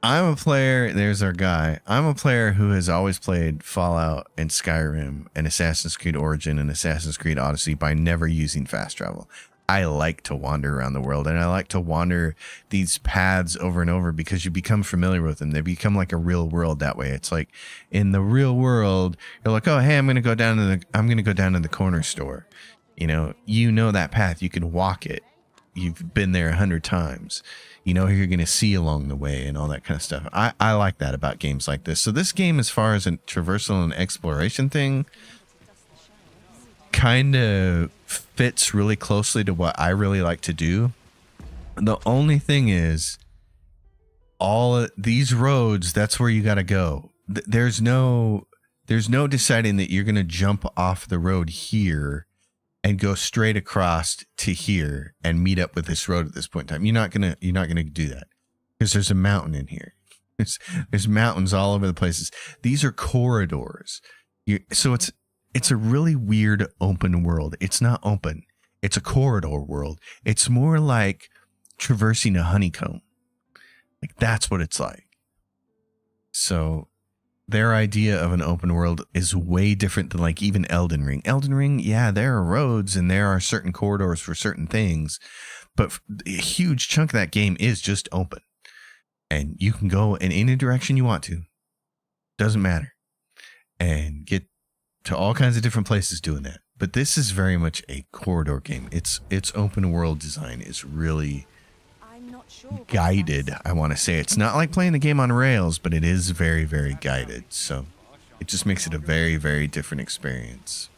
I'm a player. There's our guy. I'm a player who has always played Fallout and Skyrim and Assassin's Creed Origin and Assassin's Creed Odyssey by never using fast travel. I like to wander around the world, and I like to wander these paths over and over because you become familiar with them. They become like a real world that way. It's like in the real world, you're like, oh, hey, I'm going to go down to the corner store. You know that path. You can walk it. You've been there 100 times. You know who you're going to see along the way and all that kind of stuff. I like that about games like this. So this game, as far as a traversal and exploration thing, kind of fits really closely to what I really like to do. The only thing is, all of these roads, that's where you got to go. There's no deciding that you're going to jump off the road here and go straight across to here and meet up with this road at this point in time. You're not gonna do that because there's a mountain in here. There's mountains all over the places. These are corridors. So it's a really weird open world. It's not open. It's a corridor world. It's more like traversing a honeycomb. Like that's what it's like. So their idea of an open world is way different than like even Elden Ring. Elden Ring, yeah, there are roads and there are certain corridors for certain things, but a huge chunk of that game is just open. And you can go in any direction you want to. Doesn't matter. And get to all kinds of different places doing that. But this is very much a corridor game. Its open world design is really guided, I want to say. It's not like playing the game on rails, but it is very, very guided. So it just makes it a very, very different experience.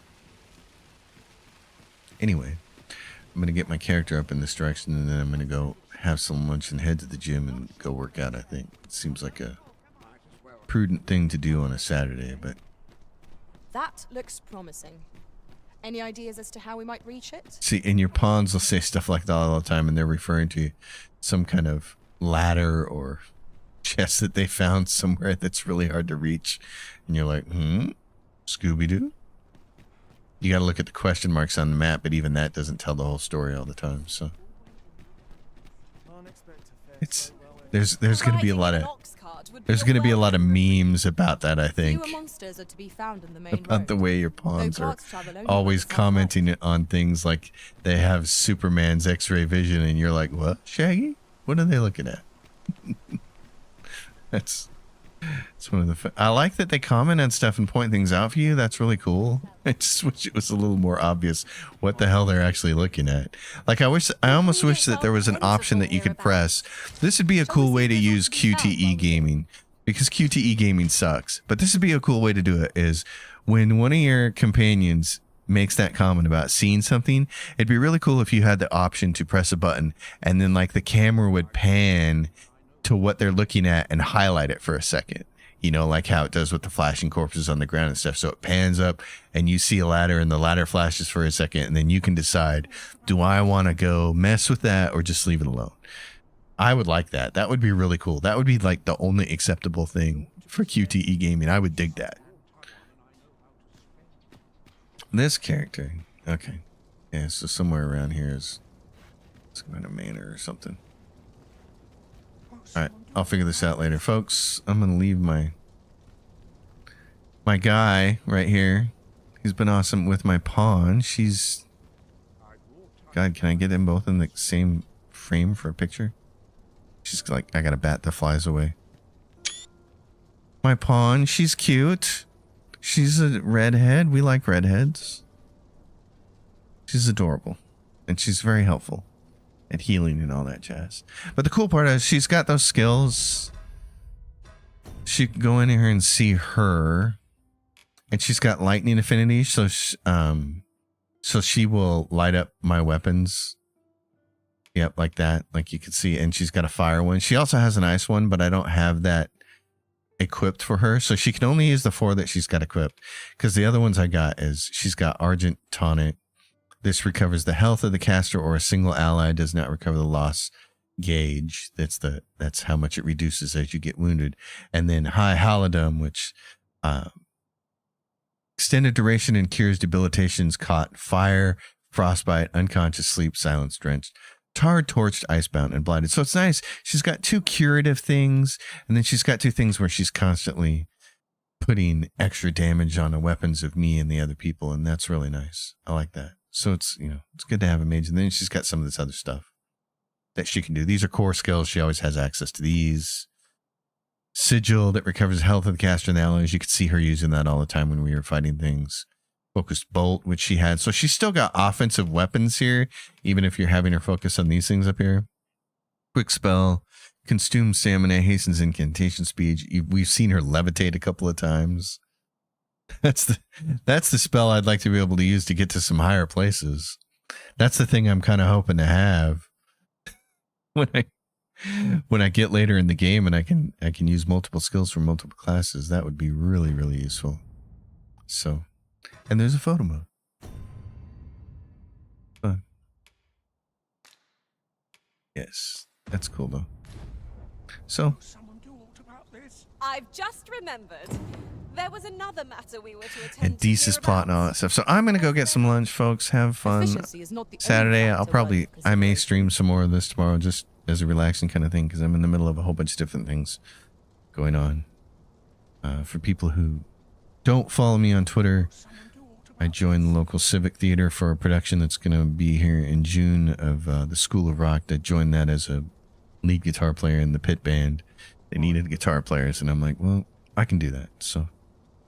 Anyway, I'm going to get my character up in this direction, and then I'm going to go have some lunch and head to the gym and go work out, I think. It seems like a prudent thing to do on a Saturday, but... That looks promising. Any ideas as to how we might reach it? See, in your pawns will say stuff like that all the time, and they're referring to some kind of ladder or chest that they found somewhere that's really hard to reach. And you're like, Scooby-Doo? You got to look at the question marks on the map, but even that doesn't tell the whole story all the time. So it's there's going to be a lot of memes about that, I think. Fewer monsters are to be found in the main About road. the way your pawns Though are carts travel only always once south-west. commenting on things like they have Superman's X-ray vision, and you're like, what, Shaggy? What are they looking at? It's one of the. I like that they comment on stuff and point things out for you. That's really cool. I just wish it was a little more obvious what the hell they're actually looking at. Like I almost wish that there was an option that you could press. This would be a cool way to use QTE gaming, because QTE gaming sucks. But this would be a cool way to do it. Is when one of your companions makes that comment about seeing something, it'd be really cool if you had the option to press a button and then like the camera would pan to what they're looking at and highlight it for a second, like how it does with the flashing corpses on the ground and stuff. So it pans up and you see a ladder and the ladder flashes for a second, and then you can decide, do I want to go mess with that or just leave it alone? I would like that. That would be really cool. That would be like the only acceptable thing for QTE gaming. I would dig that. This character, okay, yeah, so somewhere around here is some kind of manor or something. All right, I'll figure this out later, folks. I'm gonna leave my guy right here. He's been awesome with my pawn. She's, God, can I get them both in the same frame for a picture? She's like, I got a bat that flies away. My pawn, she's cute. She's a redhead. We like redheads. She's adorable. And she's very helpful at healing and all that jazz. But the cool part is she's got those skills. She can go in here and see her. And she's got lightning affinity. So she will light up my weapons. Yep, like that. Like you can see. And she's got a fire one. She also has an ice one, but I don't have that equipped for her, so she can only use the 4 that she's got equipped, because the other ones I got is she's got Argent Tonic. This recovers the health of the caster or a single ally, does not recover the loss gauge. That's how much it reduces as you get wounded. And then high halidom, which extended duration and cures debilitations caught fire, frostbite, unconscious sleep, silence drenched, tarred, torched, icebound, and blinded. So it's nice. She's got 2 curative things, and then she's got 2 things where she's constantly putting extra damage on the weapons of me and the other people, and that's really nice. I like that. So it's, it's good to have a mage. And then she's got some of this other stuff that she can do. These are core skills. She always has access to these. Sigil that recovers health of the caster and the allies. You could see her using that all the time when we were fighting things. Focused bolt, which she had. So she's still got offensive weapons here, even if you're having her focus on these things up here. Quick spell. Consume stamina, hastens incantation speed. We've seen her levitate a couple of times. That's the spell I'd like to be able to use to get to some higher places. That's the thing I'm kind of hoping to have when I get later in the game and I can use multiple skills from multiple classes. That would be really, really useful. So, and there's a photo mode. Fun. Yes, that's cool though. So, I've just remembered. There was another matter we were to attend and Deese's plot and all that stuff. So I'm going to go get some lunch, folks. Have fun. Saturday, I may stream some more of this tomorrow just as a relaxing kind of thing because I'm in the middle of a whole bunch of different things going on. For people who don't follow me on Twitter, I joined the local civic theater for a production that's going to be here in June of the School of Rock. I joined that as a lead guitar player in the pit band. They needed guitar players, and I'm like, well, I can do that. So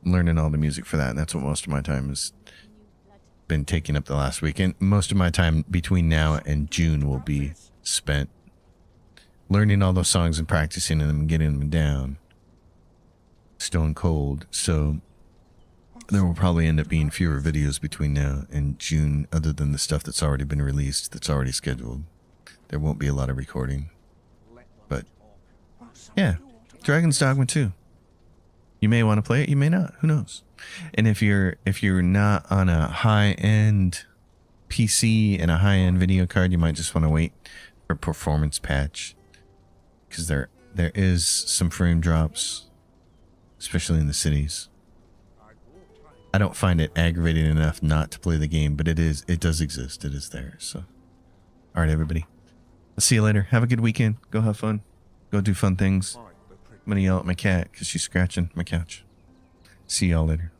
I'm learning all the music for that, and that's what most of my time has been taking up the last week. And most of my time between now and June will be spent learning all those songs and practicing them and getting them down stone cold. So there will probably end up being fewer videos between now and June other than the stuff that's already been released, that's already scheduled. There won't be a lot of recording. But yeah, Dragon's Dogma 2. You may want to play it, you may not. Who knows? And if you're not on a high-end PC and a high-end video card, you might just want to wait for performance patch. Because there is some frame drops, especially in the cities. I don't find it aggravating enough not to play the game, but it does exist. It is there. So, all right, everybody. I'll see you later. Have a good weekend. Go have fun. Go do fun things. I'm going to yell at my cat because she's scratching my couch. See y'all later.